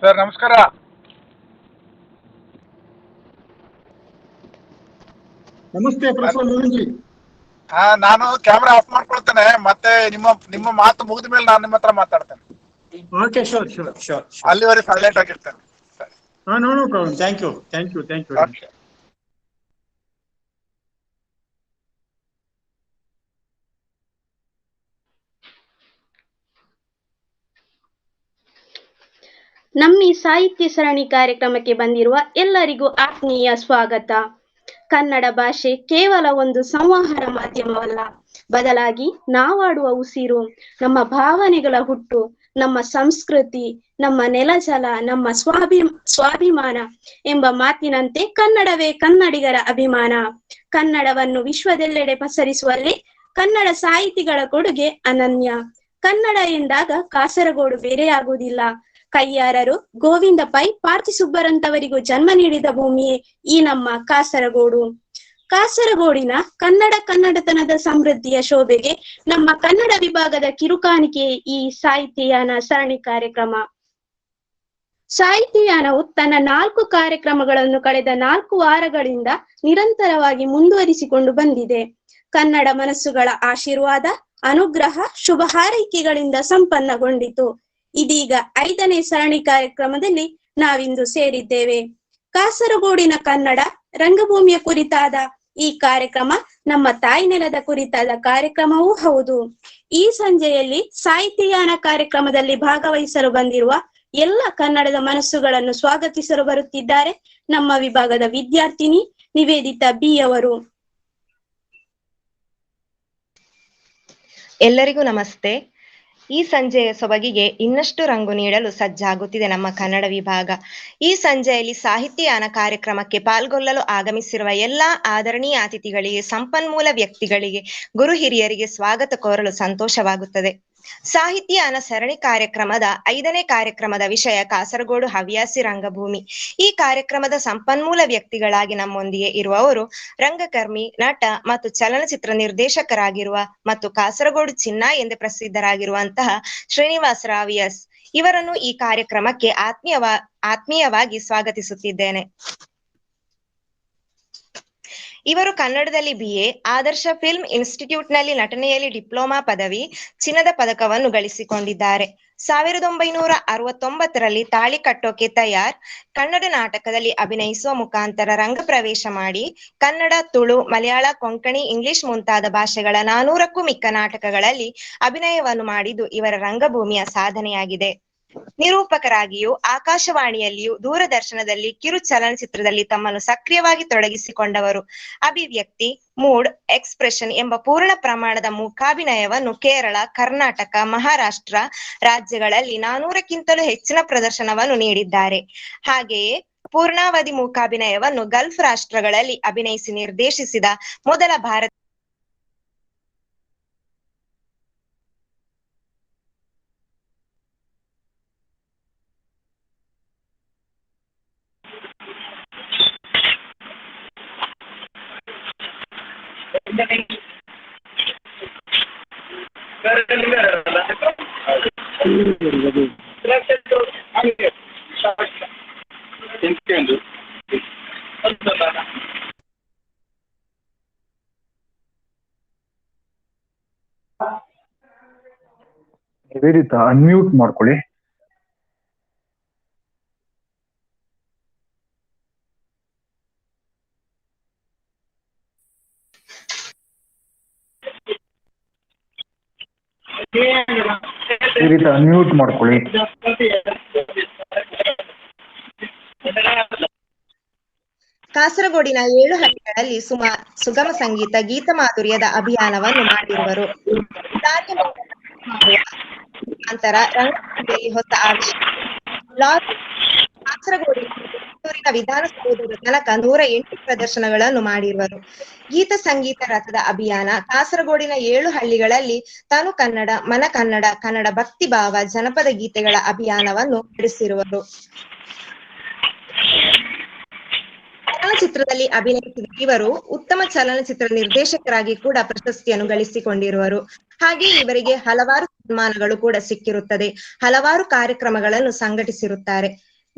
Sir ನಮಸ್ಕಾರ. ನಮಸ್ತೆ professor Mohan ji. ನಾನು ಕ್ಯಾಮ್ರಾ ಆಫ್ ಮಾಡ್ಕೊಳ್ತೇನೆ, ಮತ್ತೆ ನಿಮ್ಮ ಮಾತು ಮುಗಿದ ಮೇಲೆ ನಾನು ನಿಮ್ಮ ಹತ್ರ ಮಾತಾಡ್ತೇನೆ. Okay, sure sure sure. ಅಲ್ಲಿವರೆಗೆ ಸೈಲೆಂಟ್ ಆಗಿರ್ತೇನೆ. No problem. Thank you thank you thank you. ನಮ್ಮ ಈ ಸಾಹಿತ್ಯ ಸರಣಿ ಕಾರ್ಯಕ್ರಮಕ್ಕೆ ಬಂದಿರುವ ಎಲ್ಲರಿಗೂ ಆತ್ಮೀಯ ಸ್ವಾಗತ. ಕನ್ನಡ ಭಾಷೆ ಕೇವಲ ಒಂದು ಸಂವಹನ ಮಾಧ್ಯಮವಲ್ಲ, ಬದಲಾಗಿ ನಾವಾಡುವ ಉಸಿರು, ನಮ್ಮ ಭಾವನೆಗಳ ಹುಟ್ಟು, ನಮ್ಮ ಸಂಸ್ಕೃತಿ, ನಮ್ಮ ನೆಲಜಲ, ನಮ್ಮ ಸ್ವಾಭಿಮಾನ ಎಂಬ ಮಾತಿನಂತೆ ಕನ್ನಡವೇ ಕನ್ನಡಿಗರ ಅಭಿಮಾನ. ಕನ್ನಡವನ್ನು ವಿಶ್ವದೆಲ್ಲೆಡೆ ಪಸರಿಸುವಲ್ಲಿ ಕನ್ನಡ ಸಾಹಿತಿಗಳ ಕೊಡುಗೆ ಅನನ್ಯ. ಕನ್ನಡ ಎಂದಾಗ ಕಾಸರಗೋಡು ಬೇರೆಯಾಗುವುದಿಲ್ಲ. ಕಯ್ಯಾರರು, ಗೋವಿಂದ ಪೈ, ಪಾರ್ತಿ ಸುಬ್ಬರಂತವರಿಗೂ ಜನ್ಮ ನೀಡಿದ ಭೂಮಿಯೇ ಈ ನಮ್ಮ ಕಾಸರಗೋಡು. ಕಾಸರಗೋಡಿನ ಕನ್ನಡತನದ ಸಮೃದ್ಧಿಯ ಶೋಭೆಗೆ ನಮ್ಮ ಕನ್ನಡ ವಿಭಾಗದ ಕಿರುಕಾಣಿಕೆ ಈ ಸಾಹಿತ್ಯಯಾನ ಸರಣಿ ಕಾರ್ಯಕ್ರಮ. ಸಾಹಿತ್ಯಯಾನವು ತನ್ನ 4 ಕಾರ್ಯಕ್ರಮಗಳನ್ನು ಕಳೆದ 4 ವಾರಗಳಿಂದ ನಿರಂತರವಾಗಿ ಮುಂದುವರಿಸಿಕೊಂಡು ಬಂದಿದೆ. ಕನ್ನಡ ಮನಸ್ಸುಗಳ ಆಶೀರ್ವಾದ, ಅನುಗ್ರಹ, ಶುಭ ಹಾರೈಕೆಗಳಿಂದ ಸಂಪನ್ನಗೊಂಡಿತು. ಇದೀಗ 5ನೇ ಸರಣಿ ಕಾರ್ಯಕ್ರಮದಲ್ಲಿ ನಾವಿಂದು ಸೇರಿದ್ದೇವೆ. ಕಾಸರಗೋಡಿನ ಕನ್ನಡ ರಂಗಭೂಮಿಯ ಕುರಿತಾದ ಈ ಕಾರ್ಯಕ್ರಮ ನಮ್ಮ ತಾಯ್ನೆಲದ ಕುರಿತಾದ ಕಾರ್ಯಕ್ರಮವೂ ಹೌದು. ಈ ಸಂಜೆಯಲ್ಲಿ ಸಾಹಿತ್ಯಯಾನ ಕಾರ್ಯಕ್ರಮದಲ್ಲಿ ಭಾಗವಹಿಸಲು ಬಂದಿರುವ ಎಲ್ಲ ಕನ್ನಡದ ಮನಸ್ಸುಗಳನ್ನು ಸ್ವಾಗತಿಸಲು ಬರುತ್ತಿದ್ದಾರೆ ನಮ್ಮ ವಿಭಾಗದ ವಿದ್ಯಾರ್ಥಿನಿ ನಿವೇದಿತಾ ಬಿ ಅವರು. ಎಲ್ಲರಿಗೂ ನಮಸ್ತೆ. ಈ ಸಂಜೆಯ ಸೊಬಗಿಗೆ ಇನ್ನಷ್ಟು ರಂಗು ನೀಡಲು ಸಜ್ಜಾಗುತ್ತಿದೆ ನಮ್ಮ ಕನ್ನಡ ವಿಭಾಗ. ಈ ಸಂಜೆಯಲ್ಲಿ ಸಾಹಿತ್ಯಯಾನ ಕಾರ್ಯಕ್ರಮಕ್ಕೆ ಪಾಲ್ಗೊಳ್ಳಲು ಆಗಮಿಸಿರುವ ಎಲ್ಲಾ ಆದರಣೀಯ ಅತಿಥಿಗಳಿಗೆ, ಸಂಪನ್ಮೂಲ ವ್ಯಕ್ತಿಗಳಿಗೆ, ಗುರು ಹಿರಿಯರಿಗೆ ಸ್ವಾಗತ ಕೋರಲು ಸಂತೋಷವಾಗುತ್ತದೆ. ಸಾಹಿತ್ಯಯಾನ ಸರಣಿ ಕಾರ್ಯಕ್ರಮದ 5ನೇ ಕಾರ್ಯಕ್ರಮದ ವಿಷಯ ಕಾಸರಗೋಡು ಹವ್ಯಾಸಿ ರಂಗಭೂಮಿ. ಈ ಕಾರ್ಯಕ್ರಮದ ಸಂಪನ್ಮೂಲ ವ್ಯಕ್ತಿಗಳಾಗಿ ನಮ್ಮೊಂದಿಗೆ ಇರುವವರು ರಂಗಕರ್ಮಿ, ನಟ ಮತ್ತು ಚಲನಚಿತ್ರ ನಿರ್ದೇಶಕರಾಗಿರುವ ಮತ್ತು ಕಾಸರಗೋಡು ಚಿನ್ನ ಎಂದೇ ಪ್ರಸಿದ್ಧರಾಗಿರುವಂತಹ ಶ್ರೀನಿವಾಸ ರಾವ್ ಎಸ್ ಇವರನ್ನು ಈ ಕಾರ್ಯಕ್ರಮಕ್ಕೆ ಆತ್ಮೀಯವಾಗಿ ಸ್ವಾಗತಿಸುತ್ತಿದ್ದೇನೆ. ಇವರು ಕನ್ನಡದಲ್ಲಿ BA, ಆದರ್ಶ ಫಿಲ್ಮ್ ಇನ್ಸ್ಟಿಟ್ಯೂಟ್ ನಲ್ಲಿ ನಟನೆಯಲ್ಲಿ ಡಿಪ್ಲೊಮಾ ಪದವಿ, ಚಿನ್ನದ ಪದಕವನ್ನು ಗಳಿಸಿಕೊಂಡಿದ್ದಾರೆ. 1969ರಲ್ಲಿ ತಾಳಿ ಕಟ್ಟೋಕೆ ತಯಾರ್ ಕನ್ನಡ ನಾಟಕದಲ್ಲಿ ಅಭಿನಯಿಸುವ ಮುಖಾಂತರ ರಂಗ ಪ್ರವೇಶ ಮಾಡಿ ಕನ್ನಡ, ತುಳು, ಮಲಯಾಳ, ಕೊಂಕಣಿ, ಇಂಗ್ಲಿಷ್ ಮುಂತಾದ ಭಾಷೆಗಳ 400ಕ್ಕೂ ಮಿಕ್ಕ ನಾಟಕಗಳಲ್ಲಿ ಅಭಿನಯವನ್ನು ಮಾಡಿದ್ದು ಇವರ ರಂಗಭೂಮಿಯ ಸಾಧನೆಯಾಗಿದೆ. ನಿರೂಪಕರಾಗಿಯೂ, ಆಕಾಶವಾಣಿಯಲ್ಲಿಯೂ, ದೂರದರ್ಶನದಲ್ಲಿ, ಕಿರು ಚಲನಚಿತ್ರದಲ್ಲಿ ತಮ್ಮನ್ನು ಸಕ್ರಿಯವಾಗಿ ತೊಡಗಿಸಿಕೊಂಡವರು. ಅಭಿವ್ಯಕ್ತಿ, ಮೂಡ್, ಎಕ್ಸ್ಪ್ರೆಷನ್ ಎಂಬ ಪೂರ್ಣ ಪ್ರಮಾಣದ ಮೂಕಾಭಿನಯವನ್ನು ಕೇರಳ, ಕರ್ನಾಟಕ, ಮಹಾರಾಷ್ಟ್ರ ರಾಜ್ಯಗಳಲ್ಲಿ 400ಕ್ಕಿಂತಲೂ ಹೆಚ್ಚಿನ ಪ್ರದರ್ಶನವನ್ನು ನೀಡಿದ್ದಾರೆ. ಹಾಗೆಯೇ ಪೂರ್ಣಾವಧಿ ಮೂಕಾಭಿನಯವನ್ನು ಗಲ್ಫ್ ರಾಷ್ಟ್ರಗಳಲ್ಲಿ ಅಭಿನಯಿಸಿ ನಿರ್ದೇಶಿಸಿದ ಮೊದಲ ಭಾರತ ನಿವೇದಿತಾ ಅನ್ಮ್ಯೂಟ್ ಮಾಡ್ಕೊಳ್ಳಿ. ನಿವೇದಿತಾ ಅನ್ಮ್ಯೂಟ್ ಮಾಡ್ಕೊಳ್ಳಿ. ಕಾಸರಗೋಡಿನ 7 ಹಳ್ಳಿಗಳಲ್ಲಿ ಸುಗಮ ಸಂಗೀತ, ಗೀತ ಮಾಧುರ್ಯದ ಅಭಿಯಾನವನ್ನು ಮಾಡಿರುವರು. ನಂತರ ರಂಗಭೂಮಿಯಲ್ಲಿ ಹೊಸ ಕಾಸರಗೋಡಿನ ವಿಧಾನಸೌಧದ ತನಕ 108 ಪ್ರದರ್ಶನಗಳನ್ನು ಮಾಡಿರುವರು. ಗೀತ ಸಂಗೀತ ರಥದ ಅಭಿಯಾನ ಕಾಸರಗೋಡಿನ 7 ಹಳ್ಳಿಗಳಲ್ಲಿ ತನು ಕನ್ನಡ, ಮನ ಕನ್ನಡ, ಕನ್ನಡ ಭಕ್ತಿ ಭಾವ, ಜನಪದ ಗೀತೆಗಳ ಅಭಿಯಾನವನ್ನು ನಡೆಸಿರುವರು. ಚಲನಚಿತ್ರದಲ್ಲಿ ಅಭಿನಯಿಸಿದ ಇವರು ಉತ್ತಮ ಚಲನಚಿತ್ರ ನಿರ್ದೇಶಕರಾಗಿ ಕೂಡ ಪ್ರಶಸ್ತಿಯನ್ನು ಗಳಿಸಿಕೊಂಡಿರುವರು. ಹಾಗೆ ಇವರಿಗೆ ಹಲವಾರು ಸನ್ಮಾನಗಳು ಕೂಡ ಸಿಕ್ಕಿರುತ್ತದೆ. ಹಲವಾರು ಕಾರ್ಯಕ್ರಮಗಳನ್ನು ಸಂಘಟಿಸಿರುತ್ತಾರೆ.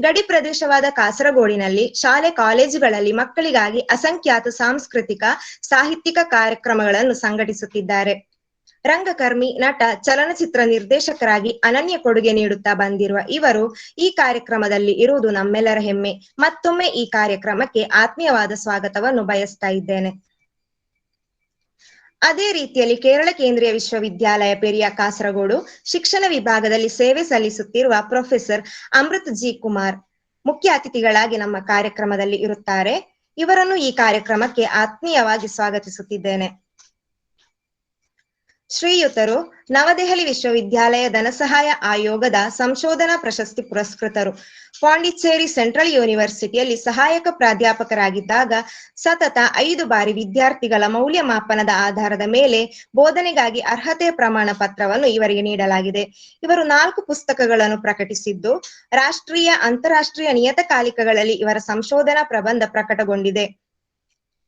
ಗಡಿ ಪ್ರದೇಶವಾದ ಕಾಸರಗೋಡಿನಲ್ಲಿ ಶಾಲೆ ಕಾಲೇಜುಗಳಲ್ಲಿ ಮಕ್ಕಳಿಗಾಗಿ ಅಸಂಖ್ಯಾತ ಸಾಂಸ್ಕೃತಿಕ ಸಾಹಿತ್ಯಿಕ ಕಾರ್ಯಕ್ರಮಗಳನ್ನು ಸಂಘಟಿಸುತ್ತಿದ್ದಾರೆ. ರಂಗಕರ್ಮಿ, ನಟ, ಚಲನಚಿತ್ರ ನಿರ್ದೇಶಕರಾಗಿ ಅನನ್ಯ ಕೊಡುಗೆ ನೀಡುತ್ತಾ ಬಂದಿರುವ ಇವರು ಈ ಕಾರ್ಯಕ್ರಮದಲ್ಲಿ ಇರುವುದು ನಮ್ಮೆಲ್ಲರ ಹೆಮ್ಮೆ. ಮತ್ತೊಮ್ಮೆ ಈ ಕಾರ್ಯಕ್ರಮಕ್ಕೆ ಆತ್ಮೀಯವಾದ ಸ್ವಾಗತವನ್ನು ಬಯಸ್ತಾ ಇದ್ದೇನೆ. ಅದೇ ರೀತಿಯಲ್ಲಿ ಕೇರಳ ಕೇಂದ್ರೀಯ ವಿಶ್ವವಿದ್ಯಾಲಯ ಪೆರಿಯ ಕಾಸರಗೋಡು ಶಿಕ್ಷಣ ವಿಭಾಗದಲ್ಲಿ ಸೇವೆ ಸಲ್ಲಿಸುತ್ತಿರುವ ಪ್ರೊಫೆಸರ್ ಅಮೃತ್ ಜಿ ಕುಮಾರ್ ಮುಖ್ಯ ಅತಿಥಿಗಳಾಗಿ ನಮ್ಮ ಕಾರ್ಯಕ್ರಮದಲ್ಲಿ ಇರುತ್ತಾರೆ. ಇವರನ್ನು ಈ ಕಾರ್ಯಕ್ರಮಕ್ಕೆ ಆತ್ಮೀಯವಾಗಿ ಸ್ವಾಗತಿಸುತ್ತಿದ್ದೇನೆ. ಶ್ರೀಯುತರು ನವದೆಹಲಿ ವಿಶ್ವವಿದ್ಯಾಲಯ ಧನಸಹಾಯ ಆಯೋಗದ ಸಂಶೋಧನಾ ಪ್ರಶಸ್ತಿ ಪುರಸ್ಕೃತರು. ಪಾಂಡಿಚೇರಿ ಸೆಂಟ್ರಲ್ ಯೂನಿವರ್ಸಿಟಿಯಲ್ಲಿ ಸಹಾಯಕ ಪ್ರಾಧ್ಯಾಪಕರಾಗಿದ್ದಾಗ ಸತತ 5 ಬಾರಿ ವಿದ್ಯಾರ್ಥಿಗಳ ಮೌಲ್ಯಮಾಪನದ ಆಧಾರದ ಮೇಲೆ ಬೋಧನೆಗಾಗಿ ಅರ್ಹತೆ ಪ್ರಮಾಣ ಪತ್ರವನ್ನು ಇವರಿಗೆ ನೀಡಲಾಗಿದೆ. ಇವರು 4 ಪುಸ್ತಕಗಳನ್ನು ಪ್ರಕಟಿಸಿದ್ದು, ರಾಷ್ಟ್ರೀಯ, ಅಂತಾರಾಷ್ಟ್ರೀಯ ನಿಯತಕಾಲಿಕಗಳಲ್ಲಿ ಇವರ ಸಂಶೋಧನಾ ಪ್ರಬಂಧ ಪ್ರಕಟಗೊಂಡಿದೆ.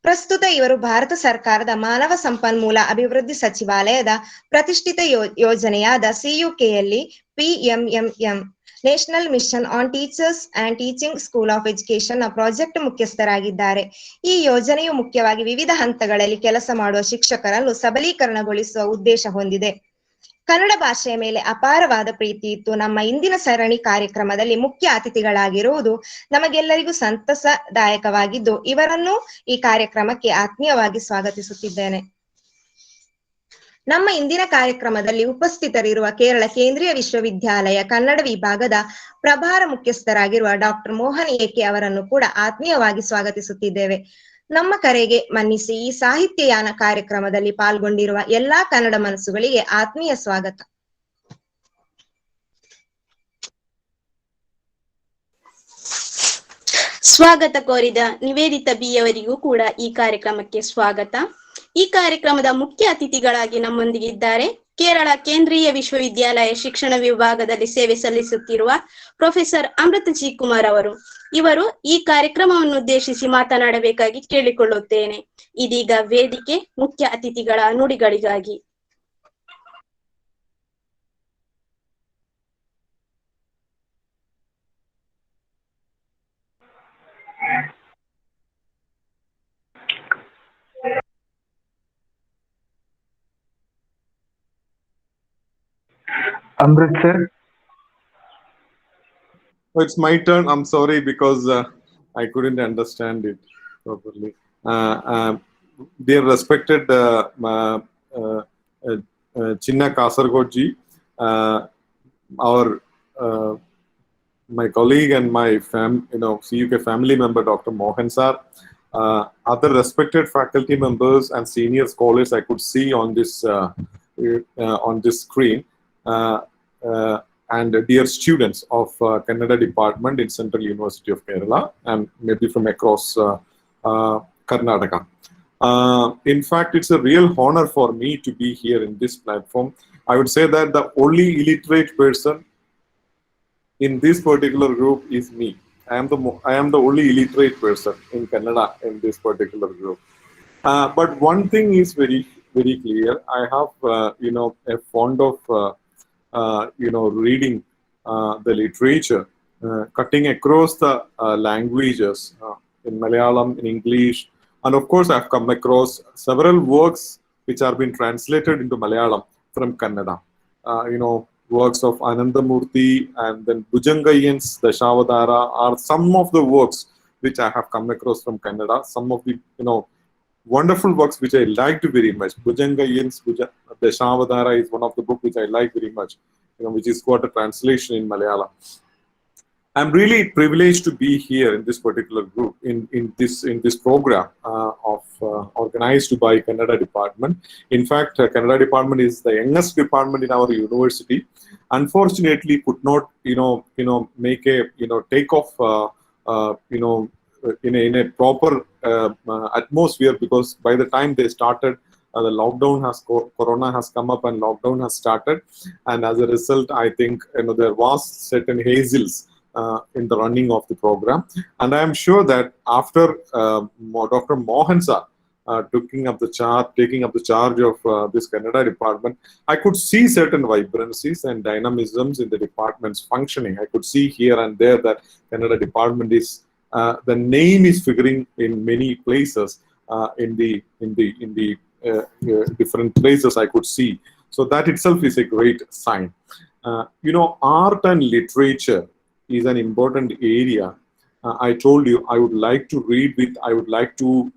ಪ್ರಸ್ತುತ ಇವರು ಭಾರತ ಸರ್ಕಾರದ ಮಾನವ ಸಂಪನ್ಮೂಲ ಅಭಿವೃದ್ಧಿ ಸಚಿವಾಲಯದ ಪ್ರತಿಷ್ಠಿತ ಯೋಜನೆಯಾದ CUKಯಲ್ಲಿ PMMM national mission on teachers and teaching school of education ನ ಪ್ರಾಜೆಕ್ಟ್ ಮುಖ್ಯಸ್ಥರಾಗಿದ್ದಾರೆ. ಈ ಯೋಜನೆಯು ಮುಖ್ಯವಾಗಿ ವಿವಿಧ ಹಂತಗಳಲ್ಲಿ ಕೆಲಸ ಮಾಡುವ ಶಿಕ್ಷಕರನ್ನು ಸಬಲೀಕರಣಗೊಳಿಸುವ ಉದ್ದೇಶ ಹೊಂದಿದೆ. ಕನ್ನಡ ಭಾಷೆಯ ಮೇಲೆ ಅಪಾರವಾದ ಪ್ರೀತಿ ಇತ್ತು. ನಮ್ಮ ಇಂದಿನ ಸರಣಿ ಕಾರ್ಯಕ್ರಮದಲ್ಲಿ ಮುಖ್ಯ ಅತಿಥಿಗಳಾಗಿರುವುದು ನಮಗೆಲ್ಲರಿಗೂ ಸಂತಸದಾಯಕವಾಗಿದ್ದು, ಇವರನ್ನು ಈ ಕಾರ್ಯಕ್ರಮಕ್ಕೆ ಆತ್ಮೀಯವಾಗಿ ಸ್ವಾಗತಿಸುತ್ತಿದ್ದೇನೆ. ನಮ್ಮ ಇಂದಿನ ಕಾರ್ಯಕ್ರಮದಲ್ಲಿ ಉಪಸ್ಥಿತರಿರುವ ಕೇರಳ ಕೇಂದ್ರೀಯ ವಿಶ್ವವಿದ್ಯಾಲಯ ಕನ್ನಡ ವಿಭಾಗದ ಪ್ರಭಾರ ಮುಖ್ಯಸ್ಥರಾಗಿರುವ ಡಾಕ್ಟರ್ ಮೋಹನ್ ಎಕೆ ಅವರನ್ನು ಕೂಡ ಆತ್ಮೀಯವಾಗಿ ಸ್ವಾಗತಿಸುತ್ತಿದ್ದೇವೆ. ನಮ್ಮ ಕರೆಗೆ ಮನ್ನಿಸಿ ಈ ಸಾಹಿತ್ಯಯಾನ ಕಾರ್ಯಕ್ರಮದಲ್ಲಿ ಪಾಲ್ಗೊಂಡಿರುವ ಎಲ್ಲಾ ಕನ್ನಡ ಮನಸ್ಸುಗಳಿಗೆ ಆತ್ಮೀಯ ಸ್ವಾಗತ. ಸ್ವಾಗತ ಕೋರಿದ ನಿವೇದಿತಾ ಬಿ ಅವರಿಗೂ ಕೂಡ ಈ ಕಾರ್ಯಕ್ರಮಕ್ಕೆ ಸ್ವಾಗತ. ಈ ಕಾರ್ಯಕ್ರಮದ ಮುಖ್ಯ ಅತಿಥಿಗಳಾಗಿ ನಮ್ಮೊಂದಿಗಿದ್ದಾರೆ ಕೇರಳ ಕೇಂದ್ರೀಯ ವಿಶ್ವವಿದ್ಯಾಲಯ ಶಿಕ್ಷಣ ವಿಭಾಗದಲ್ಲಿ ಸೇವೆ ಸಲ್ಲಿಸುತ್ತಿರುವ ಪ್ರೊಫೆಸರ್ ಅಮೃತ್ ಜಿ ಕುಮಾರ್ ಅವರು. ಇವರು ಈ ಕಾರ್ಯಕ್ರಮವನ್ನು ಉದ್ದೇಶಿಸಿ ಮಾತನಾಡಬೇಕಾಗಿ ಕೇಳಿಕೊಳ್ಳುತ್ತೇನೆ. ಇದೀಗ ವೇದಿಕೆ ಮುಖ್ಯ ಅತಿಥಿಗಳ ನುಡಿಗಳಿಗಾಗಿ. Amrit sir. Oh, it's my turn. I'm sorry because I couldn't understand it properly. Dear respected Chinna Kasargodji, our my colleague and my CUK family member Dr. Mohan sir, other respected faculty members and senior scholars I could see on this screen. And dear students of Kannada department in Central University of Kerala and maybe from across Karnataka. In fact, it's a real honor for me to be here in this platform. I would say that the only illiterate person in this particular group is me. I am the only illiterate person in Kannada in this particular group. But one thing is very, very clear. I have, a fond of reading the literature, cutting across the languages in Malayalam, in English, and of course I've come across several works which are been translated into Malayalam from Kannada. Works of Anandamurthy and then Bhujangayan's Dashavadara are some of the works which I have come across from Kannada. Some of the wonderful works which I liked very much. Bhujangayan's Dashavadara is one of the books which I like very much, which is got a translation in Malayalam. I'm really privileged to be here in this particular group, in this program organized by Kannada department. In fact, Kannada department is the youngest department in our university. Unfortunately, could not make a take off in a proper atmosphere, because by the time they started, the lockdown corona has come up and lockdown has started, and as a result, I think there was certain hazels in the running of the program. And I am sure that after Dr. Mohan sir taking up the charge of this Kannada department, I could see certain vibrancies and dynamisms in the department's functioning. I could see here and there that Kannada department is the name is figuring in many places in the different places I could see. So that itself is a great sign. Art and literature is an important area. I told you I would like to read with, I would like to,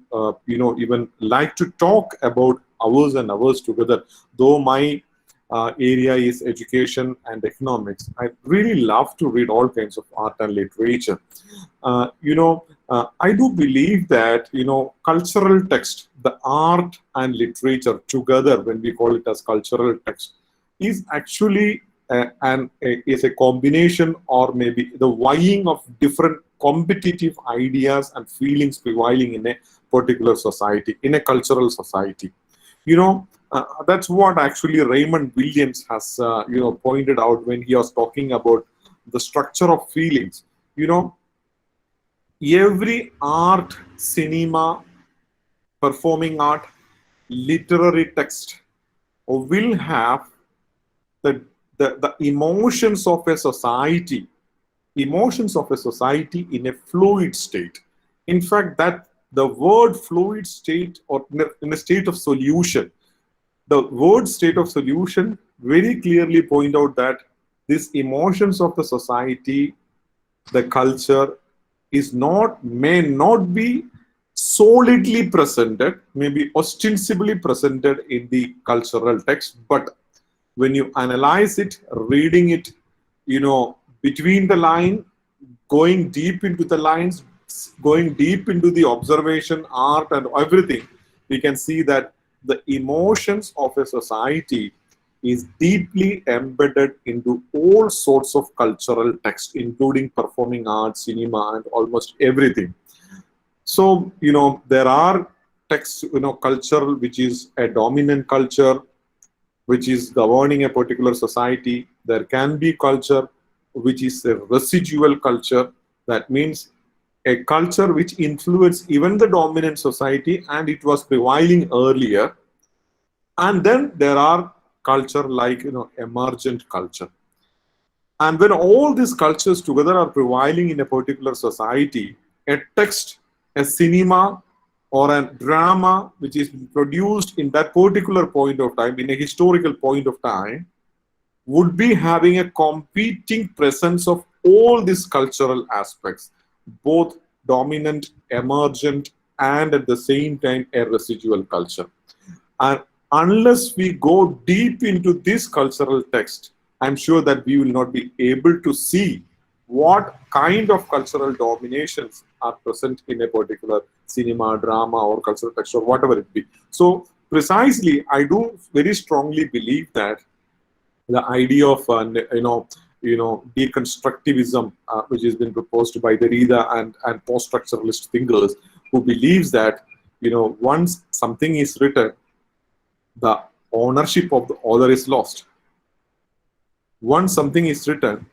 even like to talk about hours and hours together. Though my area is education and economics, I really love to read all kinds of art and literature. I do believe that, cultural text, the art and literature together, when we call it as cultural text, is actually is a combination or maybe the vying of different competitive ideas and feelings prevailing in a particular society, in a cultural society. That's what actually Raymond Williams has, pointed out when he was talking about the structure of feelings. Every art, cinema, performing art, literary text will have the emotions of a society, in a fluid state. In fact, that the word fluid state, or in a state of solution, the word state of solution very clearly point out that these emotions of the society, the culture, may not be solidly presented, maybe ostensibly presented in the cultural text, but when you analyze it, reading it, between the line, going deep into the lines, going deep into the observation, art and everything, we can see that the emotions of a society is deeply embedded into all sorts of cultural text, including performing arts, cinema, and almost everything. So, there are texts, culture, which is a dominant culture, which is governing a particular society. There can be culture which is a residual culture. That means a culture which influenced even the dominant society and it was prevailing earlier. And then there are culture like, emergent culture. And when all these cultures together are prevailing in a particular society, a text, a cinema, or a drama which is produced in that particular point of time, in a historical point of time, would be having a competing presence of all these cultural aspects, both dominant, emergent, and at the same time a residual culture. And unless we go deep into this cultural text, I'm sure that we will not be able to see what kind of cultural dominations are present in a particular cinema, drama, or cultural text, or whatever it be. So precisely, I do very strongly believe that the idea of deconstructivism, which has been proposed by Derrida and post-structuralist thinkers, who believes that once something is written, the ownership of the author is lost. Once something is written,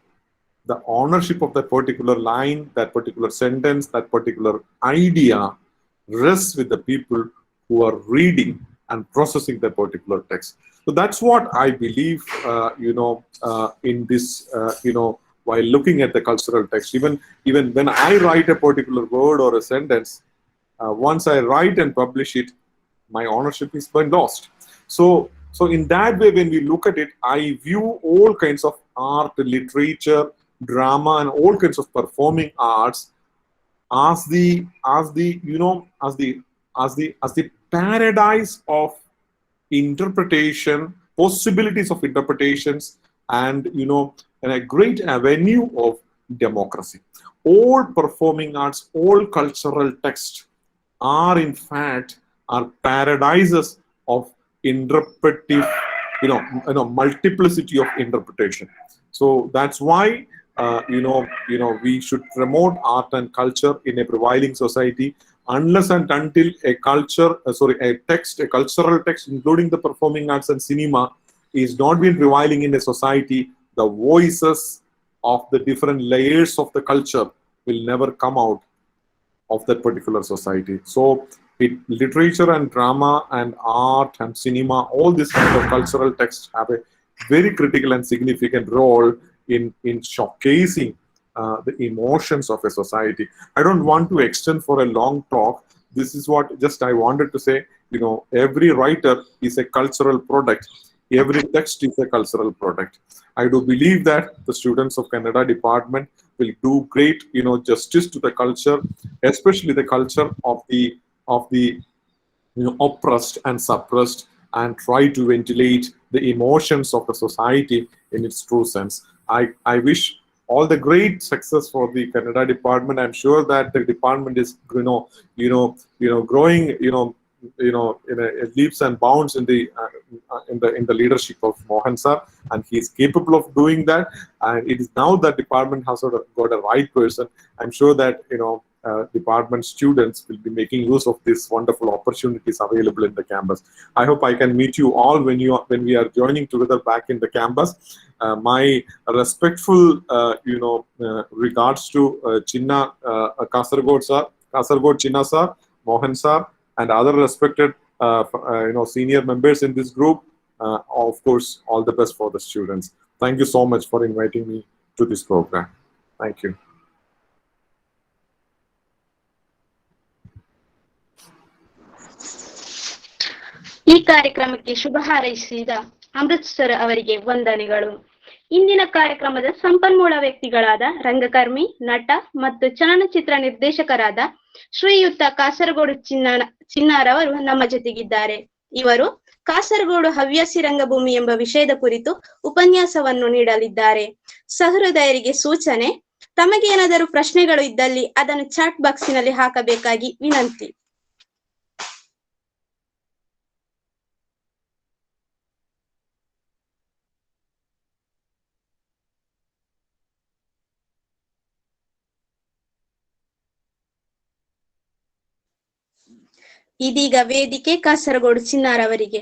the ownership of that particular line, that particular sentence, that particular idea rests with the people who are reading and processing that particular text. So that's what I believe, in this, while looking at the cultural text. Even when I write a particular word or a sentence, once I write and publish it, my ownership is been lost. So in that way, when we look at it, I view all kinds of art, literature, drama, and all kinds of performing arts as the paradise of interpretation, possibilities of interpretations, and a great avenue of democracy. All performing arts, all cultural texts are in fact paradises of interpretive, multiplicity of interpretation. So that's why we should promote art and culture in a prevailing society. Unless and until a cultural text, including the performing arts and cinema, is not being prevailing in a society, the voices of the different layers of the culture will never come out of that particular society. So literature and drama and art and cinema, all these kind of cultural texts have a very critical and significant role in showcasing the emotions of a society. I don't want to extend for a long talk. This is what just I wanted to say. Every writer is a cultural product. Every text is a cultural product. I do believe that the students of Kannada department will do great, justice to the culture, especially the culture of the oppressed and suppressed, and try to ventilate the emotions of the society in its true sense. I wish all the great success for the Kannada department. I'm sure that the department is growing, in a leaps and bounds in the leadership of Mohan sir, and he is capable of doing that. And it is now that department has sort of got a right person. I'm sure that department students will be making use of these wonderful opportunities available in the campus. I hope I can meet you all when we are joining together back in the campus. My respectful regards to Chinna Kasaragod sir, Kasaragod Chinna sir, Mohan sir, and other respected senior members in this group. Of course, all the best for the students. Thank you so much for inviting me to this program. Thank you. ಈ ಕಾರ್ಯಕ್ರಮಕ್ಕೆ ಶುಭ ಹಾರೈಸಿದ Amrit sir ಅವರಿಗೆ ವಂದನೆಗಳು. ಇಂದಿನ ಕಾರ್ಯಕ್ರಮದ ಸಂಪನ್ಮೂಲ ವ್ಯಕ್ತಿಗಳಾದ ರಂಗಕರ್ಮಿ, ನಟ ಮತ್ತು ಚಲನಚಿತ್ರ ನಿರ್ದೇಶಕರಾದ ಶ್ರೀಯುತ ಕಾಸರಗೋಡು ಚಿನ್ನಾರವರು ನಮ್ಮ ಜೊತೆಗಿದ್ದಾರೆ. ಇವರು ಕಾಸರಗೋಡು ಹವ್ಯಾಸಿ ರಂಗಭೂಮಿ ಎಂಬ ವಿಷಯದ ಕುರಿತು ಉಪನ್ಯಾಸವನ್ನು ನೀಡಲಿದ್ದಾರೆ. ಸಹೃದಯರಿಗೆ ಸೂಚನೆ: ತಮಗೇನಾದರೂ ಪ್ರಶ್ನೆಗಳು ಇದ್ದಲ್ಲಿ ಅದನ್ನು ಚಾಟ್ ಬಾಕ್ಸಿನಲ್ಲಿ ಹಾಕಬೇಕಾಗಿ ವಿನಂತಿ. ಇದೀಗ ವೇದಿಕೆ ಕಾಸರಗೋಡು ಚಿನ್ನಾರವರಿಗೆ.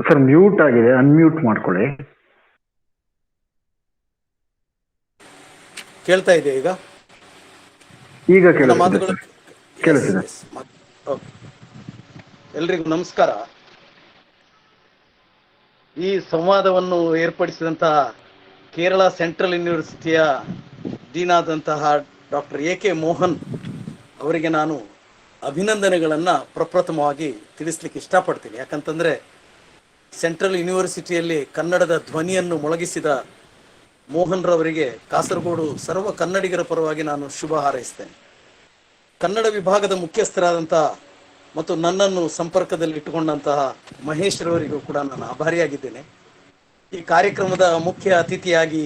ಸರ್ ಮ್ಯೂಟ್ ಆಗಿದೆ, ಅನ್ಮ್ಯೂಟ್ ಮಾಡ್ಕೊಳ್ಳಿ. ಕೇಳ್ತಾ ಇದೆ ಈಗ? ಈಗ ಮಾತುಗಳು ಕೇಳಿಸಿದೆ. ಎಲ್ರಿಗೂ ನಮಸ್ಕಾರ. ಈ ಸಂವಾದವನ್ನು ಏರ್ಪಡಿಸಿದಂತಹ ಕೇರಳ ಸೆಂಟ್ರಲ್ ಯೂನಿವರ್ಸಿಟಿಯ ಡೀನ್ ಆದಂತಹ ಡಾಕ್ಟರ್ ಎ.ಕೆ. ಮೋಹನ್ ಅವರಿಗೆ ನಾನು ಅಭಿನಂದನೆಗಳನ್ನು ಪ್ರಪ್ರಥಮವಾಗಿ ತಿಳಿಸ್ಲಿಕ್ಕೆ ಇಷ್ಟಪಡ್ತೀನಿ. ಯಾಕಂತಂದರೆ ಸೆಂಟ್ರಲ್ ಯೂನಿವರ್ಸಿಟಿಯಲ್ಲಿ ಕನ್ನಡದ ಧ್ವನಿಯನ್ನು ಮೊಳಗಿಸಿದ ಮೋಹನ್ ರವರಿಗೆ ಕಾಸರಗೋಡು ಸರ್ವ ಕನ್ನಡಿಗರ ಪರವಾಗಿ ನಾನು ಶುಭ ಹಾರೈಸ್ತೇನೆ. ಕನ್ನಡ ವಿಭಾಗದ ಮುಖ್ಯಸ್ಥರಾದಂತಹ ಮತ್ತು ನನ್ನನ್ನು ಸಂಪರ್ಕದಲ್ಲಿ ಇಟ್ಟುಕೊಂಡಂತಹ ಮಹೇಶ್ ರವರಿಗೂ ಕೂಡ ನಾನು ಆಭಾರಿಯಾಗಿದ್ದೇನೆ. ಈ ಕಾರ್ಯಕ್ರಮದ ಮುಖ್ಯ ಅತಿಥಿಯಾಗಿ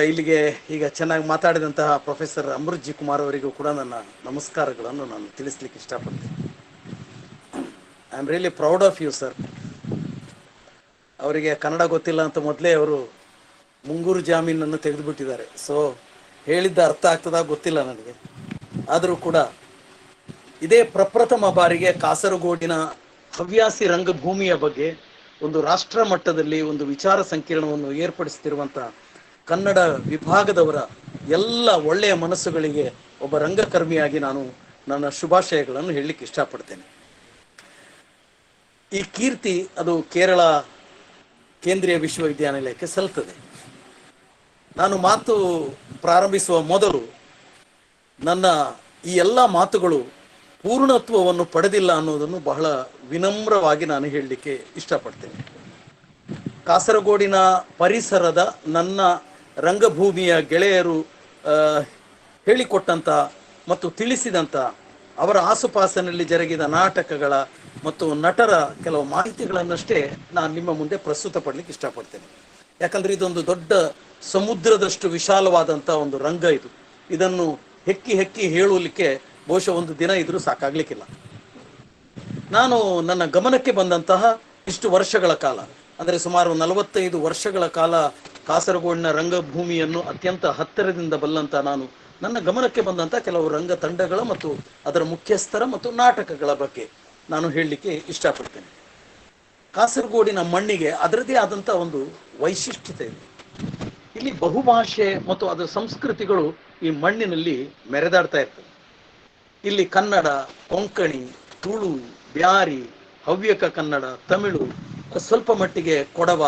ಇಲ್ಲಿಗೆ ಈಗ ಚೆನ್ನಾಗಿ ಮಾತಾಡಿದಂತಹ ಪ್ರೊಫೆಸರ್ ಅಮೃತ್ ಜಿ ಕುಮಾರ್ ಅವರಿಗೂ ಕೂಡ ನನ್ನ ನಮಸ್ಕಾರಗಳನ್ನು ನಾನು ತಿಳಿಸ್ಲಿಕ್ಕೆ ಇಷ್ಟಪಡ್ತೇನೆ. I am really proud of you sir. ಅವರಿಗೆ ಕನ್ನಡ ಗೊತ್ತಿಲ್ಲ ಅಂತ ಮೊದಲೇ ಅವರು ಮುಂಗೂರು ಜಾಮೀನನ್ನು ತೆಗೆದುಬಿಟ್ಟಿದ್ದಾರೆ. ಸೊ ಹೇಳಿದ್ದ ಅರ್ಥ ಆಗ್ತದ ಗೊತ್ತಿಲ್ಲ ನನಗೆ. ಆದರೂ ಕೂಡ ಇದೇ ಪ್ರಪ್ರಥಮ ಬಾರಿಗೆ ಕಾಸರಗೋಡಿನ ಹವ್ಯಾಸಿ ರಂಗಭೂಮಿಯ ಬಗ್ಗೆ ಒಂದು ರಾಷ್ಟ್ರ ಮಟ್ಟದಲ್ಲಿ ಒಂದು ವಿಚಾರ ಸಂಕಿರಣವನ್ನು ಏರ್ಪಡಿಸುತ್ತಿರುವಂಥ ಕನ್ನಡ ವಿಭಾಗದವರ ಎಲ್ಲ ಒಳ್ಳೆಯ ಮನಸ್ಸುಗಳಿಗೆ ಒಬ್ಬ ರಂಗಕರ್ಮಿಯಾಗಿ ನಾನು ನನ್ನ ಶುಭಾಶಯಗಳನ್ನು ಹೇಳಲಿಕ್ಕೆ ಇಷ್ಟಪಡ್ತೇನೆ. ಈ ಕೀರ್ತಿ ಅದು ಕೇರಳ ಕೇಂದ್ರೀಯ ವಿಶ್ವವಿದ್ಯಾನಿಲಯಕ್ಕೆ ಸಲ್ತದೆ. ನಾನು ಮಾತು ಪ್ರಾರಂಭಿಸುವ ಮೊದಲು ನನ್ನ ಈ ಎಲ್ಲ ಮಾತುಗಳು ಪೂರ್ಣತ್ವವನ್ನು ಪಡೆದಿಲ್ಲ ಅನ್ನೋದನ್ನು ಬಹಳ ವಿನಮ್ರವಾಗಿ ನಾನು ಹೇಳಲಿಕ್ಕೆ ಇಷ್ಟಪಡ್ತೇನೆ. ಕಾಸರಗೋಡಿನ ಪರಿಸರದ ನನ್ನ ರಂಗಭೂಮಿಯ ಗೆಳೆಯರು ಹೇಳಿಕೊಟ್ಟಂಥ ಮತ್ತು ತಿಳಿಸಿದಂಥ ಅವರ ಆಸುಪಾಸಿನಲ್ಲಿ ಜರುಗಿದ ನಾಟಕಗಳ ಮತ್ತು ನಟರ ಕೆಲವು ಮಾಹಿತಿಗಳನ್ನಷ್ಟೇ ನಾನು ನಿಮ್ಮ ಮುಂದೆ ಪ್ರಸ್ತುತಪಡಲಿಕ್ಕೆ ಇಷ್ಟಪಡ್ತೇನೆ. ಯಾಕಂದರೆ ಇದೊಂದು ದೊಡ್ಡ ಸಮುದ್ರದಷ್ಟು ವಿಶಾಲವಾದಂಥ ಒಂದು ರಂಗ ಇದು. ಇದನ್ನು ಹೆಕ್ಕಿ ಹೇಳಲಿಕ್ಕೆ ಬಹುಶಃ ಒಂದು ದಿನ ಇದ್ರೂ ಸಾಕಾಗ್ಲಿಕ್ಕಿಲ್ಲ. ನಾನು ನನ್ನ ಗಮನಕ್ಕೆ ಬಂದಂತಹ ಇಷ್ಟು ವರ್ಷಗಳ ಕಾಲ, ಅಂದರೆ ಸುಮಾರು 45 ವರ್ಷಗಳ ಕಾಲ ಕಾಸರಗೋಡಿನ ರಂಗಭೂಮಿಯನ್ನು ಅತ್ಯಂತ ಹತ್ತಿರದಿಂದ ಬಲ್ಲಂತ ನಾನು ನನ್ನ ಗಮನಕ್ಕೆ ಬಂದಂಥ ಕೆಲವು ರಂಗ ತಂಡಗಳ ಮತ್ತು ಅದರ ಮುಖ್ಯಸ್ಥರ ಮತ್ತು ನಾಟಕಗಳ ಬಗ್ಗೆ ನಾನು ಹೇಳಲಿಕ್ಕೆ ಇಷ್ಟಪಡ್ತೇನೆ. ಕಾಸರಗೋಡಿನ ಮಣ್ಣಿಗೆ ಅದರದೇ ಆದಂಥ ಒಂದು ವೈಶಿಷ್ಟ್ಯತೆ ಇದೆ. ಇಲ್ಲಿ ಬಹುಭಾಷೆ ಮತ್ತು ಅದರ ಸಂಸ್ಕೃತಿಗಳು ಈ ಮಣ್ಣಿನಲ್ಲಿ ಮೆರೆದಾಡ್ತಾ ಇರ್ತದೆ. ಇಲ್ಲಿ ಕನ್ನಡ, ಕೊಂಕಣಿ, ತುಳು, ಬ್ಯಾರಿ, ಹವ್ಯಕ ಕನ್ನಡ, ತಮಿಳು, ಸ್ವಲ್ಪ ಮಟ್ಟಿಗೆ ಕೊಡವ,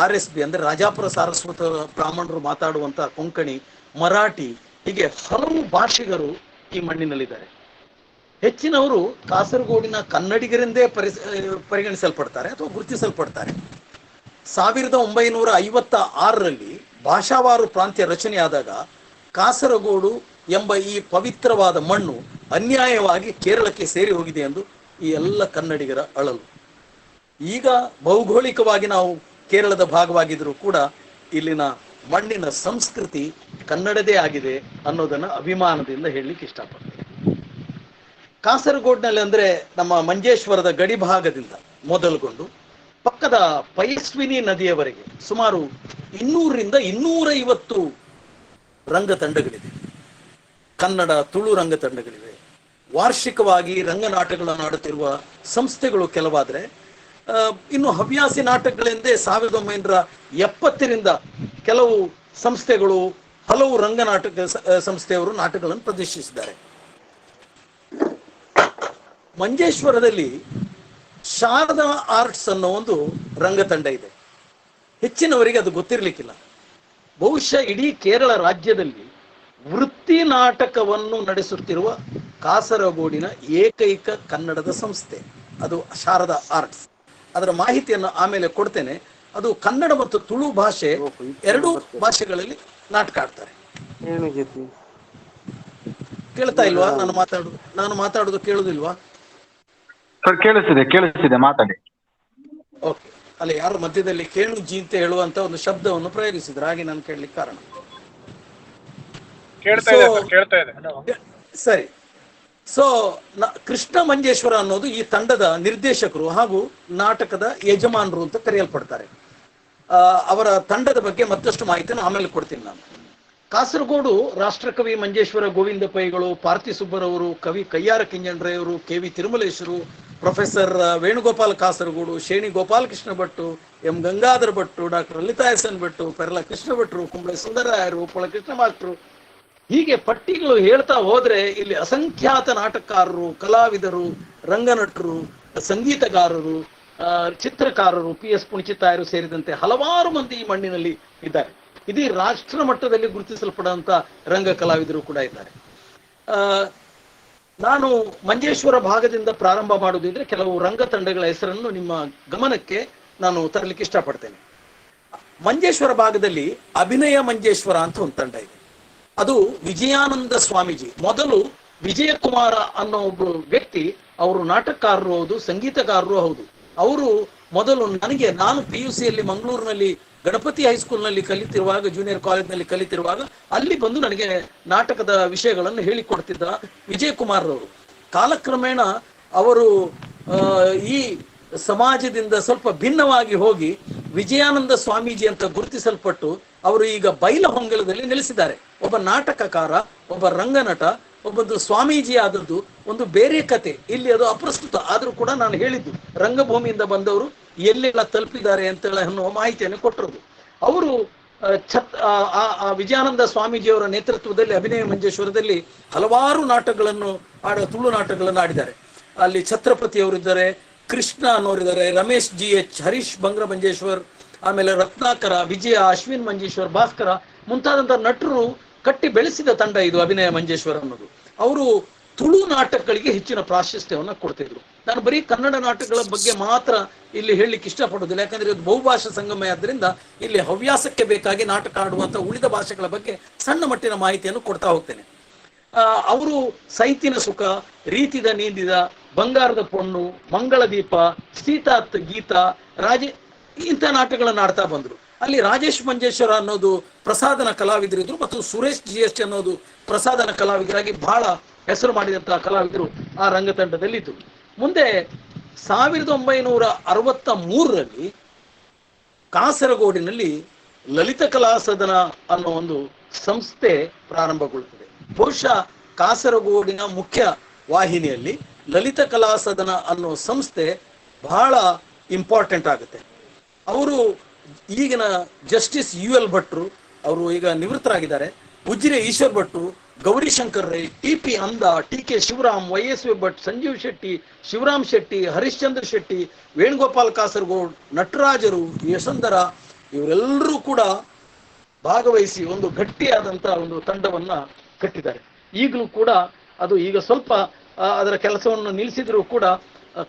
RSB ಅಂದರೆ ರಾಜಾಪುರ ಸಾರಸ್ವತ ಬ್ರಾಹ್ಮಣರು ಮಾತಾಡುವಂಥ ಕೊಂಕಣಿ, ಮರಾಠಿ, ಹೀಗೆ ಹಲವು ಭಾಷಿಗರು ಈ ಮಣ್ಣಿನಲ್ಲಿದ್ದಾರೆ. ಹೆಚ್ಚಿನವರು ಕಾಸರಗೋಡಿನ ಕನ್ನಡಿಗರೆಂದೇ ಪರಿಗಣಿಸಲ್ಪಡ್ತಾರೆ ಅಥವಾ ಗುರುತಿಸಲ್ಪಡ್ತಾರೆ. 1956ರಲ್ಲಿ ಭಾಷಾವಾರು ಪ್ರಾಂತ್ಯ ರಚನೆಯಾದಾಗ ಕಾಸರಗೋಡು ಎಂಬ ಈ ಪವಿತ್ರವಾದ ಮಣ್ಣು ಅನ್ಯಾಯವಾಗಿ ಕೇರಳಕ್ಕೆ ಸೇರಿ ಹೋಗಿದೆ ಎಂದು ಈ ಎಲ್ಲ ಕನ್ನಡಿಗರ ಅಳಲು. ಈಗ ಭೌಗೋಳಿಕವಾಗಿ ನಾವು ಕೇರಳದ ಭಾಗವಾಗಿದ್ರೂ ಕೂಡ ಇಲ್ಲಿನ ಮಣ್ಣಿನ ಸಂಸ್ಕೃತಿ ಕನ್ನಡದೇ ಆಗಿದೆ ಅನ್ನೋದನ್ನು ಅಭಿಮಾನದಿಂದ ಹೇಳಲಿಕ್ಕೆ ಇಷ್ಟಪಡ್ತೇನೆ. ಕಾಸರಗೋಡಿನಲ್ಲಿ ಅಂದರೆ ನಮ್ಮ ಮಂಜೇಶ್ವರದ ಗಡಿ ಭಾಗದಿಂದ ಮೊದಲುಗೊಂಡು ಪಕ್ಕದ ಪಯಸ್ವಿನಿ ನದಿಯವರೆಗೆ ಸುಮಾರು 200ರಿಂದ 250 ರಂಗತಂಡಗಳಿವೆ. ಕನ್ನಡ, ತುಳು ರಂಗತಂಡಗಳಿವೆ. ವಾರ್ಷಿಕವಾಗಿ ರಂಗನಾಟಕಗಳನ್ನು ಆಡುತ್ತಿರುವ ಸಂಸ್ಥೆಗಳು ಕೆಲವಾದರೆ, ಇನ್ನು ಹವ್ಯಾಸಿ ನಾಟಕಗಳೆಂದೇ 1970ರಿಂದ ಕೆಲವು ಸಂಸ್ಥೆಗಳು, ಹಲವು ರಂಗನಾಟಕ ಸಂಸ್ಥೆಯವರು ನಾಟಕಗಳನ್ನು ಪ್ರದರ್ಶಿಸಿದ್ದಾರೆ. ಮಂಜೇಶ್ವರದಲ್ಲಿ ಶಾರದಾ ಆರ್ಟ್ಸ್ ಅನ್ನೋ ಒಂದು ರಂಗತಂಡ ಇದೆ. ಹೆಚ್ಚಿನವರಿಗೆ ಅದು ಗೊತ್ತಿರಲಿಕ್ಕಿಲ್ಲ. ಬಹುಶಃ ಇಡೀ ಕೇರಳ ರಾಜ್ಯದಲ್ಲಿ ವೃತ್ತಿ ನಾಟಕವನ್ನು ನಡೆಸುತ್ತಿರುವ ಕಾಸರಗೋಡಿನ ಏಕೈಕ ಕನ್ನಡದ ಸಂಸ್ಥೆ ಅದು ಶಾರದಾ ಆರ್ಟ್ಸ್. ಅದರ ಮಾಹಿತಿಯನ್ನು ಆಮೇಲೆ ಕೊಡ್ತೇನೆ. ಅದು ಕನ್ನಡ ಮತ್ತು ತುಳು ಭಾಷೆ ಎರಡೂ ಭಾಷೆಗಳಲ್ಲಿ ನಾಟಕ ಆಡ್ತಾರೆ. ಕೇಳ್ತಾ ಇಲ್ವಾ? ನಾನು ಮಾತಾಡುದು ಕೇಳುದಿಲ್ವಾ? ಸರ್ ಕೇಳಿಸ್ತಿದೆ ಮಾತಾಡಿ. ಓಕೆ. ಅಲ್ಲಿ ಯಾರು ಮಧ್ಯದಲ್ಲಿ ಕೇಳು ಜಿ ಅಂತ ಹೇಳುವಂತ ಒಂದು ಶಬ್ದವನ್ನು ಪ್ರಯೋಗಿಸಿದ್ರು, ಹಾಗೆ ನಾನು ಕೇಳಲಿಕ್ಕೆ ಕಾರಣ. ಸರಿ. ಸೊ ಕೃಷ್ಣ ಮಂಜೇಶ್ವರ ಅನ್ನೋದು ಈ ತಂಡದ ನಿರ್ದೇಶಕರು ಹಾಗೂ ನಾಟಕದ ಯಜಮಾನರು ಅಂತ ಕರೆಯಲ್ಪಡ್ತಾರೆ. ಅವರ ತಂಡದ ಬಗ್ಗೆ ಮತ್ತಷ್ಟು ಮಾಹಿತಿಯನ್ನು ಆಮೇಲೆ ಕೊಡ್ತೀನಿ ನಾನು. ಕಾಸರಗೋಡು ರಾಷ್ಟ್ರಕವಿ ಮಂಜೇಶ್ವರ ಗೋವಿಂದ ಪೈಗಳು, ಪಾರ್ತಿ ಸುಬ್ಬರವರು, ಕವಿ ಕಯ್ಯಾರ ಕಿಂಜಂಡ್ರೆಯವರು, KV ತಿರುಮಲೇಶರು, professor Venugopala Kasaragod, Sheni Gopalakrishna Bhat, M Gangadhara Bhat, doctor Lalitha SN Bhat, Perla Krishna ಭಟ್ರು, ಕುಂಬಳೆ ಸುಂದರರಾಯರು, ಪೊಳಕೃಷ್ಣ ಮಾಸ್ಟ್ರು, ಹೀಗೆ ಪಟ್ಟಿಗಳು ಹೇಳ್ತಾ ಹೋದ್ರೆ ಇಲ್ಲಿ ಅಸಂಖ್ಯಾತ ನಾಟಕಕಾರರು, ಕಲಾವಿದರು, ರಂಗನಟರು, ಸಂಗೀತಗಾರರು, ಚಿತ್ರಕಾರರು, PS ಪುಣಿಚಿತ್ತಾಯರು ಸೇರಿದಂತೆ ಹಲವಾರು ಮಂದಿ ಈ ಮಣ್ಣಿನಲ್ಲಿ ಇದ್ದಾರೆ. ಇಡೀ ರಾಷ್ಟ್ರ ಮಟ್ಟದಲ್ಲಿ ಗುರುತಿಸಲ್ಪಡುವಂತ ರಂಗ ಕಲಾವಿದರು ಕೂಡ ಇದ್ದಾರೆ. ನಾನು ಮಂಜೇಶ್ವರ ಭಾಗದಿಂದ ಪ್ರಾರಂಭ ಮಾಡುವುದಿದ್ರೆ ಕೆಲವು ರಂಗ ತಂಡಗಳ ಹೆಸರನ್ನು ನಿಮ್ಮ ಗಮನಕ್ಕೆ ನಾನು ತರಲಿಕ್ಕೆ ಇಷ್ಟಪಡ್ತೇನೆ. ಮಂಜೇಶ್ವರ ಭಾಗದಲ್ಲಿ ಅಭಿನಯ ಮಂಜೇಶ್ವರ ಅಂತ ಒಂದು ತಂಡ ಇದೆ. ಅದು ವಿಜಯಾನಂದ ಸ್ವಾಮೀಜಿ. ಮೊದಲು ವಿಜಯಕುಮಾರ ಅನ್ನೋ ಒಬ್ಬರು ವ್ಯಕ್ತಿ, ಅವರು ನಾಟಕಕಾರರು ಹೌದು, ಸಂಗೀತಗಾರರು ಹೌದು. ಅವರು ಮೊದಲು ನಾನು PUCಯಲ್ಲಿ ಮಂಗಳೂರಿನಲ್ಲಿ ಗಣಪತಿ ಹೈಸ್ಕೂಲ್ನಲ್ಲಿ ಕಲಿತಿರುವಾಗ, ಜೂನಿಯರ್ ಕಾಲೇಜ್ನಲ್ಲಿ ಕಲಿತಿರುವಾಗ ಅಲ್ಲಿ ಬಂದು ನನಗೆ ನಾಟಕದ ವಿಷಯಗಳನ್ನು ಹೇಳಿಕೊಡ್ತಿದ್ದ ವಿಜಯಕುಮಾರ್ ಅವರು. ಕಾಲಕ್ರಮೇಣ ಅವರು ಈ ಸಮಾಜದಿಂದ ಸ್ವಲ್ಪ ಭಿನ್ನವಾಗಿ ಹೋಗಿ ವಿಜಯಾನಂದ ಸ್ವಾಮೀಜಿ ಅಂತ ಗುರುತಿಸಲ್ಪಟ್ಟು ಅವರು ಈಗ ಬೈಲಹೊಂಗಲದಲ್ಲಿ ನೆಲೆಸಿದ್ದಾರೆ. ಒಬ್ಬ ನಾಟಕಕಾರ, ಒಬ್ಬ ರಂಗನಟ, ಒಬ್ಬೊಂದು ಸ್ವಾಮೀಜಿ ಆದದ್ದು ಒಂದು ಬೇರೆ ಕತೆ. ಇಲ್ಲಿ ಅದು ಅಪ್ರಸ್ತುತ ಆದ್ರೂ ಕೂಡ ನಾನು ಹೇಳಿದ್ದು ರಂಗಭೂಮಿಯಿಂದ ಬಂದವರು ಎಲ್ಲೆಲ್ಲ ತಲುಪಿದ್ದಾರೆ ಅಂತೇಳಿ ಅನ್ನುವ ಮಾಹಿತಿಯನ್ನು ಕೊಟ್ಟಿರೋದು. ಅವರು ವಿಜಯಾನಂದ ಸ್ವಾಮೀಜಿಯವರ ನೇತೃತ್ವದಲ್ಲಿ ಅಭಿನಯ ಮಂಜೇಶ್ವರದಲ್ಲಿ ಹಲವಾರು ನಾಟಕಗಳನ್ನು ತುಳು ನಾಟಕಗಳನ್ನು ಆಡಿದ್ದಾರೆ. ಅಲ್ಲಿ ಛತ್ರಪತಿ ಅವರಿದ್ದಾರೆ, ಕೃಷ್ಣ ಅನ್ನೋರಿದ್ದಾರೆ, ರಮೇಶ್ GH, ಹರೀಶ್ ಬಂಗ್ರ ಮಂಜೇಶ್ವರ್, ಆಮೇಲೆ ರತ್ನಾಕರ, ವಿಜಯ, ಅಶ್ವಿನ್ ಮಂಜೇಶ್ವರ್, ಭಾಸ್ಕರ ಮುಂತಾದಂಥ ನಟರು ಕಟ್ಟಿ ಬೆಳೆಸಿದ ತಂಡ ಇದು ಅಭಿನಯ ಮಂಜೇಶ್ವರ ಅನ್ನೋದು. ಅವರು ತುಳು ನಾಟಕಗಳಿಗೆ ಹೆಚ್ಚಿನ ಪ್ರಾಶಸ್ತ್ಯವನ್ನು ಕೊಡ್ತಿದ್ರು. ನಾನು ಬರೀ ಕನ್ನಡ ನಾಟಕಗಳ ಬಗ್ಗೆ ಮಾತ್ರ ಇಲ್ಲಿ ಹೇಳಲಿಕ್ಕೆ ಇಷ್ಟಪಡೋದಿಲ್ಲ, ಯಾಕಂದ್ರೆ ಇದು ಬಹುಭಾಷಾ ಸಂಗಮ ಆದ್ರಿಂದ ಇಲ್ಲಿ ಹವ್ಯಾಸಕ್ಕೆ ಬೇಕಾಗಿ ನಾಟಕ ಆಡುವಂತ ಉಳಿದ ಭಾಷೆಗಳ ಬಗ್ಗೆ ಸಣ್ಣ ಮಟ್ಟಿನ ಮಾಹಿತಿಯನ್ನು ಕೊಡ್ತಾ ಹೋಗ್ತೇನೆ. ಅವರು ಸೈತಿನ ಸುಖ, ರೀತಿದ ನೀಂದಿದ, ಬಂಗಾರದ ಪೊಣ್ಣು, ಮಂಗಳ ದೀಪ, ಸೀತಾತ್ ಗೀತಾ, ಇಂಥ ನಾಟಕಗಳನ್ನು ಆಡ್ತಾ ಬಂದ್ರು. ಅಲ್ಲಿ ರಾಜೇಶ್ ಮಂಜೇಶ್ವರ ಅನ್ನೋದು ಪ್ರಸಾದನ ಕಲಾವಿದರಿದ್ರು ಮತ್ತು ಸುರೇಶ್ GS ಅನ್ನೋದು ಪ್ರಸಾದನ ಕಲಾವಿದರಾಗಿ ಬಹಳ ಹೆಸರು ಮಾಡಿದಂತಹ ಕಲಾವಿದರು ಆ ರಂಗತಂಡದಲ್ಲಿದ್ದು. ಮುಂದೆ 1963ರಲ್ಲಿ ಕಾಸರಗೋಡಿನಲ್ಲಿ ಲಲಿತ ಕಲಾ ಸದನ ಅನ್ನೋ ಒಂದು ಸಂಸ್ಥೆ ಪ್ರಾರಂಭಗೊಳ್ಳುತ್ತದೆ. ಬಹುಶಃ ಕಾಸರಗೋಡಿನ ಮುಖ್ಯ ವಾಹಿನಿಯಲ್ಲಿ ಲಲಿತ ಕಲಾ ಸದನ ಅನ್ನೋ ಸಂಸ್ಥೆ ಬಹಳ ಇಂಪಾರ್ಟೆಂಟ್ ಆಗುತ್ತೆ. ಅವರು ಈಗಿನ ಜಸ್ಟಿಸ್ UL ಭಟ್ರು, ಅವರು ಈಗ ನಿವೃತ್ತರಾಗಿದ್ದಾರೆ, ಉಜಿರೆ ಈಶ್ವರ್ ಭಟ್ರು, ಗೌರಿಶಂಕರ್ ರೈ, TP ಅಂದ, TK ಶಿವರಾಮ್, YSV ಭಟ್, ಸಂಜೀವ್ ಶೆಟ್ಟಿ, ಶಿವರಾಮ್ ಶೆಟ್ಟಿ, ಹರಿಶ್ಚಂದ್ರ ಶೆಟ್ಟಿ, ವೇಣುಗೋಪಾಲ್ ಕಾಸರಗೋಡ್, ನಟರಾಜರು, ಯಶಂಧರ, ಇವರೆಲ್ಲರೂ ಕೂಡ ಭಾಗವಹಿಸಿ ಒಂದು ಗಟ್ಟಿಯಾದಂತ ಒಂದು ತಂಡವನ್ನ ಕಟ್ಟಿದ್ದಾರೆ. ಈಗಲೂ ಕೂಡ ಅದು ಈಗ ಸ್ವಲ್ಪ ಅದರ ಕೆಲಸವನ್ನು ನಿಲ್ಲಿಸಿದ್ರು ಕೂಡ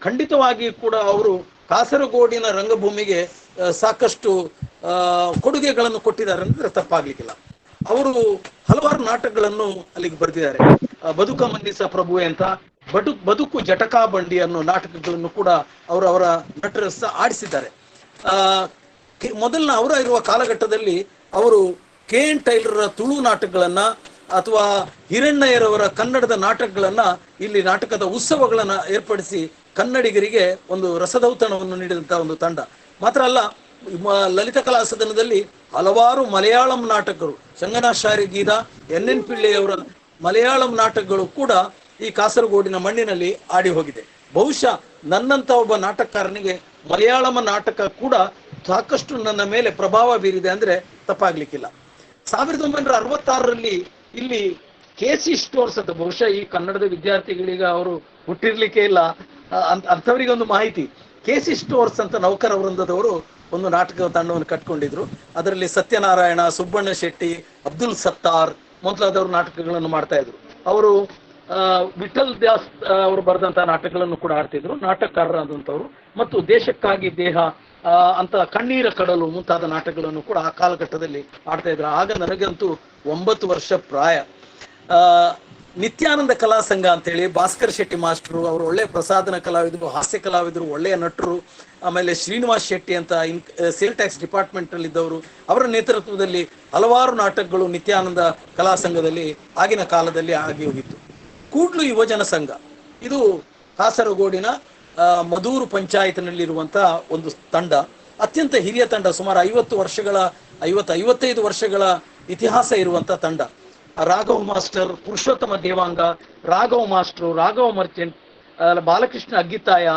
ಖಂಡಿತವಾಗಿ ಕೂಡ ಅವರು ಕಾಸರಗೋಡಿನ ರಂಗಭೂಮಿಗೆ ಸಾಕಷ್ಟು ಕೊಡುಗೆಗಳನ್ನು ಕೊಟ್ಟಿದ್ದಾರೆ ಅಂದ್ರೆ ತಪ್ಪಾಗ್ಲಿಕ್ಕಿಲ್ಲ. ಅವರು ಹಲವಾರು ನಾಟಕಗಳನ್ನು ಅಲ್ಲಿಗೆ ಬರೆದಿದ್ದಾರೆ. ಬದುಕ ಮಂದಿಸ ಪ್ರಭುವೆ ಅಂತ, ಬದುಕು ಜಟಕಾ ಬಂಡಿ ಅನ್ನೋ ನಾಟಕಗಳನ್ನು ಕೂಡ ಅವರ ನಟರ ಆಡಿಸಿದ್ದಾರೆ. ಮೊದಲಿನ ಅವರ ಇರುವ ಕಾಲಘಟ್ಟದಲ್ಲಿ ಅವರು KN ಟೈಲರ್ ತುಳು ನಾಟಕಗಳನ್ನ ಅಥವಾ ಹಿರಣ್ಣಯ್ಯರವರ ಕನ್ನಡದ ನಾಟಕಗಳನ್ನ ಇಲ್ಲಿ ನಾಟಕದ ಉತ್ಸವಗಳನ್ನ ಏರ್ಪಡಿಸಿ ಕನ್ನಡಿಗರಿಗೆ ಒಂದು ರಸದೌತಣವನ್ನು ನೀಡಿದಂತಹ ಒಂದು ತಂಡ. ಮಾತ್ರ ಅಲ್ಲ, ಲಲಿತ ಕಲಾ ಸದನದಲ್ಲಿ ಹಲವಾರು ಮಲಯಾಳಂ ನಾಟಕಗಳು, ಶಂಗನಾಚಾರ್ಯ ಗೀತ, NN ಪಿಳ್ಳೆಯವರ ಮಲಯಾಳಂ ನಾಟಕಗಳು ಕೂಡ ಈ ಕಾಸರಗೋಡಿನ ಮಣ್ಣಿನಲ್ಲಿ ಆಡಿ ಹೋಗಿದೆ. ಬಹುಶಃ ನನ್ನಂತ ಒಬ್ಬ ನಾಟಕಕಾರನಿಗೆ ಮಲಯಾಳಂ ನಾಟಕ ಕೂಡ ಸಾಕಷ್ಟು ನನ್ನ ಮೇಲೆ ಪ್ರಭಾವ ಬೀರಿದೆ ಅಂದ್ರೆ ತಪ್ಪಾಗ್ಲಿಕ್ಕಿಲ್ಲ. 1966ರಲ್ಲಿ ಇಲ್ಲಿ KC ಸ್ಟೋರ್ಸ್ ಅಂತ, ಬಹುಶಃ ಈ ಕನ್ನಡದ ವಿದ್ಯಾರ್ಥಿಗಳಿಗೆ ಅವರು ಹುಟ್ಟಿರ್ಲಿಕ್ಕೆ ಇಲ್ಲ, ಅಂಥವರಿಗೆ ಒಂದು ಮಾಹಿತಿ. KC ಸ್ಟೋರ್ಸ್ ಅಂತ ನೌಕರ ವೃಂದದವರು ಒಂದು ನಾಟಕ ತಂಡವನ್ನು ಕಟ್ಕೊಂಡಿದ್ರು. ಅದರಲ್ಲಿ ಸತ್ಯನಾರಾಯಣ, ಸುಬ್ಬಣ್ಣ ಶೆಟ್ಟಿ, ಅಬ್ದುಲ್ ಸತ್ತಾರ್ ಮೊದಲಾದವರು ನಾಟಕಗಳನ್ನು ಮಾಡ್ತಾ ಇದ್ರು. ಅವರು ವಿಠಲ್ ದಾಸ್ ಅವರು ಬರೆದಂತಹ ನಾಟಕಗಳನ್ನು ಕೂಡ ಆಡ್ತಿದ್ರು, ನಾಟಕಕಾರರಾದಂಥವ್ರು. ಮತ್ತು ದೇಶಕ್ಕಾಗಿ ದೇಹ ಅಂತ, ಕಣ್ಣೀರ ಕಡಲು ಮುಂತಾದ ನಾಟಕಗಳನ್ನು ಕೂಡ ಆ ಕಾಲಘಟ್ಟದಲ್ಲಿ ಆಡ್ತಾ ಇದ್ರು. ಆಗ ನನಗಂತೂ 9 ವರ್ಷ ಪ್ರಾಯ. ನಿತ್ಯಾನಂದ ಕಲಾ ಸಂಘ ಅಂತೇಳಿ ಭಾಸ್ಕರ್ ಶೆಟ್ಟಿ ಮಾಸ್ಟರು, ಅವರು ಒಳ್ಳೆಯ ಪ್ರಸಾದನ ಕಲಾವಿದರು, ಹಾಸ್ಯ ಕಲಾವಿದರು, ಒಳ್ಳೆಯ ನಟರು. ಆಮೇಲೆ ಶ್ರೀನಿವಾಸ್ ಶೆಟ್ಟಿ ಅಂತ ಸೇಲ್ ಟ್ಯಾಕ್ಸ್ ಡಿಪಾರ್ಟ್ಮೆಂಟ್ ಅಲ್ಲಿ ಇದ್ದವರು, ಅವರ ನೇತೃತ್ವದಲ್ಲಿ ಹಲವಾರು ನಾಟಕಗಳು ನಿತ್ಯಾನಂದ ಕಲಾ ಸಂಘದಲ್ಲಿ ಆಗಿನ ಕಾಲದಲ್ಲಿ ಆಗಿ ಹೋಗಿತ್ತು. ಕೂಡ್ಲು ಯುವಜನ ಸಂಘ, ಇದು ಕಾಸರಗೋಡಿನ ಮದೂರು ಪಂಚಾಯತ್ನಲ್ಲಿರುವಂತಹ ಒಂದು ತಂಡ, ಅತ್ಯಂತ ಹಿರಿಯ ತಂಡ. ಸುಮಾರು 55 ವರ್ಷಗಳ ಇತಿಹಾಸ ಇರುವಂತ ತಂಡ. ರಾಘವ್ ಮಾಸ್ಟರ್, ಪುರುಷೋತ್ತಮ ದೇವಾಂಗ, ರಾಘವ್ ಮಾಸ್ಟರ್, ರಾಘವ್ ಮರ್ಚೆಂಟ್, ಬಾಲಕೃಷ್ಣ ಅಗ್ಗಿತಾಯ,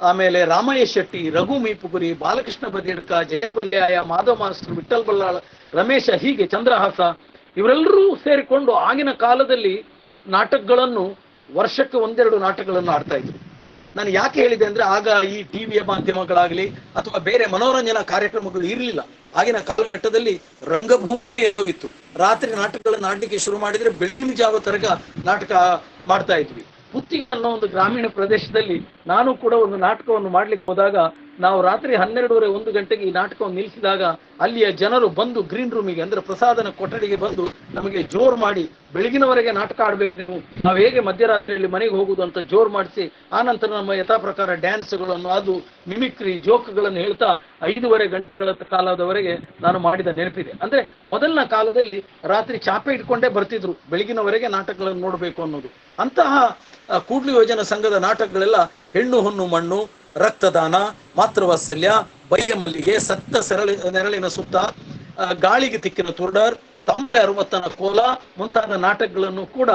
ಆಮೇಲೆ ರಾಮಯ್ಯ ಶೆಟ್ಟಿ, ರಘು ಮೀಪುಗುರಿ, ಬಾಲಕೃಷ್ಣ ಬದಿಯಡ್ಕ, ಜಯಪಲ್ಯಾಯ, ಮಾಧವ್ ಮಾಸ್ಟರ್, ವಿಠಲ್ ಬಲ್ಲಾಳ್, ರಮೇಶ, ಹೀಗೆ ಚಂದ್ರಹಾಸ, ಇವರೆಲ್ಲರೂ ಸೇರಿಕೊಂಡು ಆಗಿನ ಕಾಲದಲ್ಲಿ ನಾಟಕಗಳನ್ನು ವರ್ಷಕ್ಕೆ 1-2 ನಾಟಕಗಳನ್ನು ಆಡ್ತಾ ಇದ್ರು. ನಾನು ಯಾಕೆ ಹೇಳಿದೆ ಅಂದ್ರೆ, ಆಗ ಈ ಟಿವಿಯ ಮಾಧ್ಯಮಗಳಾಗ್ಲಿ ಅಥವಾ ಬೇರೆ ಮನೋರಂಜನಾ ಕಾರ್ಯಕ್ರಮಗಳು ಇರಲಿಲ್ಲ. ಆಗಿನ ಕಾಲಘಟ್ಟದಲ್ಲಿ ರಂಗಭೂಮಿ ಇತ್ತು. ರಾತ್ರಿ ನಾಟಕಗಳನ್ನು ಆಡ್ಲಿಕ್ಕೆ ಶುರು ಮಾಡಿದ್ರೆ ಬೆಳಗಿನ ಜಾವ ತರಗ ನಾಟಕ ಮಾಡ್ತಾ ಇದ್ವಿ. ಪುತ್ತಿ ಅನ್ನೋ ಒಂದು ಗ್ರಾಮೀಣ ಪ್ರದೇಶದಲ್ಲಿ ನಾನು ಕೂಡ ಒಂದು ನಾಟಕವನ್ನು ಮಾಡ್ಲಿಕ್ಕೆ ಹೋದಾಗ, ನಾವು ರಾತ್ರಿ 12:30-1 ಗಂಟೆಗೆ ಈ ನಾಟಕವನ್ನು ನಿಲ್ಲಿಸಿದಾಗ ಅಲ್ಲಿಯ ಜನರು ಬಂದು ಗ್ರೀನ್ ರೂಮಿಗೆ ಅಂದ್ರೆ ಪ್ರಸಾದನ ಕೊಠಡಿಗೆ ಬಂದು ನಮಗೆ ಜೋರ್ ಮಾಡಿ, ಬೆಳಗಿನವರೆಗೆ ನಾಟಕ ಆಡ್ಬೇಕು ನೀವು, ನಾವು ಹೇಗೆ ಮಧ್ಯರಾತ್ರಿಯಲ್ಲಿ ಮನೆಗೆ ಹೋಗುದು ಅಂತ ಜೋರ್ ಮಾಡಿಸಿ, ಆ ನಂತರ ನಮ್ಮ ಯಥಾ ಪ್ರಕಾರ ಡ್ಯಾನ್ಸ್ಗಳನ್ನು, ಅದು ಮಿಮಿಕ್ರಿ, ಜೋಕ್ಗಳನ್ನು ಹೇಳ್ತಾ 5:30 ಗಂಟೆಗಳ ಕಾಲದವರೆಗೆ ನಾನು ಮಾಡಿದ ನೆನಪಿದೆ. ಅಂದ್ರೆ ಮೊದಲಿನ ಕಾಲದಲ್ಲಿ ರಾತ್ರಿ ಚಾಪೆ ಇಟ್ಕೊಂಡೇ ಬರ್ತಿದ್ರು, ಬೆಳಗಿನವರೆಗೆ ನಾಟಕಗಳನ್ನು ನೋಡಬೇಕು ಅನ್ನೋದು. ಅಂತಹ ಕೂಡ್ಲು ಯೋಜನಾ ಸಂಘದ ನಾಟಕಗಳೆಲ್ಲ ಹೆಣ್ಣು ಹೊನ್ನು ಮಣ್ಣು, ರಕ್ತದಾನ, ಮಾತೃವಾತ್ಸಲ್ಯ, ಬಯ್ಯ ಮಲ್ಲಿಗೆ, ಸತ್ತ ನೆರಳಿನ ಸುತ್ತ, ಗಾಳಿಗೆ ತಿಕ್ಕಿನ ತುರ್ಡರ್, 60ನ ಕೋಲ ಮುಂತಾದ ನಾಟಕಗಳನ್ನು ಕೂಡ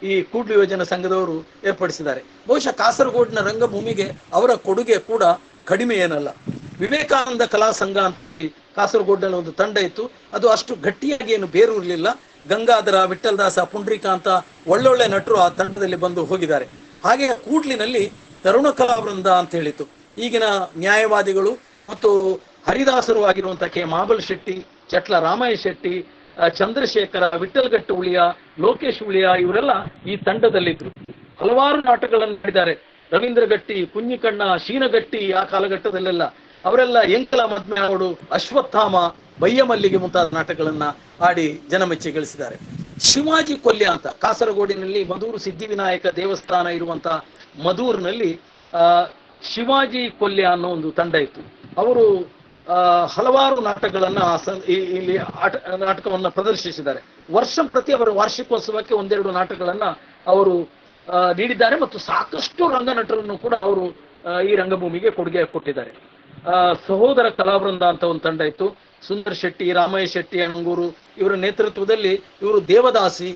ಈ ಕೂಡ್ಲು ಯೋಜನಾ ಸಂಘದವರು ಏರ್ಪಡಿಸಿದ್ದಾರೆ. ಬಹುಶಃ ಕಾಸರಗೋಡಿನ ರಂಗಭೂಮಿಗೆ ಅವರ ಕೊಡುಗೆ ಕೂಡ ಕಡಿಮೆ ಏನಲ್ಲ. ವಿವೇಕಾನಂದ ಕಲಾ ಸಂಘ ಅಂತ ಕಾಸರಗೋಡಿನಲ್ಲಿ ಒಂದು ತಂಡ ಇತ್ತು. ಅದು ಅಷ್ಟು ಗಟ್ಟಿಯಾಗಿ ಏನು ಬೇರೂರ್ಲಿಲ್ಲ. ಗಂಗಾಧರ, ವಿಠಲ್ದಾಸ, ಪುಂಡ್ರಿಕಾಂತ ಒಳ್ಳೊಳ್ಳೆ ನಟರು ಆ ತಂಡದಲ್ಲಿ ಬಂದು ಹೋಗಿದ್ದಾರೆ. ಹಾಗೆ ಕೂಡ್ಲಿನಲ್ಲಿ ತರುಣ ಕಲಾ ವೃಂದ ಅಂತ ಹೇಳಿತ್ತು. ಈಗಿನ ನ್ಯಾಯವಾದಿಗಳು ಮತ್ತು ಹರಿದಾಸರು ಆಗಿರುವಂತಹ ಕೆ. ಮಾಬಲ್ ಶೆಟ್ಟಿ, ಚಟ್ಲ ರಾಮಯ್ಯ ಶೆಟ್ಟಿ, ಚಂದ್ರಶೇಖರ, ವಿಠಲ್ಗಟ್ಟು ಉಳಿಯ, ಲೋಕೇಶ್ ಉಳಿಯ, ಇವರೆಲ್ಲ ಈ ತಂಡದಲ್ಲಿದ್ರು. ಹಲವಾರು ನಾಟಕಗಳನ್ನು ಮಾಡಿದ್ದಾರೆ. ರವೀಂದ್ರ ಗಟ್ಟಿ, ಕುഞ്ഞിಕಣ್ಣ, ಶೀನಗಟ್ಟಿ ಆ ಕಾಲಘಟ್ಟದಲ್ಲೆಲ್ಲ ಅವರೆಲ್ಲ ಎಂಕಲ ಮದ್ಮೆನೋಡು, ಅಶ್ವತ್ಥಾಮ, ಬಯ್ಯ ಮಲ್ಲಿಗೆ ಮುಂತಾದ ನಾಟಕಗಳನ್ನ ಆಡಿ ಜನಮೆಚ್ಚಿ ಗಳಿಸಿದ್ದಾರೆ. ಶಿವಾಜಿ ಕೊಲ್ಯ ಅಂತ ಕಾಸರಗೋಡಿನಲ್ಲಿ ಮಧೂರು ಸಿದ್ಧಿವಿನಾಯಕ ದೇವಸ್ಥಾನ ಇರುವಂತ ಮಧೂರಿನಲ್ಲಿ ಶಿವಾಜಿ ಕೊಲ್ಯ ಅನ್ನೋ ಒಂದು ತಂಡ ಇತ್ತು. ಅವರು ಹಲವಾರು ನಾಟಕಗಳನ್ನ ಇಲ್ಲಿ ನಾಟಕವನ್ನ ಪ್ರದರ್ಶಿಸಿದ್ದಾರೆ. ಪ್ರತಿ ಅವರ ವಾರ್ಷಿಕೋತ್ಸವಕ್ಕೆ 1-2 ನಾಟಕಗಳನ್ನ ಅವರು ನೀಡಿದ್ದಾರೆ. ಮತ್ತು ಸಾಕಷ್ಟು ರಂಗನಟರನ್ನು ಕೂಡ ಅವರು ಈ ರಂಗಭೂಮಿಗೆ ಕೊಡುಗೆ ಕೊಟ್ಟಿದ್ದಾರೆ. ಸಹೋದರ ಕಲಾವೃಂದ ಅಂತ ಒಂದು ತಂಡ ಇತ್ತು. ಸುಂದರ್ ಶೆಟ್ಟಿ, ರಾಮಯ್ಯ ಶೆಟ್ಟಿ, ಅಂಗೂರು ಇವರ ನೇತೃತ್ವದಲ್ಲಿ ಇವರು ದೇವದಾಸಿ,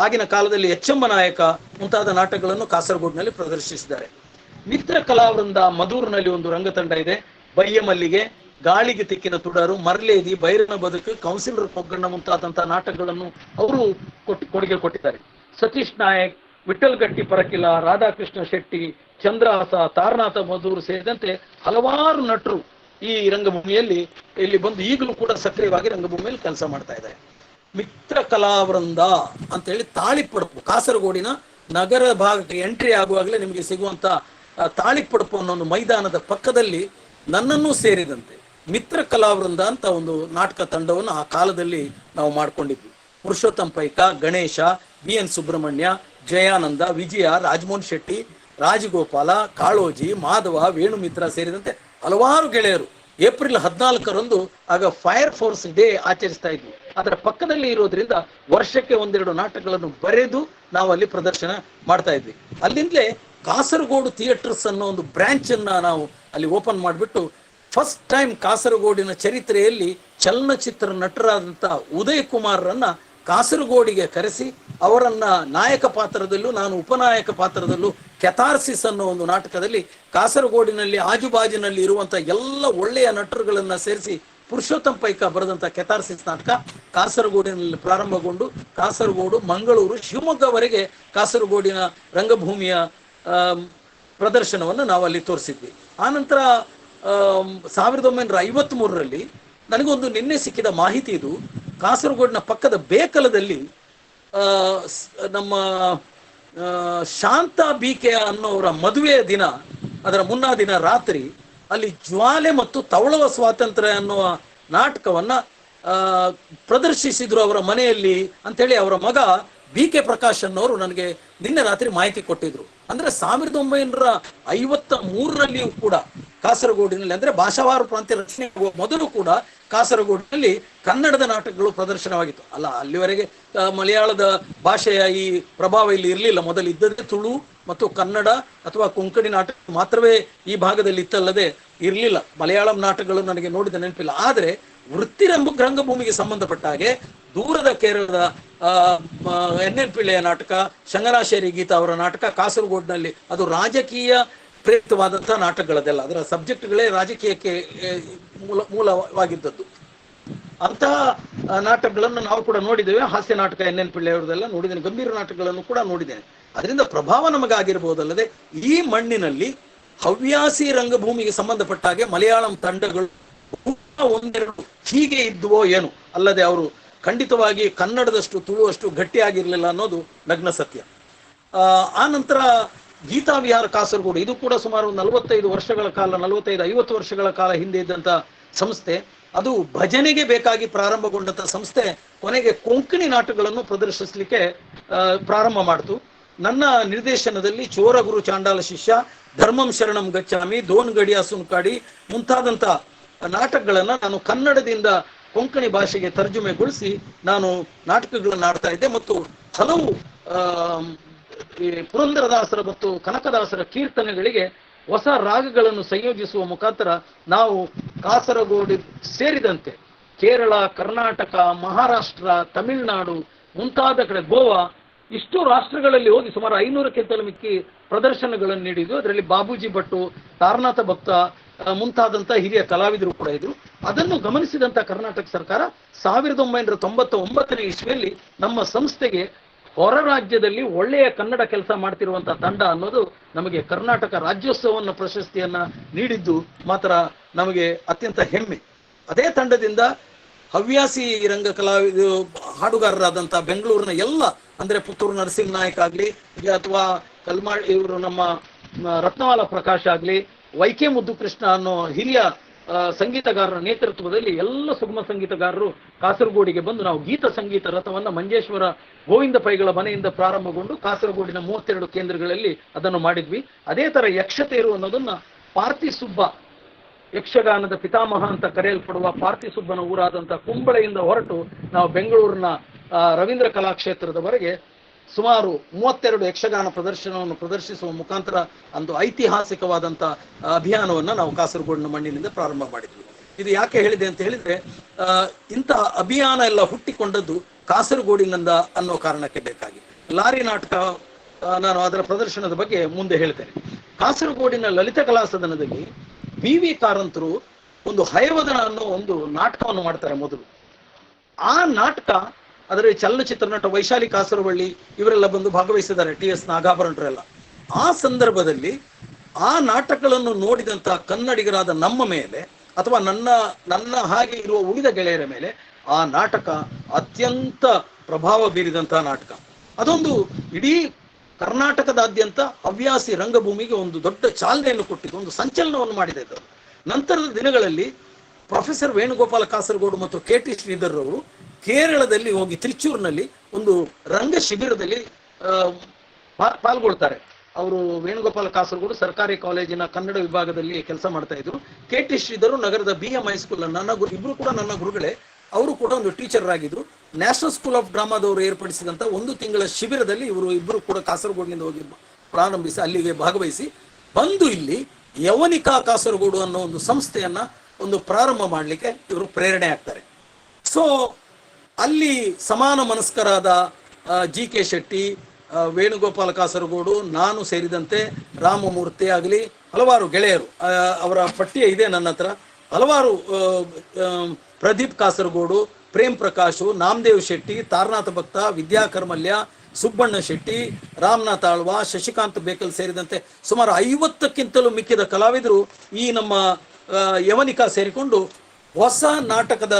ಆಗಿನ ಕಾಲದಲ್ಲಿ ಎಚ್ಚಮ್ಮ ನಾಯಕ ಮುಂತಾದ ನಾಟಕಗಳನ್ನು ಕಾಸರಗೋಡಿನಲ್ಲಿ ಪ್ರದರ್ಶಿಸಿದ್ದಾರೆ. ಮಿತ್ರ ಕಲಾವೃಂದ ಮಧೂರಿನಲ್ಲಿ ಒಂದು ರಂಗತಂಡ ಇದೆ. ಬಯ್ಯ ಮಲ್ಲಿಗೆ, ಗಾಳಿಗೆ ತಿಕ್ಕಿನ ತುಡರು, ಮರ್ಲೇದಿ, ಬೈರನ ಬದುಕು, ಕೌನ್ಸಿಲರ್ ಪೊಗ್ಗಣ್ಣ ಮುಂತಾದಂತಹ ನಾಟಕಗಳನ್ನು ಅವರು ಕೊಡುಗೆ ಕೊಟ್ಟಿದ್ದಾರೆ. ಸತೀಶ್ ನಾಯಕ್, ವಿಠಲ್ ಗಟ್ಟಿ ಪರಕಿಲ, ರಾಧಾಕೃಷ್ಣ ಶೆಟ್ಟಿ, ಚಂದ್ರಹಾಸ, ತಾರನಾಥ ಮಧೂರು ಸೇರಿದಂತೆ ಹಲವಾರು ನಟರು ಈ ರಂಗಭೂಮಿಯಲ್ಲಿ ಇಲ್ಲಿ ಬಂದು ಈಗಲೂ ಕೂಡ ಸಕ್ರಿಯವಾಗಿ ರಂಗಭೂಮಿಯಲ್ಲಿ ಕೆಲಸ ಮಾಡ್ತಾ ಇದ್ದಾರೆ. ಮಿತ್ರ ಕಲಾವೃಂದ ಅಂತ ಹೇಳಿ ತಾಳಿಪಡಪು, ಕಾಸರಗೋಡಿನ ನಗರ ಭಾಗಕ್ಕೆ ಎಂಟ್ರಿ ಆಗುವಾಗಲೇ ನಿಮಗೆ ಸಿಗುವಂತ ತಾಳಿಪಡಪು ಅನ್ನೋ ಒಂದು ಮೈದಾನದ ಪಕ್ಕದಲ್ಲಿ ನನ್ನನ್ನು ಸೇರಿದಂತೆ ಮಿತ್ರ ಕಲಾವೃಂದ ಅಂತ ಒಂದು ನಾಟಕ ತಂಡವನ್ನು ಆ ಕಾಲದಲ್ಲಿ ನಾವು ಮಾಡ್ಕೊಂಡಿದ್ವಿ. ಪುರುಷೋತ್ತಮ್ ಪೈಕ, ಗಣೇಶ, BN ಸುಬ್ರಹ್ಮಣ್ಯ, ಜಯಾನಂದ, ವಿಜಯ, ರಾಜಮೋಹನ್ ಶೆಟ್ಟಿ, ರಾಜಗೋಪಾಲ, ಕಾಳೋಜಿ, ಮಾಧವ, ವೇಣುಮಿತ್ರ ಸೇರಿದಂತೆ ಹಲವಾರು ಗೆಳೆಯರು ಏಪ್ರಿಲ್ 14ರಂದು ಆಗ ಫೈರ್ ಫೋರ್ಸ್ ಡೇ ಆಚರಿಸ್ತಾ ಇದ್ವಿ. ಅದರ ಪಕ್ಕದಲ್ಲಿ ಇರೋದ್ರಿಂದ ವರ್ಷಕ್ಕೆ ಒಂದೆರಡು ನಾಟಕಗಳನ್ನು ಬರೆದು ನಾವು ಅಲ್ಲಿ ಪ್ರದರ್ಶನ ಮಾಡ್ತಾ ಇದ್ವಿ. ಅಲ್ಲಿಂದಲೇ ಕಾಸರಗೋಡು ಥಿಯೇಟರ್ಸ್ ಅನ್ನೋ ಒಂದು ಬ್ರಾಂಚ್ ಅನ್ನ ನಾವು ಅಲ್ಲಿ ಓಪನ್ ಮಾಡಿಬಿಟ್ಟು ಫಸ್ಟ್ ಟೈಮ್ ಕಾಸರಗೋಡಿನ ಚರಿತ್ರೆಯಲ್ಲಿ ಚಲನಚಿತ್ರ ನಟರಾದಂಥ ಉದಯ್ ಕುಮಾರ್ರನ್ನ ಕಾಸರಗೋಡಿಗೆ ಕರೆಸಿ ಅವರನ್ನ ನಾಯಕ ಪಾತ್ರದಲ್ಲೂ ನಾನು ಉಪನಾಯಕ ಪಾತ್ರದಲ್ಲೂ ಕೆಥಾರ್ಸಿಸ್ ಅನ್ನೋ ಒಂದು ನಾಟಕದಲ್ಲಿ ಕಾಸರಗೋಡಿನಲ್ಲಿ ಆಜುಬಾಜಿನಲ್ಲಿ ಇರುವಂತ ಎಲ್ಲ ಒಳ್ಳೆಯ ನಟರುಗಳನ್ನ ಸೇರಿಸಿ ಪುರುಷೋತ್ತಮ್ ಪೈಕ ಬರೆದಂತ ಕೆಥಾರ್ಸಿಸ್ ನಾಟಕ ಕಾಸರಗೋಡಿನಲ್ಲಿ ಪ್ರಾರಂಭಗೊಂಡು ಕಾಸರಗೋಡು, ಮಂಗಳೂರು, ಶಿವಮೊಗ್ಗವರೆಗೆ ಕಾಸರಗೋಡಿನ ರಂಗಭೂಮಿಯ ಪ್ರದರ್ಶನವನ್ನು ನಾವು ಅಲ್ಲಿ ತೋರಿಸಿದ್ವಿ. ಆನಂತರ 1953ರಲ್ಲಿ ನನಗೊಂದು ನಿನ್ನೆ ಸಿಕ್ಕಿದ ಮಾಹಿತಿ ಇದು. ಕಾಸರಗೋಡಿನ ಪಕ್ಕದ ಬೇಕಲದಲ್ಲಿ ನಮ್ಮ ಶಾಂತ BK ಅನ್ನೋರ ಮದುವೆಯ ದಿನ, ಅದರ ಮುನ್ನಾ ದಿನ ರಾತ್ರಿ ಅಲ್ಲಿ ಜ್ವಾಲೆ ಮತ್ತು ತವಳವ ಸ್ವಾತಂತ್ರ್ಯ ಅನ್ನುವ ನಾಟಕವನ್ನ ಪ್ರದರ್ಶಿಸಿದ್ರು ಅವರ ಮನೆಯಲ್ಲಿ ಅಂತೇಳಿ ಅವರ ಮಗ BK ಪ್ರಕಾಶ್ ಅನ್ನೋರು ನನಗೆ ನಿನ್ನೆ ರಾತ್ರಿ ಮಾಹಿತಿ ಕೊಟ್ಟಿದ್ರು. ಅಂದ್ರೆ 1953ರಲ್ಲಿಯೂ ಕೂಡ ಕಾಸರಗೋಡಿನಲ್ಲಿ, ಅಂದ್ರೆ ಭಾಷಾವಾರು ಪ್ರಾಂತ್ಯ ರಚನೆ ಮೊದಲು ಕೂಡ ಕಾಸರಗೋಡಿನಲ್ಲಿ ಕನ್ನಡದ ನಾಟಕಗಳು ಪ್ರದರ್ಶನವಾಗಿತ್ತು. ಅಲ್ಲ, ಅಲ್ಲಿವರೆಗೆ ಮಲಯಾಳದ ಭಾಷೆಯ ಈ ಪ್ರಭಾವ ಇಲ್ಲಿ ಇರಲಿಲ್ಲ. ಮೊದಲು ಇದ್ದದ್ದೇ ತುಳು ಮತ್ತು ಕನ್ನಡ ಅಥವಾ ಕೊಂಕಣಿ ನಾಟಕ ಮಾತ್ರವೇ ಈ ಭಾಗದಲ್ಲಿ ಇತ್ತಲ್ಲದೆ ಇರಲಿಲ್ಲ. ಮಲಯಾಳಂ ನಾಟಕಗಳು ನನಗೆ ನೋಡಿದ ನೆನಪಿಲ್ಲ. ಆದರೆ ವೃತ್ತಿ ರಂಗಭೂಮಿಗೆ ಸಂಬಂಧಪಟ್ಟ ಹಾಗೆ ದೂರದ ಕೇರಳದ NN ಪಿಳ್ಳೆಯ ನಾಟಕ, ಶಂಗನಾಶೇರಿ ಗೀತಾ ಅವರ ನಾಟಕ ಕಾಸರಗೋಡಿನಲ್ಲಿ ಅದು ರಾಜಕೀಯ ಪ್ರೇರಿತವಾದಂತಹ ನಾಟಕಗಳದೆಲ್ಲ, ಅದರ ಸಬ್ಜೆಕ್ಟ್ಗಳೇ ರಾಜಕೀಯಕ್ಕೆ ಮೂಲವಾಗಿದ್ದದ್ದು. ಅಂತಹ ನಾಟಕಗಳನ್ನು ನಾವು ಕೂಡ ನೋಡಿದ್ದೇವೆ. ಹಾಸ್ಯ ನಾಟಕ NN ಪಿಳ್ಳೆ ಅವರದೆಲ್ಲ ನೋಡಿದ್ದೇನೆ, ಗಂಭೀರ ನಾಟಕಗಳನ್ನು ಕೂಡ ನೋಡಿದ್ದೇನೆ. ಅದರಿಂದ ಪ್ರಭಾವ ನಮಗಾಗಿರ್ಬೋದಲ್ಲದೆ ಈ ಮಣ್ಣಿನಲ್ಲಿ ಹವ್ಯಾಸಿ ರಂಗಭೂಮಿಗೆ ಸಂಬಂಧಪಟ್ಟ ಹಾಗೆ ಮಲಯಾಳಂ ತಂಡಗಳು ಒಂದೆರಡು ಹೀಗೆ ಇದ್ವೋ ಏನು, ಅಲ್ಲದೆ ಅವರು ಖಂಡಿತವಾಗಿ ಕನ್ನಡದಷ್ಟು ತುಳುವಷ್ಟು ಗಟ್ಟಿಯಾಗಿರ್ಲಿಲ್ಲ ಅನ್ನೋದು ನಗ್ನ ಸತ್ಯ. ಆ ನಂತರ ಗೀತಾ ವಿಹಾರ ಕಾಸರಗೋಡು, ಇದು ಕೂಡ ಸುಮಾರು 45 ವರ್ಷಗಳ ಕಾಲ, 45-50 ವರ್ಷಗಳ ಕಾಲ ಹಿಂದೆ ಇದ್ದಂತ ಸಂಸ್ಥೆ. ಅದು ಭಜನೆಗೆ ಬೇಕಾಗಿ ಪ್ರಾರಂಭಗೊಂಡಂತ ಸಂಸ್ಥೆ ಕೊನೆಗೆ ಕೊಂಕಣಿ ನಾಟಕಗಳನ್ನು ಪ್ರದರ್ಶಿಸಲಿಕ್ಕೆ ಪ್ರಾರಂಭ ಮಾಡಿತು. ನನ್ನ ನಿರ್ದೇಶನದಲ್ಲಿ ಚೋರ ಗುರು ಚಾಂಡಾಲ ಶಿಷ್ಯ, ಧರ್ಮಂ ಶರಣಂ ಗಚ್ಚಾಮಿ, ದೋನ್ ಗಡಿಯ ಸುನ್ಕಾಡಿ ಮುಂತಾದಂತ ನಾಟಕಗಳನ್ನ ನಾನು ಕನ್ನಡದಿಂದ ಕೊಂಕಣಿ ಭಾಷೆಗೆ ತರ್ಜುಮೆಗೊಳಿಸಿ ನಾನು ನಾಟಕಗಳನ್ನು ಆಡ್ತಾ ಇದ್ದೆ. ಮತ್ತು ಹಲವು ಈ ಪುರಂದರದಾಸರ ಮತ್ತು ಕನಕದಾಸರ ಕೀರ್ತನೆಗಳಿಗೆ ಹೊಸ ರಾಗಗಳನ್ನು ಸಂಯೋಜಿಸುವ ಮುಖಾಂತರ ನಾವು ಕಾಸರಗೋಡು ಸೇರಿದಂತೆ ಕೇರಳ, ಕರ್ನಾಟಕ, ಮಹಾರಾಷ್ಟ್ರ, ತಮಿಳುನಾಡು ಮುಂತಾದ ಕಡೆ, ಗೋವಾ, ಇಷ್ಟು ರಾಷ್ಟ್ರಗಳಲ್ಲಿ ಹೋಗಿ ಸುಮಾರು 500ಕ್ಕಿಂತಲೂ ಮಿಕ್ಕಿ ಪ್ರದರ್ಶನಗಳನ್ನು ನೀಡಿದ್ದು. ಅದರಲ್ಲಿ ಬಾಬೂಜಿ ಭಟ್ಟು, ತಾರನಾಥ ಭಕ್ತ ಮುಂತಾದಂಥ ಹಿರಿಯ ಕಲಾವಿದರು ಕೂಡ ಇದ್ರು. ಅದನ್ನು ಗಮನಿಸಿದಂಥ ಕರ್ನಾಟಕ ಸರ್ಕಾರ 1999ನೇ ಇಸ್ವಿಯಲ್ಲಿ ನಮ್ಮ ಸಂಸ್ಥೆಗೆ ಹೊರ ರಾಜ್ಯದಲ್ಲಿ ಒಳ್ಳೆಯ ಕನ್ನಡ ಕೆಲಸ ಮಾಡ್ತಿರುವಂತಹ ತಂಡ ಅನ್ನೋದು ನಮಗೆ ಕರ್ನಾಟಕ ರಾಜ್ಯೋತ್ಸವನ ಪ್ರಶಸ್ತಿಯನ್ನ ನೀಡಿದ್ದು ಮಾತ್ರ ನಮಗೆ ಅತ್ಯಂತ ಹೆಮ್ಮೆ. ಅದೇ ತಂಡದಿಂದ ಹವ್ಯಾಸಿ ರಂಗ ಕಲಾವಿದ ಹಾಡುಗಾರರಾದಂಥ ಬೆಂಗಳೂರಿನ ಎಲ್ಲ, ಅಂದ್ರೆ ಪುತ್ತೂರು ನರಸಿಂಹ ನಾಯಕ್ ಆಗ್ಲಿ ಅಥವಾ ಕಲ್ಮಾಳ್ ಇವರು ನಮ್ಮ ರತ್ನಮಾಲ ಪ್ರಕಾಶ್ ಆಗ್ಲಿ, YK ಮುದ್ದು ಕೃಷ್ಣ ಅನ್ನೋ ಹಿರಿಯ ಸಂಗೀತಗಾರರ ನೇತೃತ್ವದಲ್ಲಿ ಎಲ್ಲ ಸುಗಮ ಸಂಗೀತಗಾರರು ಕಾಸರಗೋಡಿಗೆ ಬಂದು ನಾವು ಗೀತ ಸಂಗೀತ ರಥವನ್ನ ಮಂಜೇಶ್ವರ ಗೋವಿಂದ ಪೈಗಳ ಮನೆಯಿಂದ ಪ್ರಾರಂಭಗೊಂಡು ಕಾಸರಗೋಡಿನ 32 ಕೇಂದ್ರಗಳಲ್ಲಿ ಅದನ್ನು ಮಾಡಿದ್ವಿ. ಅದೇ ತರ ಯಕ್ಷತೇರು ಅನ್ನೋದನ್ನ ಪಾರ್ತಿಸುಬ್ಬ, ಯಕ್ಷಗಾನದ ಪಿತಾಮಹ ಅಂತ ಕರೆಯಲ್ಪಡುವ ಪಾರ್ತಿಸುಬ್ಬನ ಊರಾದಂತ ಕುಂಬಳೆಯಿಂದ ಹೊರಟು ನಾವು ಬೆಂಗಳೂರಿನ ರವೀಂದ್ರ ಕಲಾಕ್ಷೇತ್ರದವರೆಗೆ ಸುಮಾರು 32 ಯಕ್ಷಗಾನ ಪ್ರದರ್ಶನವನ್ನು ಪ್ರದರ್ಶಿಸುವ ಮುಖಾಂತರ ಒಂದು ಐತಿಹಾಸಿಕವಾದಂಥ ಅಭಿಯಾನವನ್ನು ನಾವು ಕಾಸರಗೋಡಿನ ಮಣ್ಣಿನಿಂದ ಪ್ರಾರಂಭ ಮಾಡಿದ್ವಿ. ಇದು ಯಾಕೆ ಹೇಳಿದೆ ಅಂತ ಹೇಳಿದ್ರೆ, ಇಂತಹ ಅಭಿಯಾನ ಎಲ್ಲ ಹುಟ್ಟಿಕೊಂಡದ್ದು ಕಾಸರಗೋಡಿನಿಂದ ಅನ್ನೋ ಕಾರಣಕ್ಕೆ ಬೇಕಾಗಿ. ಲಾರಿ ನಾಟಕ ನಾನು ಅದರ ಪ್ರದರ್ಶನದ ಬಗ್ಗೆ ಮುಂದೆ ಹೇಳ್ತೇನೆ. ಕಾಸರಗೋಡಿನ ಲಲಿತ ಕಲಾ ಸದನದಲ್ಲಿ BV ಕಾರಂತರು ಒಂದು ಹಯವದನ ಅನ್ನೋ ಒಂದು ನಾಟಕವನ್ನು ಮಾಡ್ತಾರೆ ಮೊದಲು. ಆ ನಾಟಕ ಅದರ ಚಲನಚಿತ್ರ ನಟ ವೈಶಾಲಿ ಕಾಸರವಳ್ಳಿ ಇವರೆಲ್ಲ ಬಂದು ಭಾಗವಹಿಸಿದ್ದಾರೆ, TS ನಾಗಾಭರಣರೆಲ್ಲ. ಆ ಸಂದರ್ಭದಲ್ಲಿ ಆ ನಾಟಕಗಳನ್ನು ನೋಡಿದಂತ ಕನ್ನಡಿಗರಾದ ನಮ್ಮ ಮೇಲೆ ಅಥವಾ ನನ್ನ ಹಾಗೆ ಇರುವ ಉಳಿದ ಗೆಳೆಯರ ಮೇಲೆ ಆ ನಾಟಕ ಅತ್ಯಂತ ಪ್ರಭಾವ ಬೀರಿದಂತಹ ನಾಟಕ. ಅದೊಂದು ಇಡೀ ಕರ್ನಾಟಕದಾದ್ಯಂತ ಹವ್ಯಾಸಿ ರಂಗಭೂಮಿಗೆ ಒಂದು ದೊಡ್ಡ ಚಾಲನೆಯನ್ನು ಕೊಟ್ಟಿದ್ದು, ಒಂದು ಸಂಚಲನವನ್ನು ಮಾಡಿದೆ. ನಂತರದ ದಿನಗಳಲ್ಲಿ ಪ್ರೊಫೆಸರ್ ವೇಣುಗೋಪಾಲ ಕಾಸರಗೋಡು ಮತ್ತು KT ಶ್ರೀಧರ್ ಅವರು ಕೇರಳದಲ್ಲಿ ಹೋಗಿ ತ್ರಿಚೂರ್ನಲ್ಲಿ ಒಂದು ರಂಗ ಶಿಬಿರದಲ್ಲಿ ಪಾಲ್ಗೊಳ್ತಾರೆ. ಅವರು ವೇಣುಗೋಪಾಲ ಕಾಸರಗೋಡು ಸರ್ಕಾರಿ ಕಾಲೇಜಿನ ಕನ್ನಡ ವಿಭಾಗದಲ್ಲಿ ಕೆಲಸ ಮಾಡ್ತಾ ಇದ್ರು. KT ಶ್ರೀಧರ್ ನಗರದ BM ಹೈಸ್ಕೂಲ್ ಇಬ್ರು ಕೂಡ ನನ್ನ ಗುರುಗಳೇ. ಅವರು ಕೂಡ ಒಂದು ಟೀಚರ್ ಆಗಿದ್ರು. ನ್ಯಾಷನಲ್ ಸ್ಕೂಲ್ ಆಫ್ ಡ್ರಾಮಾದವರು ಏರ್ಪಡಿಸಿದಂತ 1 ತಿಂಗಳ ಶಿಬಿರದಲ್ಲಿ ಇಬ್ಬರು ಕೂಡ ಕಾಸರಗೋಡಿನಿಂದ ಹೋಗಿ ಪ್ರಾರಂಭಿಸಿ ಅಲ್ಲಿಗೆ ಭಾಗವಹಿಸಿ ಬಂದು ಇಲ್ಲಿ ಯವನಿಕಾ ಕಾಸರಗೋಡು ಅನ್ನೋ ಒಂದು ಸಂಸ್ಥೆಯನ್ನ ಒಂದು ಪ್ರಾರಂಭ ಮಾಡಲಿಕ್ಕೆ ಇವರು ಪ್ರೇರಣೆ ಆಗ್ತಾರೆ. ಸೊ ಅಲ್ಲಿ ಸಮಾನ ಮನಸ್ಕರಾದ GK ಶೆಟ್ಟಿ, ವೇಣುಗೋಪಾಲ ಕಾಸರಗೋಡು, ನಾನು ಸೇರಿದಂತೆ ರಾಮಮೂರ್ತಿ ಆಗಲಿ ಹಲವಾರು ಗೆಳೆಯರು, ಅವರ ಪಟ್ಟಿಯೇ ಇದೆ ನನ್ನ ಹತ್ರ, ಹಲವಾರು ಪ್ರದೀಪ್ ಕಾಸರಗೋಡು, ಪ್ರೇಮ್ ಪ್ರಕಾಶು, ನಾಮದೇವ್ ಶೆಟ್ಟಿ, ತಾರನಾಥ ಭಕ್ತ, ವಿದ್ಯಾಕರ್ಮಲ್ಯ, ಸುಬ್ಬಣ್ಣ ಶೆಟ್ಟಿ, ರಾಮನಾಥ್ ಆಳ್ವ, ಶಶಿಕಾಂತ್ ಬೇಕಲ್ ಸೇರಿದಂತೆ ಸುಮಾರು 50ಕ್ಕಿಂತಲೂ ಮಿಕ್ಕಿದ ಕಲಾವಿದರು ಈ ನಮ್ಮ ಯವನಿಕಾ ಸೇರಿಕೊಂಡು ಹೊಸ ನಾಟಕದ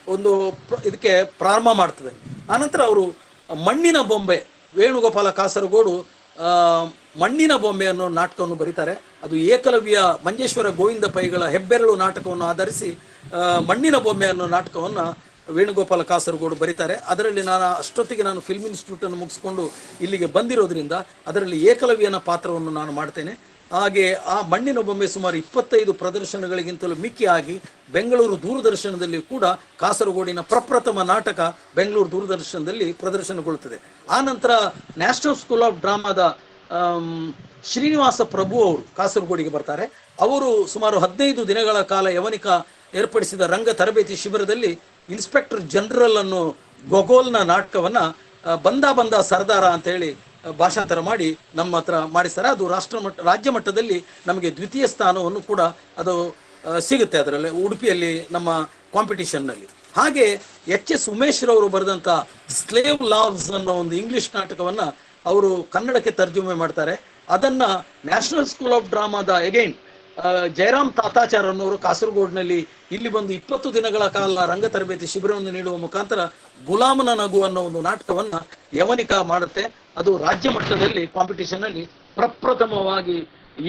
ಒಂದು ಇದಕ್ಕೆ ಪ್ರಾರಂಭ ಮಾಡ್ತದೆ. ಆನಂತರ ಅವರು ಮಣ್ಣಿನ ಬೊಂಬೆ, ವೇಣುಗೋಪಾಲ ಕಾಸರಗೋಡು ಮಣ್ಣಿನ ಬೊಂಬೆ ಅನ್ನೋ ನಾಟಕವನ್ನು ಬರೀತಾರೆ. ಅದು ಏಕಲವ್ಯ ಮಂಜೇಶ್ವರ ಗೋವಿಂದ ಪೈಗಳ ಹೆಬ್ಬೆರಳು ನಾಟಕವನ್ನು ಆಧರಿಸಿ ಮಣ್ಣಿನ ಬೊಂಬೆ ಅನ್ನೋ ನಾಟಕವನ್ನು ವೇಣುಗೋಪಾಲ ಕಾಸರಗೋಡು ಬರೀತಾರೆ. ಅದರಲ್ಲಿ ಅಷ್ಟೊತ್ತಿಗೆ ನಾನು ಫಿಲ್ಮ್ ಇನ್ಸ್ಟಿಟ್ಯೂಟ್ ಅನ್ನು ಮುಗಿಸ್ಕೊಂಡು ಇಲ್ಲಿಗೆ ಬಂದಿರೋದ್ರಿಂದ ಅದರಲ್ಲಿ ಏಕಲವ್ಯನ ಪಾತ್ರವನ್ನು ನಾನು ಮಾಡ್ತೇನೆ. ಹಾಗೆ ಆ ಮಣ್ಣಿನ ಬೊಂಬೆ ಸುಮಾರು 25 ಪ್ರದರ್ಶನಗಳಿಗಿಂತಲೂ ಮಿಕ್ಕಿಯಾಗಿ ಬೆಂಗಳೂರು ದೂರದರ್ಶನದಲ್ಲಿ ಕೂಡ ಕಾಸರಗೋಡಿನ ಪ್ರಪ್ರಥಮ ನಾಟಕ ಬೆಂಗಳೂರು ದೂರದರ್ಶನದಲ್ಲಿ ಪ್ರದರ್ಶನಗೊಳ್ಳುತ್ತದೆ. ಆ ನಂತರ ನ್ಯಾಷನಲ್ ಸ್ಕೂಲ್ ಆಫ್ ಡ್ರಾಮಾದ ಶ್ರೀನಿವಾಸ ಪ್ರಭು ಅವರು ಕಾಸರಗೋಡಿಗೆ ಬರ್ತಾರೆ. ಅವರು ಸುಮಾರು 15 ದಿನಗಳ ಕಾಲ ಯವನಿಕಾ ಏರ್ಪಡಿಸಿದ ರಂಗ ತರಬೇತಿ ಶಿಬಿರದಲ್ಲಿ ಇನ್ಸ್ಪೆಕ್ಟರ್ ಜನರಲ್ ಅನ್ನೋ ಗೊಗೋಲ್ನ ನಾಟಕವನ್ನ ಬಂದ ಸರ್ದಾರ ಅಂತ ಹೇಳಿ ಭಾಷಾಂತರ ಮಾಡಿ ನಮ್ಮ ಹತ್ರ ಮಾಡಿಸ್ತಾರೆ. ಅದು ರಾಜ್ಯ ಮಟ್ಟದಲ್ಲಿ ನಮಗೆ ದ್ವಿತೀಯ ಸ್ಥಾನವನ್ನು ಕೂಡ ಅದು ಸಿಗುತ್ತೆ ಅದರಲ್ಲಿ, ಉಡುಪಿಯಲ್ಲಿ ನಮ್ಮ ಕಾಂಪಿಟಿಷನ್ನಲ್ಲಿ. ಹಾಗೆ HS ಉಮೇಶ್ ರವರು ಬರೆದಂತ ಸ್ಲೇವ್ ಲಾವ್ಸ್ ಅನ್ನೋ ಒಂದು ಇಂಗ್ಲಿಷ್ ನಾಟಕವನ್ನ ಅವರು ಕನ್ನಡಕ್ಕೆ ತರ್ಜುಮೆ ಮಾಡ್ತಾರೆ. ಅದನ್ನ ನ್ಯಾಷನಲ್ ಸ್ಕೂಲ್ ಆಫ್ ಡ್ರಾಮಾದ ಅಗೈನ್ ಜಯರಾಮ್ ತಾತಾಚಾರ್ ಅನ್ನೋರು ಕಾಸರಗೋಡಿನಲ್ಲಿ ಇಲ್ಲಿ ಬಂದು 20 ದಿನಗಳ ಕಾಲ ರಂಗ ತರಬೇತಿ ಶಿಬಿರವನ್ನು ನೀಡುವ ಮುಖಾಂತರ ಗುಲಾಮನ ನಗು ಅನ್ನೋ ಒಂದು ನಾಟಕವನ್ನ ಯವನಿಕಾ ಮಾಡುತ್ತೆ. ಅದು ರಾಜ್ಯ ಮಟ್ಟದಲ್ಲಿ ಕಾಂಪಿಟಿಷನ್ ಅಲ್ಲಿ ಪ್ರಪ್ರಥಮವಾಗಿ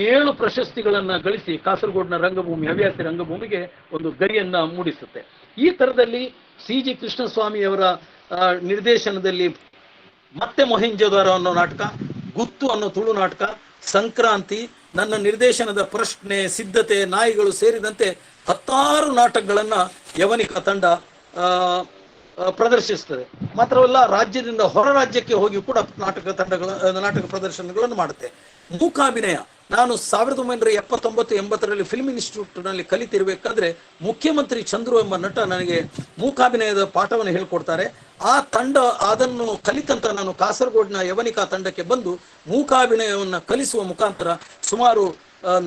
7 ಪ್ರಶಸ್ತಿಗಳನ್ನ ಗಳಿಸಿ ಕಾಸರಗೋಡಿನ ರಂಗಭೂಮಿ, ಹವ್ಯಾಸಿ ರಂಗಭೂಮಿಗೆ ಒಂದು ಗರಿಯನ್ನ ಮೂಡಿಸುತ್ತೆ. ಈ ತರದಲ್ಲಿ CG ಕೃಷ್ಣಸ್ವಾಮಿ ಅವರ ನಿರ್ದೇಶನದಲ್ಲಿ ಮತ್ತೆ ಮೊಹೆಂಜೋದಾರೋ ಅನ್ನೋ ನಾಟಕ, ಗುತ್ತು ಅನ್ನೋ ತುಳು ನಾಟಕ, ಸಂಕ್ರಾಂತಿ, ನನ್ನ ನಿರ್ದೇಶನದ ಪ್ರಶ್ನೆ, ಸಿದ್ಧತೆ, ನಾಯಿಗಳು ಸೇರಿದಂತೆ 16 ನಾಟಕಗಳನ್ನ ಯವನಿಕಾ ತಂಡ ಪ್ರದರ್ಶಿಸ್ತದೆ. ಮಾತ್ರವಲ್ಲ ರಾಜ್ಯದಿಂದ ಹೊರ ರಾಜ್ಯಕ್ಕೆ ಹೋಗಿ ಕೂಡ ನಾಟಕ ಪ್ರದರ್ಶನಗಳನ್ನು ಮಾಡುತ್ತೆ. ಮೂಕಾಭಿನಯ, ನಾನು 1979-80ರಲ್ಲಿ ಫಿಲ್ಮ್ ಇನ್ಸ್ಟಿಟ್ಯೂಟ್ ನಲ್ಲಿ ಕಲಿತಿರ್ಬೇಕಾದ್ರೆ ಮುಖ್ಯಮಂತ್ರಿ ಚಂದ್ರು ಎಂಬ ನಟ ನನಗೆ ಮೂಕಾಭಿನಯದ ಪಾಠವನ್ನು ಹೇಳ್ಕೊಡ್ತಾರೆ. ಆ ತಂಡ ಅದನ್ನು ಕಲಿತಂತ ನಾನು ಕಾಸರಗೋಡಿನ ಯವನಿಕಾ ತಂಡಕ್ಕೆ ಬಂದು ಮೂಕಾಭಿನಯವನ್ನ ಕಲಿಸುವ ಮುಖಾಂತರ ಸುಮಾರು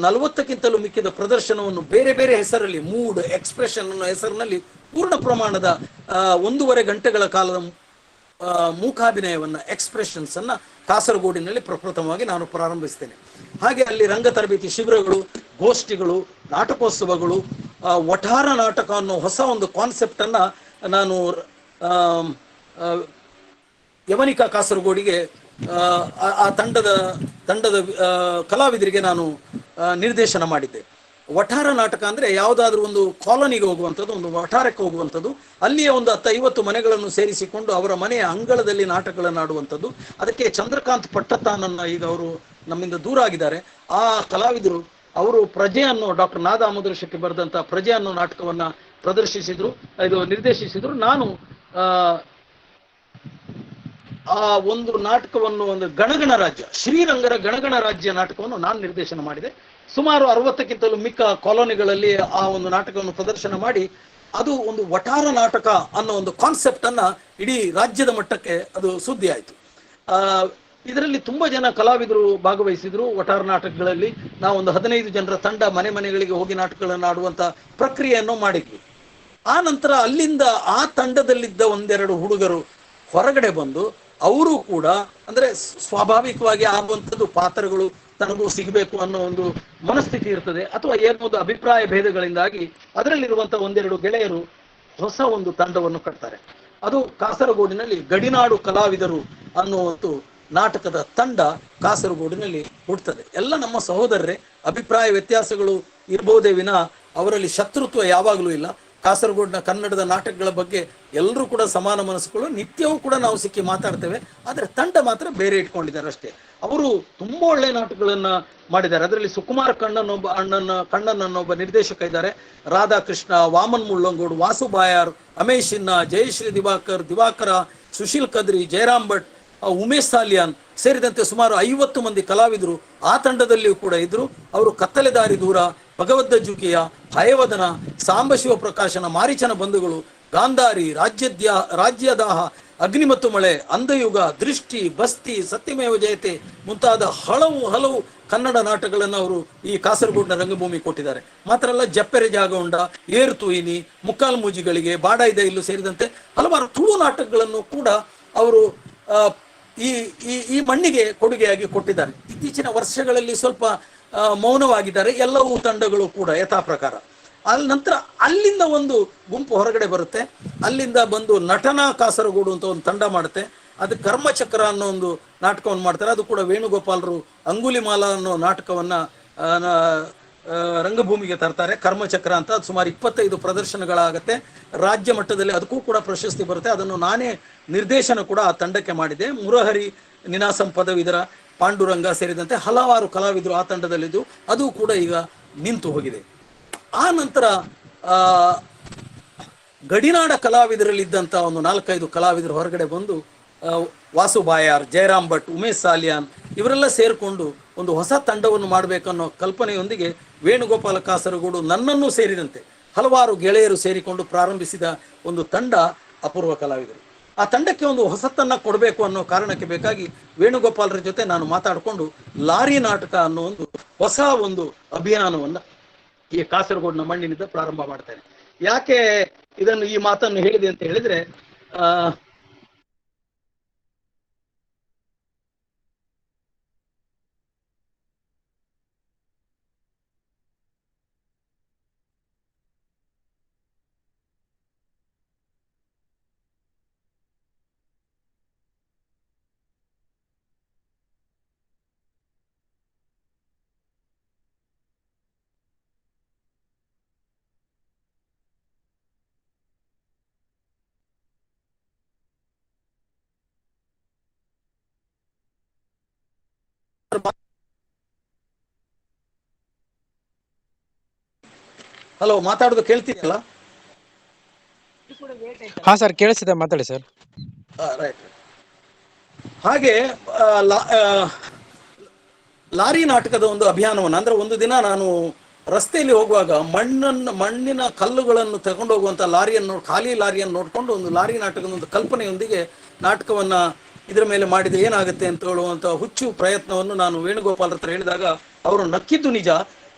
40ಕ್ಕಿಂತಲೂ ಮಿಕ್ಕಿದ ಪ್ರದರ್ಶನವನ್ನು ಬೇರೆ ಬೇರೆ ಹೆಸರಲ್ಲಿ, ಮೂಡ್, ಎಕ್ಸ್ಪ್ರೆಷನ್ ಅನ್ನೋ ಹೆಸರಿನಲ್ಲಿ ಪೂರ್ಣ ಪ್ರಮಾಣದ 1.5 ಗಂಟೆಗಳ ಕಾಲದ ಮೂಕಾಭಿನಯವನ್ನ, ಎಕ್ಸ್ಪ್ರೆಷನ್ಸ್ ಅನ್ನ ಕಾಸರಗೋಡಿನಲ್ಲಿ ಪ್ರಪ್ರಥಮವಾಗಿ ನಾನು ಪ್ರಾರಂಭಿಸ್ತೇನೆ. ಹಾಗೆ ಅಲ್ಲಿ ರಂಗ ತರಬೇತಿ ಶಿಬಿರಗಳು, ಗೋಷ್ಠಿಗಳು, ನಾಟಕೋತ್ಸವಗಳು, ವಠಾರ ನಾಟಕ ಅನ್ನೋ ಹೊಸ ಒಂದು ಕಾನ್ಸೆಪ್ಟ್ ಅನ್ನ ನಾನು ಯವನಿಕಾ ಕಾಸರಗೋಡಿಗೆ ಆ ತಂಡದ ಕಲಾವಿದರಿಗೆ ನಾನು ನಿರ್ದೇಶನ ಮಾಡಿದ್ದೆ. ವಠಾರ ನಾಟಕ ಅಂದ್ರೆ ಯಾವುದಾದ್ರೂ ಒಂದು ಕಾಲೋನಿಗೆ ಹೋಗುವಂಥದ್ದು, ಒಂದು ವಠಾರಕ್ಕೆ ಹೋಗುವಂಥದ್ದು, ಅಲ್ಲಿಯೇ ಒಂದು 10-50 ಮನೆಗಳನ್ನು ಸೇರಿಸಿಕೊಂಡು ಅವರ ಮನೆಯ ಅಂಗಳದಲ್ಲಿ ನಾಟಕಗಳನ್ನು ಆಡುವಂಥದ್ದು. ಅದಕ್ಕೆ ಚಂದ್ರಕಾಂತ್ ಪಟ್ಟತ್ತಾನನ್ನ, ಈಗ ಅವರು ನಮ್ಮಿಂದ ದೂರ ಆಗಿದ್ದಾರೆ, ಆ ಕಲಾವಿದರು ಅವರು ಪ್ರಜೆ ಅನ್ನೋ ಡಾಕ್ಟರ್ ನಾದ ಆಮೋದರ ಶೆಟ್ಟಿ ಬರೆದಂತ ಪ್ರಜೆ ಅನ್ನೋ ನಾಟಕವನ್ನ ನಿರ್ದೇಶಿಸಿದ್ರು. ನಾನು ಆ ಒಂದು ನಾಟಕವನ್ನು, ಒಂದು ಗಣಗಣ ರಾಜ್ಯ, ಶ್ರೀರಂಗರ ಗಣಗಣ ರಾಜ್ಯ ನಾಟಕವನ್ನು ನಾನು ನಿರ್ದೇಶನ ಮಾಡಿದೆ. ಸುಮಾರು 60ಕ್ಕಿಂತಲೂ ಮಿಕ್ಕ ಕಾಲೋನಿಗಳಲ್ಲಿ ಆ ಒಂದು ನಾಟಕವನ್ನು ಪ್ರದರ್ಶನ ಮಾಡಿ ಅದು ಒಂದು ವಠಾರ ನಾಟಕ ಅನ್ನೋ ಒಂದು ಕಾನ್ಸೆಪ್ಟ್ ಅನ್ನ ಇಡೀ ರಾಜ್ಯದ ಮಟ್ಟಕ್ಕೆ ಅದು ಸುದ್ದಿ ಆಯಿತು. ಇದರಲ್ಲಿ ತುಂಬಾ ಜನ ಕಲಾವಿದರು ಭಾಗವಹಿಸಿದ್ರು. ಒಟ್ಟಾರೆ ನಾಟಕಗಳಲ್ಲಿ ನಾವೊಂದು 15 ಜನರ ತಂಡ ಮನೆ ಮನೆಗಳಿಗೆ ಹೋಗಿ ನಾಟಕಗಳನ್ನು ಆಡುವಂತ ಪ್ರಕ್ರಿಯೆಯನ್ನು ಮಾಡಿದ್ವಿ. ಆ ನಂತರ ಅಲ್ಲಿಂದ ಆ ತಂಡದಲ್ಲಿದ್ದ ಒಂದೆರಡು ಹುಡುಗರು ಹೊರಗಡೆ ಬಂದು ಅವರು ಕೂಡ ಅಂದ್ರೆ ಸ್ವಾಭಾವಿಕವಾಗಿ ಆಗುವಂಥದ್ದು ಪಾತ್ರಗಳು ತನಗೂ ಸಿಗಬೇಕು ಅನ್ನೋ ಒಂದು ಮನಸ್ಥಿತಿ ಇರ್ತದೆ, ಅಥವಾ ಏನೋ ಒಂದು ಅಭಿಪ್ರಾಯ ಭೇದಗಳಿಂದಾಗಿ ಅದರಲ್ಲಿರುವಂತಹ ಒಂದೆರಡು ಗೆಳೆಯರು ಹೊಸ ಒಂದು ತಂಡವನ್ನು ಕಟ್ತಾರೆ. ಅದು ಕಾಸರಗೋಡಿನಲ್ಲಿ ಗಡಿನಾಡು ಕಲಾವಿದರು ಅನ್ನುವಂಥ ನಾಟಕದ ತಂಡ ಕಾಸರಗೋಡಿನಲ್ಲಿ ಹುಟ್ಟುತ್ತದೆ. ಎಲ್ಲ ನಮ್ಮ ಸಹೋದರರೇ, ಅಭಿಪ್ರಾಯ ವ್ಯತ್ಯಾಸಗಳು ಇರ್ಬೋದೇ ವಿನ ಅವರಲ್ಲಿ ಶತ್ರುತ್ವ ಯಾವಾಗಲೂ ಇಲ್ಲ. ಕಾಸರಗೋಡಿನ ಕನ್ನಡದ ನಾಟಕಗಳ ಬಗ್ಗೆ ಎಲ್ಲರೂ ಕೂಡ ಸಮಾನ ಮನಸ್ಸುಗಳು, ನಿತ್ಯವೂ ಕೂಡ ನಾವು ಸಿಕ್ಕಿ ಮಾತಾಡ್ತೇವೆ. ಆದರೆ ತಂಡ ಮಾತ್ರ ಬೇರೆ ಇಟ್ಕೊಂಡಿದ್ದಾರೆ ಅಷ್ಟೇ. ಅವರು ತುಂಬಾ ಒಳ್ಳೆ ನಾಟಕಗಳನ್ನ ಮಾಡಿದ್ದಾರೆ. ಅದರಲ್ಲಿ ಸುಕುಮಾರ್ ಕಣ್ಣನ್ ಅನ್ನೊಬ್ಬ ನಿರ್ದೇಶಕ ಇದ್ದಾರೆ, ರಾಧಾಕೃಷ್ಣ, ವಾಮನ್ ಮುಳ್ಳಂಗೋಡು, ವಾಸು ಬಾಯಾರ್, ಅಮೇಶ್ ಇನ್ನ, ಜಯಶ್ರೀ ದಿವಾಕರ, ಸುಶೀಲ್ ಕದ್ರಿ, ಜಯರಾಮ್ ಭಟ್, ಉಮೇಶ್ ಸಾಲಿಯಾನ್ ಸೇರಿದಂತೆ ಸುಮಾರು 50 ಮಂದಿ ಕಲಾವಿದರು ಆ ತಂಡದಲ್ಲಿಯೂ ಕೂಡ ಇದ್ರು. ಅವರು ಕತ್ತಲೆ ದಾರಿ ದೂರ, ಭಗವದ್ದ ಜುಕಿಯ, ಹಯವದನ, ಸಾಂಬಶಿವ ಪ್ರಕಾಶನ, ಮಾರಿಚನ ಬಂಧುಗಳು, ಗಾಂಧಾರಿ, ರಾಜ್ಯದಾಹ, ಅಗ್ನಿ ಮತ್ತು ಮಳೆ, ಅಂಧಯುಗ, ದೃಷ್ಟಿ, ಬಸ್ತಿ, ಸತ್ಯಮೇವ ಜಯತೆ ಮುಂತಾದ ಹಲವು ಕನ್ನಡ ನಾಟಕಗಳನ್ನು ಅವರು ಈ ಕಾಸರಗೋಡಿನ ರಂಗಭೂಮಿ ಕೊಟ್ಟಿದ್ದಾರೆ. ಮಾತ್ರ ಅಲ್ಲ, ಜಪ್ಪೆರೆ ಜಾಗೌಂಡ, ಏರು ತುಯಿನಿ, ಮುಕ್ಕಾಲ್ ಮೂಜಿಗಳಿಗೆ, ಬಾಡಾಯ್ದ ಇಲ್ಲು ಸೇರಿದಂತೆ ಹಲವಾರು ತುಳು ನಾಟಕಗಳನ್ನು ಕೂಡ ಅವರು ಈ ಮಣ್ಣಿಗೆ ಕೊಡುಗೆಯಾಗಿ ಕೊಟ್ಟಿದ್ದಾರೆ. ಇತ್ತೀಚಿನ ವರ್ಷಗಳಲ್ಲಿ ಸ್ವಲ್ಪ ಮೌನವಾಗಿದ್ದಾರೆ ಎಲ್ಲವೂ ತಂಡಗಳು ಕೂಡ ಯಥಾ ಪ್ರಕಾರ. ನಂತರ ಅಲ್ಲಿಂದ ಒಂದು ಗುಂಪು ಹೊರಗಡೆ ಬರುತ್ತೆ. ಅಲ್ಲಿಂದ ಬಂದು ನಟನಾ ಕಾಸರಗೋಡು ಅಂತ ಒಂದು ತಂಡ ಮಾಡುತ್ತೆ. ಅದು ಕರ್ಮಚಕ್ರ ಅನ್ನೋ ಒಂದು ನಾಟಕವನ್ನು ಮಾಡ್ತಾರೆ. ಅದು ಕೂಡ ವೇಣುಗೋಪಾಲರು ಅಂಗುಲಿಮಾಲ ಅನ್ನೋ ನಾಟಕವನ್ನ ರಂಗಭೂಮಿಗೆ ತರ್ತಾರೆ. ಕರ್ಮಚಕ್ರ ಅಂತ ಅದು ಸುಮಾರು 25 ಪ್ರದರ್ಶನಗಳಾಗತ್ತೆ. ರಾಜ್ಯ ಮಟ್ಟದಲ್ಲಿ ಅದಕ್ಕೂ ಕೂಡ ಪ್ರಶಸ್ತಿ ಬರುತ್ತೆ. ಅದನ್ನು ನಾನೇ ನಿರ್ದೇಶನ ಕೂಡ ಆ ತಂಡಕ್ಕೆ ಮಾಡಿದೆ. ಮುರಹರಿ, ನಿನಾಸಂ ಪದವೀಧರ, ಪಾಂಡುರಂಗ ಸೇರಿದಂತೆ ಹಲವಾರು ಕಲಾವಿದರು ಆ ತಂಡದಲ್ಲಿದ್ದು ಅದು ಕೂಡ ಈಗ ನಿಂತು ಹೋಗಿದೆ. ಆ ನಂತರ ಗಡಿನಾಡ ಕಲಾವಿದರಲ್ಲಿದ್ದಂಥ ಒಂದು 4-5 ಕಲಾವಿದರು ಹೊರಗಡೆ ಬಂದು ವಾಸು ಬಾಯಾರ್, ಜಯರಾಮ್ ಭಟ್, ಉಮೇಶ್ ಸಾಲಿಯಾನ್ ಇವರೆಲ್ಲ ಸೇರಿಕೊಂಡು ಒಂದು ಹೊಸ ತಂಡವನ್ನು ಮಾಡಬೇಕನ್ನೋ ಕಲ್ಪನೆಯೊಂದಿಗೆ ವೇಣುಗೋಪಾಲ ಕಾಸರಗೋಡು ನನ್ನನ್ನು ಸೇರಿದಂತೆ ಹಲವಾರು ಗೆಳೆಯರು ಸೇರಿಕೊಂಡು ಪ್ರಾರಂಭಿಸಿದ ಒಂದು ತಂಡ ಅಪೂರ್ವ ಕಲಾವಿದರು. ಆ ತಂಡಕ್ಕೆ ಒಂದು ಹೊಸತನ್ನ ಕೊಡಬೇಕು ಅನ್ನೋ ಕಾರಣಕ್ಕೆ ಬೇಕಾಗಿ ವೇಣುಗೋಪಾಲರ ಜೊತೆ ನಾನು ಮಾತಾಡಿಕೊಂಡು ಲಾರಿ ನಾಟಕ ಅನ್ನೋ ಒಂದು ಹೊಸ ಒಂದು ಅಭಿಯಾನವನ್ನ ಈ ಕಾಸರಗೋಡಿನ ಮಣ್ಣಿನಿಂದ ಪ್ರಾರಂಭ ಮಾಡ್ತೇನೆ. ಯಾಕೆ ಈ ಮಾತನ್ನು ಹೇಳಿದೆ ಅಂತ ಹೇಳಿದ್ರೆ, ಹಲೋ, ಮಾತಾಡೋದು ಕೇಳ್ತೀಯಲ್ಲ? ಹಾ ಸರ್, ಕೇಳಿಸಿದೆ, ಮಾತಾಡಿ ಸರ್. ರೈಟ್. ಹಾಗೆ ಲಾರಿ ನಾಟಕದ ಒಂದು ಅಭಿಯಾನವನ್ನು, ಅಂದ್ರೆ ಒಂದು ದಿನ ನಾನು ರಸ್ತೆಯಲ್ಲಿ ಹೋಗುವಾಗ ಮಣ್ಣಿನ ಕಲ್ಲುಗಳನ್ನು ತಗೊಂಡು ಹೋಗುವಂತ ಖಾಲಿ ಲಾರಿಯನ್ನು ನೋಡ್ಕೊಂಡು ಒಂದು ಲಾರಿ ನಾಟಕದ ಒಂದು ಕಲ್ಪನೆಯೊಂದಿಗೆ ನಾಟಕವನ್ನ ಇದರ ಮೇಲೆ ಮಾಡಿದ್ರೆ ಏನಾಗುತ್ತೆ ಅಂತ ಹೇಳುವಂತ ಹುಚ್ಚು ಪ್ರಯತ್ನವನ್ನು ನಾನು ವೇಣುಗೋಪಾಲರ ಹತ್ರ ಹೇಳಿದಾಗ ಅವರು ನಕ್ಕಿದ್ದು ನಿಜ.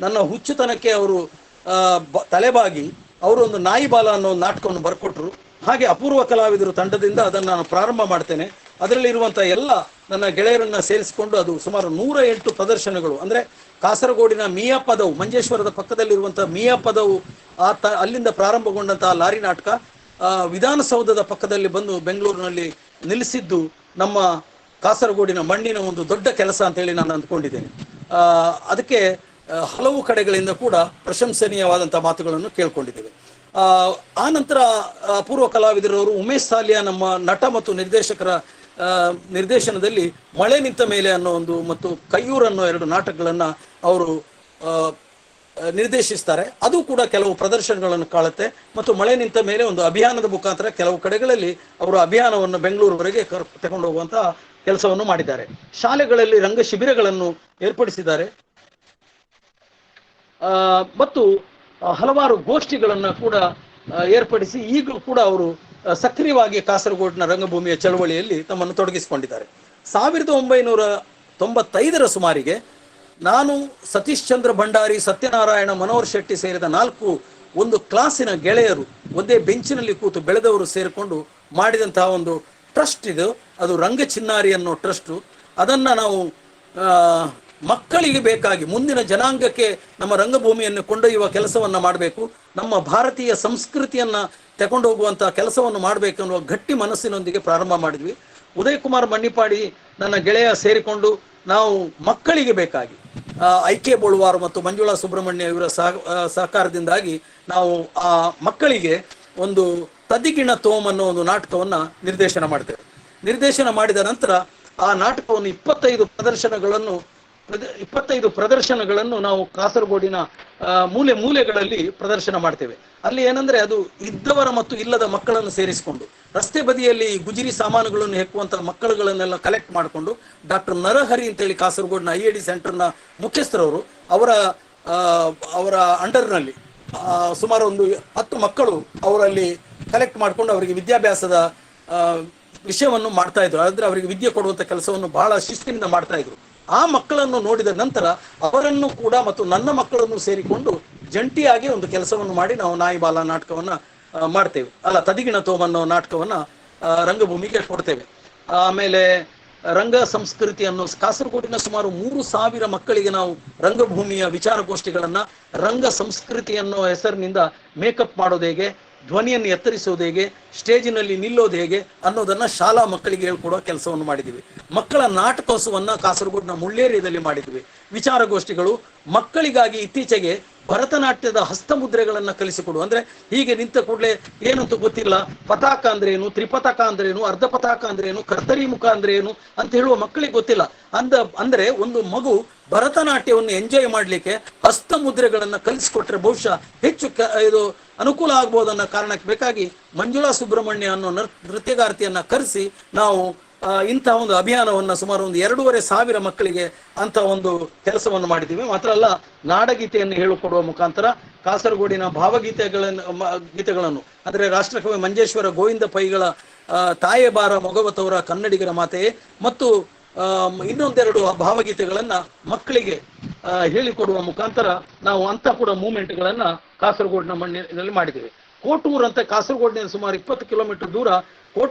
ನನ್ನ ಹುಚ್ಚುತನಕ್ಕೆ ಅವರು ತಲೆಬಾಗಿ ಅವರು ಒಂದು ನಾಯಿ ಬಾಲ ಅನ್ನೋ ಒಂದು ನಾಟಕವನ್ನು ಬರ್ಕೊಟ್ರು. ಹಾಗೆ ಅಪೂರ್ವ ಕಲಾವಿದರು ತಂಡದಿಂದ ಅದನ್ನು ನಾನು ಪ್ರಾರಂಭ ಮಾಡ್ತೇನೆ. ಅದರಲ್ಲಿರುವಂತಹ ಎಲ್ಲ ನನ್ನ ಗೆಳೆಯರನ್ನ ಸೇರಿಸಿಕೊಂಡು ಅದು ಸುಮಾರು 108 ಪ್ರದರ್ಶನಗಳು, ಅಂದ್ರೆ ಕಾಸರಗೋಡಿನ ಮಿಯಾಪದವು, ಮಂಜೇಶ್ವರದ ಪಕ್ಕದಲ್ಲಿರುವಂತಹ ಮಿಯಾಪದವು ಅಲ್ಲಿಂದ ಪ್ರಾರಂಭಗೊಂಡಂತಹ ಲಾರಿ ನಾಟಕ ವಿಧಾನಸೌಧದ ಪಕ್ಕದಲ್ಲಿ ಬಂದು ಬೆಂಗಳೂರಿನಲ್ಲಿ ನಿಲ್ಲಿಸಿದ್ದು ನಮ್ಮ ಕಾಸರಗೋಡಿನ ಮಣ್ಣಿನ ಒಂದು ದೊಡ್ಡ ಕೆಲಸ ಅಂತ ಹೇಳಿ ನಾನು ಅಂದ್ಕೊಂಡಿದ್ದೇನೆ. ಅದಕ್ಕೆ ಹಲವು ಕಡೆಗಳಿಂದ ಕೂಡ ಪ್ರಶಂಸನೀಯವಾದಂತಹ ಮಾತುಗಳನ್ನು ಕೇಳ್ಕೊಂಡಿದ್ದೇವೆ. ಆ ನಂತರ ಅಪೂರ್ವ ಕಲಾವಿದರವರು ಉಮೇಶ್ ಸಾಲಿಯಾ ನಮ್ಮ ನಟ ಮತ್ತು ನಿರ್ದೇಶಕರ ನಿರ್ದೇಶನದಲ್ಲಿ ಮಳೆ ನಿಂತ ಮೇಲೆ ಅನ್ನೋ ಒಂದು ಮತ್ತು ಕಯ್ಯೂರ್ ಅನ್ನೋ 2 ನಾಟಕಗಳನ್ನ ಅವರು ನಿರ್ದೇಶಿಸ್ತಾರೆ. ಅದು ಕೂಡ ಕೆಲವು ಪ್ರದರ್ಶನಗಳನ್ನು ಕಾಣುತ್ತೆ. ಮತ್ತು ಮಳೆ ನಿಂತ ಮೇಲೆ ಒಂದು ಅಭಿಯಾನದ ಮುಖಾಂತರ ಕೆಲವು ಕಡೆಗಳಲ್ಲಿ ಅವರು ಅಭಿಯಾನವನ್ನು ಬೆಂಗಳೂರುವರೆಗೆ ತಗೊಂಡು ಹೋಗುವಂತಹ ಕೆಲಸವನ್ನು ಮಾಡಿದ್ದಾರೆ. ಶಾಲೆಗಳಲ್ಲಿ ರಂಗ ಶಿಬಿರಗಳನ್ನು ಏರ್ಪಡಿಸಿದ್ದಾರೆ ಮತ್ತು ಹಲವಾರು ಗೋಷ್ಠಿಗಳನ್ನ ಕೂಡ ಏರ್ಪಡಿಸಿ ಈಗಲೂ ಕೂಡ ಅವರು ಸಕ್ರಿಯವಾಗಿ ಕಾಸರಗೋಡಿನ ರಂಗಭೂಮಿಯ ಚಳವಳಿಯಲ್ಲಿ ತಮ್ಮನ್ನು ತೊಡಗಿಸಿಕೊಂಡಿದ್ದಾರೆ. 1995 ಸುಮಾರಿಗೆ ನಾನು ಸತೀಶ್ ಚಂದ್ರ ಭಂಡಾರಿ, ಸತ್ಯನಾರಾಯಣ, ಮನೋಹರ್ ಶೆಟ್ಟಿ ಸೇರಿದ 4 ಒಂದು ಕ್ಲಾಸಿನ ಗೆಳೆಯರು ಒಂದೇ ಬೆಂಚಿನಲ್ಲಿ ಕೂತು ಬೆಳೆದವರು ಸೇರಿಕೊಂಡು ಮಾಡಿದಂತಹ ಒಂದು ಟ್ರಸ್ಟ್ ಇದು. ಅದು ರಂಗ ಚಿನ್ನಾರಿ ಅನ್ನೋ ಟ್ರಸ್ಟು. ಅದನ್ನು ನಾವು ಮಕ್ಕಳಿಗೆ ಬೇಕಾಗಿ ಮುಂದಿನ ಜನಾಂಗಕ್ಕೆ ನಮ್ಮ ರಂಗಭೂಮಿಯನ್ನು ಕೊಂಡೊಯ್ಯುವ ಕೆಲಸವನ್ನು ಮಾಡಬೇಕು, ನಮ್ಮ ಭಾರತೀಯ ಸಂಸ್ಕೃತಿಯನ್ನು ತಗೊಂಡು ಹೋಗುವಂತಹ ಕೆಲಸವನ್ನು ಮಾಡಬೇಕು ಅನ್ನುವ ಗಟ್ಟಿ ಮನಸ್ಸಿನೊಂದಿಗೆ ಪ್ರಾರಂಭ ಮಾಡಿದ್ವಿ. ಉದಯ್ ಕುಮಾರ್ ಮಣ್ಣಿಪಾಡಿ ನನ್ನ ಗೆಳೆಯ ಸೇರಿಕೊಂಡು ನಾವು ಮಕ್ಕಳಿಗೆ ಬೇಕಾಗಿ ಐಕೆ ಬೋಳುವಾರು ಮತ್ತು ಮಂಜುಳಾ ಸುಬ್ರಹ್ಮಣ್ಯ ಇವರ ಸಹಕಾರದಿಂದಾಗಿ ನಾವು ಆ ಮಕ್ಕಳಿಗೆ ಒಂದು ತದಿಗಿಣ ತೋಮ್ ಅನ್ನೋ ಒಂದು ನಾಟಕವನ್ನ ನಿರ್ದೇಶನ ಮಾಡ್ತೇವೆ. ನಿರ್ದೇಶನ ಮಾಡಿದ ನಂತರ ಆ ನಾಟಕವನ್ನು 25 ಪ್ರದರ್ಶನಗಳನ್ನು ನಾವು ಕಾಸರಗೋಡಿನ ಮೂಲೆ ಮೂಲೆಗಳಲ್ಲಿ ಪ್ರದರ್ಶನ ಮಾಡ್ತೇವೆ. ಅಲ್ಲಿ ಏನಂದ್ರೆ ಅದು ಇದ್ದವರ ಮತ್ತು ಇಲ್ಲದ ಮಕ್ಕಳನ್ನು ಸೇರಿಸಿಕೊಂಡು ರಸ್ತೆ ಬದಿಯಲ್ಲಿ ಗುಜಿರಿ ಸಾಮಾನುಗಳನ್ನು ಹೆಕ್ಕುವಂತ ಮಕ್ಕಳುಗಳನ್ನೆಲ್ಲ ಕಲೆಕ್ಟ್ ಮಾಡಿಕೊಂಡು ಡಾಕ್ಟರ್ ನರಹರಿ ಅಂತೇಳಿ ಕಾಸರಗೋಡಿನ IID ಸೆಂಟರ್ನ ಮುಖ್ಯಸ್ಥರವರು ಅವರ ಅಂಡರ್ನಲ್ಲಿ ಸುಮಾರು ಒಂದು 10 ಮಕ್ಕಳು ಅವರಲ್ಲಿ ಕಲೆಕ್ಟ್ ಮಾಡಿಕೊಂಡು ಅವರಿಗೆ ವಿದ್ಯಾಭ್ಯಾಸದ ವಿಷಯವನ್ನು ಮಾಡ್ತಾ ಇದ್ರು. ಆದ್ರೆ ಅವರಿಗೆ ವಿದ್ಯೆ ಕೊಡುವಂತ ಕೆಲಸವನ್ನು ಬಹಳ ಶಿಸ್ತಿನಿಂದ ಮಾಡ್ತಾ ಇದ್ರು. ಆ ಮಕ್ಕಳನ್ನು ನೋಡಿದ ನಂತರ ಅವರನ್ನು ಕೂಡ ಮತ್ತು ನನ್ನ ಮಕ್ಕಳನ್ನು ಸೇರಿಕೊಂಡು ಜಂಟಿಯಾಗಿ ಒಂದು ಕೆಲಸವನ್ನು ಮಾಡಿ ನಾವು ನಾಯಿ ಬಾಲ ನಾಟಕವನ್ನ ಮಾಡ್ತೇವೆ, ತದಿಗಿಣ ತೋಮನ್ನೋ ನಾಟಕವನ್ನ ರಂಗಭೂಮಿಗೆ ಕೊಡ್ತೇವೆ. ಆಮೇಲೆ ರಂಗ ಸಂಸ್ಕೃತಿ ಅನ್ನೋ ಕಾಸರಗೋಡಿನ ಸುಮಾರು 3,000 ಮಕ್ಕಳಿಗೆ ನಾವು ರಂಗಭೂಮಿಯ ವಿಚಾರಗೋಷ್ಠಿಗಳನ್ನ ರಂಗ ಸಂಸ್ಕೃತಿ ಅನ್ನೋ ಹೆಸರಿನಿಂದ ಮೇಕಪ್ ಮಾಡೋದು ಹೇಗೆ, ಧ್ವನಿಯನ್ನು ಎತ್ತರಿಸೋದು ಹೇಗೆ, ಸ್ಟೇಜಿನಲ್ಲಿ ನಿಲ್ಲೋದು ಹೇಗೆ ಅನ್ನೋದನ್ನ ಶಾಲಾ ಮಕ್ಕಳಿಗೆ ಹೇಳ್ಕೊಡೋ ಕೆಲಸವನ್ನು ಮಾಡಿದ್ವಿ. ಮಕ್ಕಳ ನಾಟಕೋತ್ಸವನ್ನ ಕಾಸರಗೋಡಿನ ಮುಳ್ಳೇರಿಯದಲ್ಲಿ ಮಾಡಿದ್ವಿ. ವಿಚಾರಗೋಷ್ಠಿಗಳು ಮಕ್ಕಳಿಗಾಗಿ ಇತ್ತೀಚೆಗೆ ಭರತನಾಟ್ಯದ ಹಸ್ತಮುದ್ರೆಗಳನ್ನ ಕಲಿಸಿಕೊಡು, ಅಂದ್ರೆ ಹೀಗೆ ನಿಂತ ಕೂಡಲೇ ಏನಂತ ಗೊತ್ತಿಲ್ಲ, ಪತಾಕ ಅಂದ್ರೆ ಏನು, ತ್ರಿಪತಾಕ ಅಂದ್ರೆ ಏನು, ಅರ್ಧ ಪತಾಕ ಅಂದ್ರೆ ಏನು, ಕರ್ತರಿ ಮುಖ ಅಂದ್ರೆ ಏನು ಅಂತ ಹೇಳುವ ಮಕ್ಕಳಿಗೆ ಗೊತ್ತಿಲ್ಲ. ಅಂದ್ರೆ ಒಂದು ಮಗು ಭರತನಾಟ್ಯವನ್ನು ಎಂಜಾಯ್ ಮಾಡ್ಲಿಕ್ಕೆ ಹಸ್ತಮುದ್ರೆಗಳನ್ನ ಕಲಿಸಿಕೊಟ್ರೆ ಬಹುಶಃ ಹೆಚ್ಚು ಇದು ಅನುಕೂಲ ಆಗ್ಬೋದನ್ನ ಕಾರಣಕ್ಕೆ ಬೇಕಾಗಿ ಮಂಜುಳಾ ಸುಬ್ರಹ್ಮಣ್ಯ ಅನ್ನೋ ನೃತ್ಯಗಾರ್ತಿಯನ್ನ ಕರೆಸಿ ನಾವು ಇಂತಹ ಒಂದು ಅಭಿಯಾನವನ್ನ ಸುಮಾರು ಒಂದು 2,500 ಮಕ್ಕಳಿಗೆ ಅಂತ ಒಂದು ಕೆಲಸವನ್ನು ಮಾಡಿದ್ದೀವಿ. ಮಾತ್ರ ಅಲ್ಲ, ನಾಡಗೀತೆಯನ್ನು ಹೇಳಿಕೊಡುವ ಮುಖಾಂತರ ಕಾಸರಗೋಡಿನ ಭಾವಗೀತೆಗಳನ್ನು ಅಂದ್ರೆ ರಾಷ್ಟ್ರಕವಿ ಮಂಜೇಶ್ವರ ಗೋವಿಂದ ಪೈಗಳ ತಾಯೇ ಬಾರ ಮೊಗವತವರ ಕನ್ನಡಿಗರ ಮಾತೆಯೇ ಮತ್ತು ಇನ್ನೊಂದೆರಡು ಭಾವಗೀತೆಗಳನ್ನ ಮಕ್ಕಳಿಗೆ ಹೇಳಿಕೊಡುವ ಮುಖಾಂತರ ನಾವು ಅಂತ ಕೂಡ ಮೂವ್ಮೆಂಟ್ಗಳನ್ನ ಕಾಸರಗೋಡಿನ ಮಣ್ಣಿನಲ್ಲಿ ಮಾಡಿದ್ದೇವೆ. ಕೋಟೂರು ಅಂತ ಕಾಸರಗೋಡಿನ ಸುಮಾರು 20 ಕಿಲೋಮೀಟರ್ ದೂರ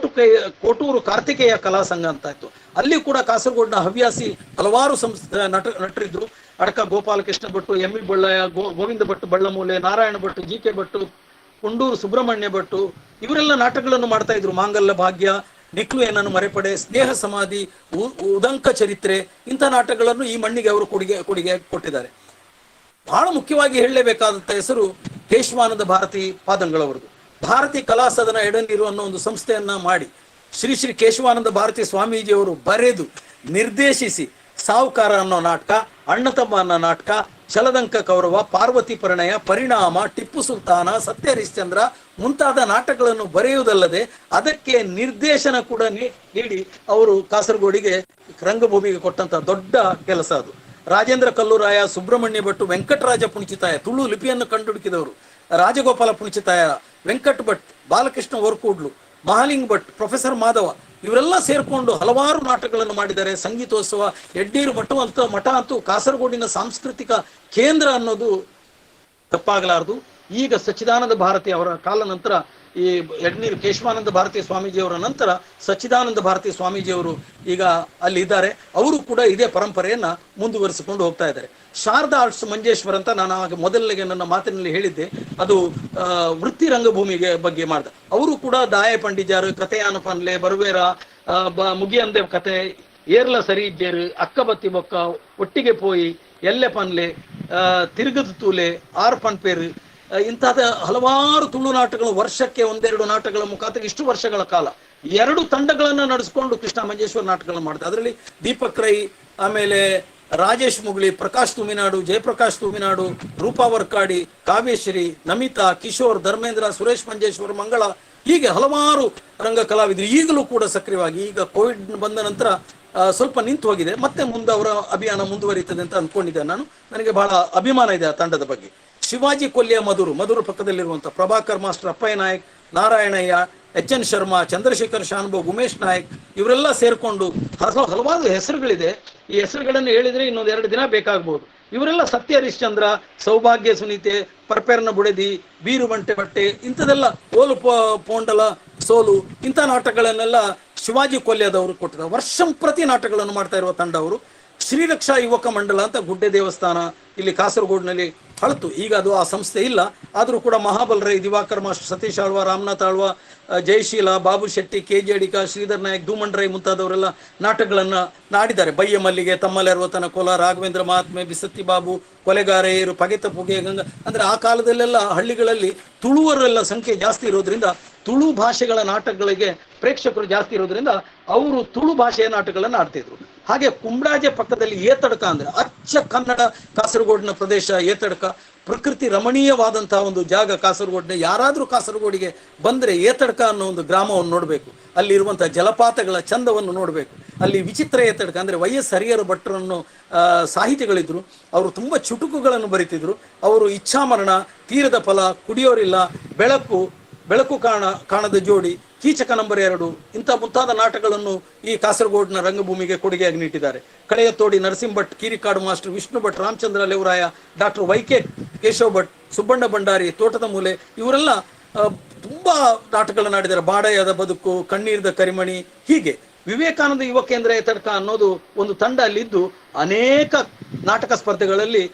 ಕೋಟೂರು ಕಾರ್ತಿಕೇಯ ಕಲಾ ಸಂಘ ಅಂತ ಇತ್ತು. ಅಲ್ಲಿ ಕೂಡ ಕಾಸರಗೋಡಿನ ಹವ್ಯಾಸಿ ಹಲವಾರು ನಟರಿದ್ರು. ಅಡಕ ಗೋಪಾಲಕೃಷ್ಣ ಭಟ್ಟು, ಎಂ.ಇ. ಬಳ್ಳಯ್ಯ, ಗೋವಿಂದ ಭಟ್ಟು ಬಳ್ಳಮೂಲೆ, ನಾರಾಯಣ ಭಟ್ಟು, ಜಿ.ಕೆ. ಭಟ್ಟು, ಕುಂಡೂರು ಸುಬ್ರಹ್ಮಣ್ಯ ಭಟ್ಟು ಇವರೆಲ್ಲ ನಾಟಕಗಳನ್ನು ಮಾಡ್ತಾ ಇದ್ರು. ಮಾಂಗಲ್ಯ ಭಾಗ್ಯ, ನಿಕ್ಲು ಏನನ್ನು ಮರೆಪಡೆ, ಸ್ನೇಹ ಸಮಾಧಿ, ಉದಂಕ ಚರಿತ್ರೆ ಇಂಥ ನಾಟಕಗಳನ್ನು ಈ ಮಣ್ಣಿಗೆ ಅವರು ಕೊಡುಗೆ ಕೊಟ್ಟಿದ್ದಾರೆ. ಬಹಳ ಮುಖ್ಯವಾಗಿ ಹೇಳಲೇಬೇಕಾದಂತ ಹೆಸರು ಕೇಶವಾನಂದ ಭಾರತಿ ಪಾದಂಗಳವರದು. ಭಾರತಿ ಕಲಾ ಸದನ ಎಡನೀರು ಅನ್ನೋ ಒಂದು ಸಂಸ್ಥೆಯನ್ನ ಮಾಡಿ ಶ್ರೀ ಶ್ರೀ ಕೇಶವಾನಂದ ಭಾರತಿ ಸ್ವಾಮೀಜಿಯವರು ಬರೆದು ನಿರ್ದೇಶಿಸಿ ಸಾವುಕಾರ ಅನ್ನೋ ನಾಟಕ, ಅಣ್ಣತಮ್ಮ ಅನ್ನೋ ನಾಟಕ, ಛಲದಂಕ ಕೌರವ, ಪಾರ್ವತಿ ಪರಿಣಯ, ಪರಿಣಾಮ, ಟಿಪ್ಪು ಸುಲ್ತಾನ, ಸತ್ಯ ಹರಿಶ್ಚಂದ್ರ ಮುಂತಾದ ನಾಟಕಗಳನ್ನು ಬರೆಯುವುದಲ್ಲದೆ ಅದಕ್ಕೆ ನಿರ್ದೇಶನ ಕೂಡ ನೀಡಿ ಅವರು ಕಾಸರಗೋಡಿಗೆ ರಂಗಭೂಮಿಗೆ ಕೊಟ್ಟಂತ ದೊಡ್ಡ ಕೆಲಸ ಅದು. ರಾಜೇಂದ್ರ ಕಲ್ಲೂರಾಯ, ಸುಬ್ರಹ್ಮಣ್ಯ ಭಟ್ಟು, ವೆಂಕಟರಾಜ ಪುಣಚಿತಾಯ, ತುಳು ಲಿಪಿಯನ್ನು ಕಂಡುಹುಡುಕಿದವರು, ರಾಜಗೋಪಾಲ ಪುಣಚಿತಾಯ, ವೆಂಕಟ್ ಭಟ್, ಬಾಲಕೃಷ್ಣ ವರ್ಕೂಡ್ಲು, ಮಹಾಲಿಂಗ್ ಭಟ್, ಪ್ರೊಫೆಸರ್ ಮಾಧವ ಇವರೆಲ್ಲ ಸೇರ್ಕೊಂಡು ಹಲವಾರು ನಾಟಕಗಳನ್ನು ಮಾಡಿದ್ದಾರೆ. ಸಂಗೀತೋತ್ಸವ, ಎಡ್ಡೀರು ಮಠ ಅಂತೂ ಕಾಸರಗೋಡಿನ ಸಾಂಸ್ಕೃತಿಕ ಕೇಂದ್ರ ಅನ್ನೋದು ತಪ್ಪಾಗಲಾರದು. ಈಗ ಸಚ್ಚಿದಾನಂದ ಭಾರತಿ ಅವರ ಕಾಲ ನಂತರ ಈ ಎಡ್ನೀರು ಕೇಶವಾನಂದ ಭಾರತಿ ಸ್ವಾಮೀಜಿಯವರ ನಂತರ ಸಚ್ಚಿದಾನಂದ ಭಾರತಿ ಸ್ವಾಮೀಜಿಯವರು ಈಗ ಅಲ್ಲಿ ಇದ್ದಾರೆ. ಅವರು ಕೂಡ ಇದೇ ಪರಂಪರೆಯನ್ನ ಮುಂದುವರಿಸಿಕೊಂಡು ಹೋಗ್ತಾ ಇದ್ದಾರೆ. ಶಾರದಾ ಆರ್ಟ್ಸ್ ಮಂಜೇಶ್ವರ್ ಅಂತ ನಾನು ಆಗ ಮೊದಲಿಗೆ ನನ್ನ ಮಾತಿನಲ್ಲಿ ಹೇಳಿದ್ದೆ, ಅದು ವೃತ್ತಿ ರಂಗಭೂಮಿಗೆ ಬಗ್ಗೆ ಮಾಡಿದ. ಅವರು ಕೂಡ ದಾಯ ಪಂಡಿಜಾರು, ಕಥೆಯಾನ ಪನ್ಲೆ, ಬರುವೇರ, ಮುಗಿಯಂದೆ ಕತೆ, ಏರ್ಲ ಸರಿಜೇರು, ಅಕ್ಕಬತ್ತಿ ಬೊಕ್ಕ, ಒಟ್ಟಿಗೆ ಪೋಯಿ, ಎಲ್ಲೆ ಪನ್ಲೆ, ತಿರುಗದ ತೂಲೆ, ಆರ್ ಪನ್ಪೇರು ಇಂತಹ ಹಲವಾರು ತುಳು ನಾಟಕಗಳು, ವರ್ಷಕ್ಕೆ 1-2 ನಾಟಕಗಳ ಮುಖಾಂತರ ಇಷ್ಟು ವರ್ಷಗಳ ಕಾಲ 2 ತಂಡಗಳನ್ನ ನಡೆಸಿಕೊಂಡು ಕೃಷ್ಣ ಮಂಜೇಶ್ವರ ನಾಟಕಗಳನ್ನು ಮಾಡ್ತಾರೆ. ಅದರಲ್ಲಿ ದೀಪಕ್ ರೈ, ಆಮೇಲೆ ರಾಜೇಶ್ ಮುಗುಳಿ, ಪ್ರಕಾಶ್ ತುಮಿನಾಡು, ಜಯಪ್ರಕಾಶ್ ತುಮಿನಾಡು, ರೂಪಾ ವರ್ಕಾಡಿ, ಕಾವ್ಯಶ್ರೀ, ನಮಿತಾ, ಕಿಶೋರ್, ಧರ್ಮೇಂದ್ರ, ಸುರೇಶ್ ಮಂಜೇಶ್ವರ್, ಮಂಗಳ, ಹೀಗೆ ಹಲವಾರು ರಂಗ ಕಲಾವಿದರು ಈಗಲೂ ಕೂಡ ಸಕ್ರಿಯವಾಗಿ. ಈಗ ಕೋವಿಡ್ ಬಂದ ನಂತರ ಸ್ವಲ್ಪ ನಿಂತು ಹೋಗಿದೆ, ಮತ್ತೆ ಮುಂದೆ ಅವರ ಅಭಿಯಾನ ಮುಂದುವರಿಯುತ್ತದೆ ಅಂತ ಅನ್ಕೊಂಡಿದ್ದೆ ನಾನು. ನನಗೆ ಬಹಳ ಅಭಿಮಾನ ಇದೆ ಆ ತಂಡದ ಬಗ್ಗೆ. ಶಿವಾಜಿ ಕೊಲ್ಲಿಯ ಮಧುರು ಪಕ್ಕದಲ್ಲಿರುವಂಥ ಪ್ರಭಾಕರ್ ಮಾಸ್ಟರ್, ಅಪ್ಪಯ್ಯ ನಾಯಕ್, ನಾರಾಯಣಯ್ಯ, ಎಚ್.ಎನ್. ಶರ್ಮಾ, ಚಂದ್ರಶೇಖರ್ ಶಾನ್ಭೋಗ್, ಉಮೇಶ್ ನಾಯಕ್ ಇವರೆಲ್ಲ ಸೇರ್ಕೊಂಡು ಹಲವಾರು ಹೆಸರುಗಳಿದೆ. ಈ ಹೆಸರುಗಳನ್ನು ಹೇಳಿದ್ರೆ ಇನ್ನೊಂದು 2 ದಿನ ಬೇಕಾಗ್ಬೋದು. ಇವರೆಲ್ಲ ಸತ್ಯ ಹರಿಶ್ಚಂದ್ರ, ಸೌಭಾಗ್ಯ ಸುನೀತೆ, ಪರ್ಪೆರ್ನ ಬುಡೆದಿ, ಬೀರು ಬಂಟೆ ಬಟ್ಟೆ, ಇಂಥದೆಲ್ಲ ಓಲು ಪೋಂಡಲ ಸೋಲು, ಇಂಥ ನಾಟಕಗಳನ್ನೆಲ್ಲ ಶಿವಾಜಿ ಕೊಲ್ಯದವರು ಕೊಟ್ಟಿದ್ದಾರೆ. ವರ್ಷಂಪ್ರತಿ ನಾಟಕಗಳನ್ನು ಮಾಡ್ತಾ ಇರುವ ತಂಡ ಅವರು. ಶ್ರೀರಕ್ಷಾ ಯುವಕ ಮಂಡಲ ಅಂತ ಗುಡ್ಡೆ ದೇವಸ್ಥಾನ ಇಲ್ಲಿ ಕಾಸರಗೋಡಿನಲ್ಲಿ ಹಳತು. ಈಗ ಅದು ಆ ಸಂಸ್ಥೆ ಇಲ್ಲ. ಆದರೂ ಕೂಡ ಮಹಾಬಲ್ ರೈ, ದಿವಾಕರ್ ಮಾಸ್ಟರ್, ಸತೀಶ್ ಆಳ್ವ, ರಾಮನಾಥ್ ಆಳ್ವ, ಜಯಶೀಲ, ಬಾಬು ಶೆಟ್ಟಿ, ಕೆ.ಜಿ. ಅಡಿಕ, ಶ್ರೀಧರ್ ನಾಯಕ್, ಧೂಮಣ್ ರೈ ಮುಂತಾದವರೆಲ್ಲ ನಾಟಕಗಳನ್ನು ನಾಡಿದ್ದಾರೆ. ಬಯ್ಯ ಮಲ್ಲಿಗೆ, ತಮ್ಮಲೆ ಅರವತನ ಕೊಲ, ರಾಘವೇಂದ್ರ ಮಹಾತ್ಮೆ, ಬಿಸತ್ತಿ ಬಾಬು, ಕೊಲೆಗಾರೆಯರು, ಪಗೆತ ಪುಗೆ ಗಂಗಾ. ಅಂದ್ರೆ ಆ ಕಾಲದಲ್ಲೆಲ್ಲ ಹಳ್ಳಿಗಳಲ್ಲಿ ತುಳುವರೆಲ್ಲ ಸಂಖ್ಯೆ ಜಾಸ್ತಿ ಇರೋದ್ರಿಂದ, ತುಳು ಭಾಷೆಗಳ ನಾಟಕಗಳಿಗೆ ಪ್ರೇಕ್ಷಕರು ಜಾಸ್ತಿ ಇರೋದ್ರಿಂದ ಅವರು ತುಳು ಭಾಷೆಯ ನಾಟಕಗಳನ್ನು ಆಡ್ತಿದ್ರು. ಹಾಗೆ ಕುಂಬ್ಳಾಜೆ ಪಕ್ಕದಲ್ಲಿ ಏತಡ್ಕ, ಅಂದ್ರೆ ಅಚ್ಚ ಕನ್ನಡ ಕಾಸರಗೋಡಿನ ಪ್ರದೇಶ ಏತಡ್ಕ. ಪ್ರಕೃತಿ ರಮಣೀಯವಾದಂತಹ ಒಂದು ಜಾಗ ಕಾಸರಗೋಡಿನ. ಯಾರಾದ್ರೂ ಕಾಸರಗೋಡಿಗೆ ಬಂದ್ರೆ ಏತಡ್ಕ ಅನ್ನೋ ಒಂದು ಗ್ರಾಮವನ್ನು ನೋಡ್ಬೇಕು. ಅಲ್ಲಿ ಇರುವಂತಹ ಜಲಪಾತಗಳ ಚಂದವನ್ನು ನೋಡ್ಬೇಕು. ಅಲ್ಲಿ ವಿಚಿತ್ರ ಏತಡ್ಕ ಅಂದ್ರೆ ವೈ.ಎಸ್. ಹರಿಹರ ಭಟ್ರನ್ನು ಸಾಹಿತಿಗಳಿದ್ರು. ಅವರು ತುಂಬಾ ಚುಟುಕುಗಳನ್ನು ಬರಿತಿದ್ರು. ಅವರು ಇಚ್ಛಾಮರಣ, ತೀರದ ಫಲ, ಕುಡಿಯೋರಿಲ್ಲ, ಬೆಳಕು ಕಾಣದ ಜೋಡಿ, ಕೀಚಕ ನಂಬರ್ 2 ಇಂಥ ಮುಂತಾದ ನಾಟಕಗಳನ್ನು ಈ ಕಾಸರಗೋಡಿನ ರಂಗಭೂಮಿಗೆ ಕೊಡುಗೆಯಾಗಿ ನೀಟ್ಟಿದ್ದಾರೆ. ಕಳೆಯ ತೋಡಿ ನರಸಿಂಹ ಭಟ್, ಕೀರಿಕಾಡು ಮಾಸ್ಟರ್, ವಿಷ್ಣು ಭಟ್, ರಾಮಚಂದ್ರ ಲೇವರಾಯ, ಡಾಕ್ಟರ್ ವೈ.ಕೆ. ಕೇಶವ್ ಭಟ್, ಸುಬ್ಬಣ್ಣ ಭಂಡಾರಿ, ತೋಟದ ಮೂಲೆ ಇವರೆಲ್ಲ ತುಂಬಾ ನಾಟಕಗಳನ್ನು ಆಡಿದ್ದಾರೆ. ಬಾಡಯ್ಯದ ಬದುಕು, ಕಣ್ಣೀರ್ದ ಕರಿಮಣಿ, ಹೀಗೆ. ವಿವೇಕಾನಂದ ಯುವ ಕೇಂದ್ರ ಏತಡ್ಕ ಅನ್ನೋದು ಒಂದು ತಂಡ ಅಲ್ಲಿದ್ದು ಅನೇಕ ನಾಟಕ ಸ್ಪರ್ಧೆಗಳಲ್ಲಿ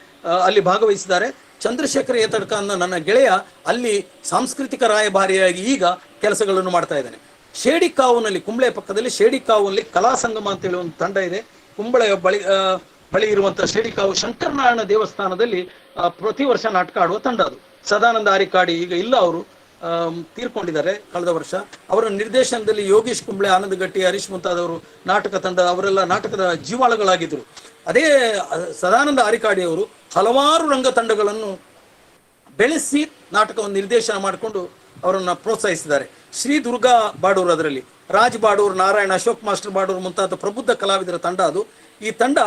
ಅಲ್ಲಿ ಭಾಗವಹಿಸಿದ್ದಾರೆ. ಚಂದ್ರಶೇಖರ್ ಏತಡ್ಕ ಅನ್ನೋ ನನ್ನ ಗೆಳೆಯ ಅಲ್ಲಿ ಸಾಂಸ್ಕೃತಿಕ ರಾಯಭಾರಿಯಾಗಿ ಈಗ ಕೆಲಸಗಳನ್ನು ಮಾಡ್ತಾ ಇದ್ದಾನೆ. ಶೇಡಿಕಾವುನಲ್ಲಿ, ಕುಂಬಳೆ ಪಕ್ಕದಲ್ಲಿ ಶೇಡಿಕಾವುನಲ್ಲಿ ಕಲಾ ಸಂಗಮ ಅಂತೇಳಿ ಒಂದು ತಂಡ ಇದೆ. ಕುಂಬಳೆಯ ಬಳಿ ಇರುವಂತಹ ಶೇಡಿಕಾವು ಶಂಕರನಾರಾಯಣ ದೇವಸ್ಥಾನದಲ್ಲಿ ಪ್ರತಿ ವರ್ಷ ನಾಟಕ ಆಡುವ ತಂಡ ಅದು. ಸದಾನಂದ ಆರಿಕಾಡಿ ಈಗ ಇಲ್ಲ, ಅವರು ತೀರ್ಕೊಂಡಿದ್ದಾರೆ ಕಳೆದ ವರ್ಷ. ಅವರ ನಿರ್ದೇಶನದಲ್ಲಿ ಯೋಗೀಶ್ ಕುಂಬ್ಳೆ, ಆನಂದ್ ಗಟ್ಟಿ, ಹರೀಶ್ ಮುಂತಾದವರು ನಾಟಕ ತಂಡ, ಅವರೆಲ್ಲ ನಾಟಕದ ಜೀವಾಳಗಳಾಗಿದ್ರು. ಅದೇ ಸದಾನಂದ ಆರಿಕಾಡಿ ಅವರು ಹಲವಾರು ರಂಗ ತಂಡಗಳನ್ನು ಬೆಳೆಸಿ ನಾಟಕವನ್ನು ನಿರ್ದೇಶನ ಮಾಡಿಕೊಂಡು ಅವರನ್ನ ಪ್ರೋತ್ಸಾಹಿಸಿದ್ದಾರೆ. ಶ್ರೀ ದುರ್ಗಾ ಬಾಡೂರು, ಅದರಲ್ಲಿ ರಾಜ್ ಬಾಡೂರು, ನಾರಾಯಣ, ಅಶೋಕ್ ಮಾಸ್ಟರ್ ಬಾಡೂರು ಮುಂತಾದ ಪ್ರಬುದ್ಧ ಕಲಾವಿದರ ತಂಡ ಅದು. ಈ ತಂಡ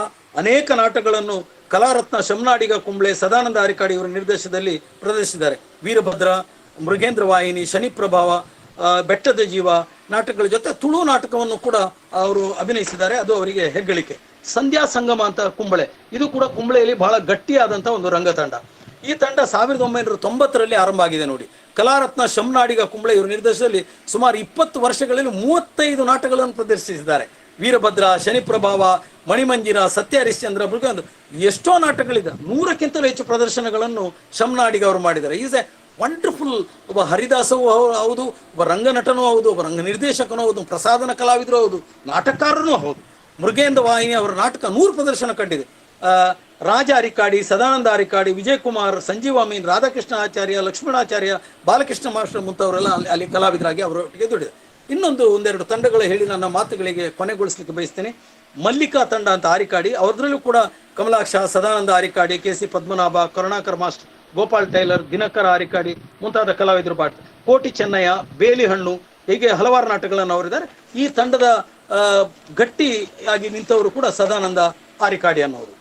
ಅನೇಕ ನಾಟಕಗಳನ್ನು ಕಲಾರತ್ನ ಶಮ್ನಾಡಿಗ ಕುಂಬ್ಳೆ, ಸದಾನಂದ ಆರಿಕಾಡಿ ಅವರ ನಿರ್ದೇಶನದಲ್ಲಿ ಪ್ರದರ್ಶಿಸಿದ್ದಾರೆ. ವೀರಭದ್ರ, ಮೃಗೇಂದ್ರ ವಾಹಿನಿ, ಶನಿ ಪ್ರಭಾವ, ಬೆಟ್ಟದ ಜೀವ ನಾಟಕಗಳ ಜೊತೆ ತುಳು ನಾಟಕವನ್ನು ಕೂಡ ಅವರು ಅಭಿನಯಿಸಿದ್ದಾರೆ. ಅದು ಅವರಿಗೆ ಹೆಗ್ಗಳಿಕೆ. ಸಂಧ್ಯಾ ಸಂಗಮ ಅಂತ ಕುಂಬಳೆ, ಇದು ಕೂಡ ಕುಂಬಳೆಯಲ್ಲಿ ಬಹಳ ಗಟ್ಟಿಯಾದಂತಹ ಒಂದು ರಂಗ ತಂಡ. ಈ ತಂಡ 1990ರಲ್ಲಿ ಆರಂಭ ಆಗಿದೆ ನೋಡಿ. ಕಲಾರತ್ನ ಶಮ್ನಾಡಿಗ ಕುಂಬಳೆ ಇವರ ನಿರ್ದೇಶನದಲ್ಲಿ ಸುಮಾರು 20 ವರ್ಷಗಳಲ್ಲಿ 35 ನಾಟಕಗಳನ್ನು ಪ್ರದರ್ಶಿಸಿದ್ದಾರೆ. ವೀರಭದ್ರ, ಶನಿ ಪ್ರಭಾವ, ಮಣಿಮಂಜಿರ, ಸತ್ಯ ಹರಿಶ್ಚಂದ್ರ, ಮೃಗಂದ್, ಎಷ್ಟೋ ನಾಟಕಗಳಿದೆ. 100ಕ್ಕಿಂತಲೂ ಹೆಚ್ಚು ಪ್ರದರ್ಶನಗಳನ್ನು ಶಮ್ನಾಡಿಗ ಅವರು ಮಾಡಿದ್ದಾರೆ. Is A wonderful. ಒಬ್ಬ ಹರಿದಾಸವೂ ಹೌದು, ಒಬ್ಬ ರಂಗನಟನೂ ಹೌದು, ಒಬ್ಬ ರಂಗ ನಿರ್ದೇಶಕನೂ ಹೌದು, ಪ್ರಸಾದನ ಕಲಾವಿದರು ಹೌದು, ನಾಟಕಕಾರನೂ ಹೌದು. ಮೃಗೇಂದ್ರ ವಾಹಿನಿ ಅವರ ನಾಟಕ 100 ಪ್ರದರ್ಶನ ಕಂಡಿದೆ. ರಾಜ ಅರಿಕಾಡಿ, ಸದಾನಂದ ಅರಿಕಾಡಿ, ವಿಜಯ್ ಕುಮಾರ್, ಸಂಜೀವ್ ಅಮೀನ್, ರಾಧಾಕೃಷ್ಣ ಆಚಾರ್ಯ, ಲಕ್ಷ್ಮಣಾಚಾರ್ಯ, ಬಾಲಕೃಷ್ಣ ಮಾಸ್ಟರ್ ಮುಂತಾವರೆಲ್ಲ ಅಲ್ಲಿ ಕಲಾವಿದರಾಗಿ ಅವರೊಟ್ಟಿಗೆ ದುಡಿದೆ. ಒಂದೆರಡು ತಂಡಗಳು ಹೇಳಿ ನನ್ನ ಮಾತುಗಳಿಗೆ ಕೊನೆಗೊಳಿಸ್ಲಿಕ್ಕೆ ಬಯಸ್ತೇನೆ. ಮಲ್ಲಿಕಾ ತಂಡ ಅಂತ ಆರಿಕಾಡಿ, ಅವರದ್ರಲ್ಲೂ ಕೂಡ Kamalaksha, Sadananda Arikadi, KC. Padmanabha, Karunakar master, Gopal tailor, Dinakara Arikadi ಮುಂತಾದ ಕಲಾವಿದರು ಪಾಡ್ತಾರೆ. ಕೋಟಿ ಚೆನ್ನಯ್ಯ, ಬೇಲಿ ಹಣ್ಣು, ಹೀಗೆ ಹಲವಾರು ನಾಟಕಗಳನ್ನು ಅವರಿದ್ದಾರೆ. ಈ ತಂಡದ ಗಟ್ಟಿಯಾಗಿ ನಿಂತವರು ಕೂಡ ಸದಾನಂದ ಆರಿಕಾಡಿ ಅನ್ನೋರು.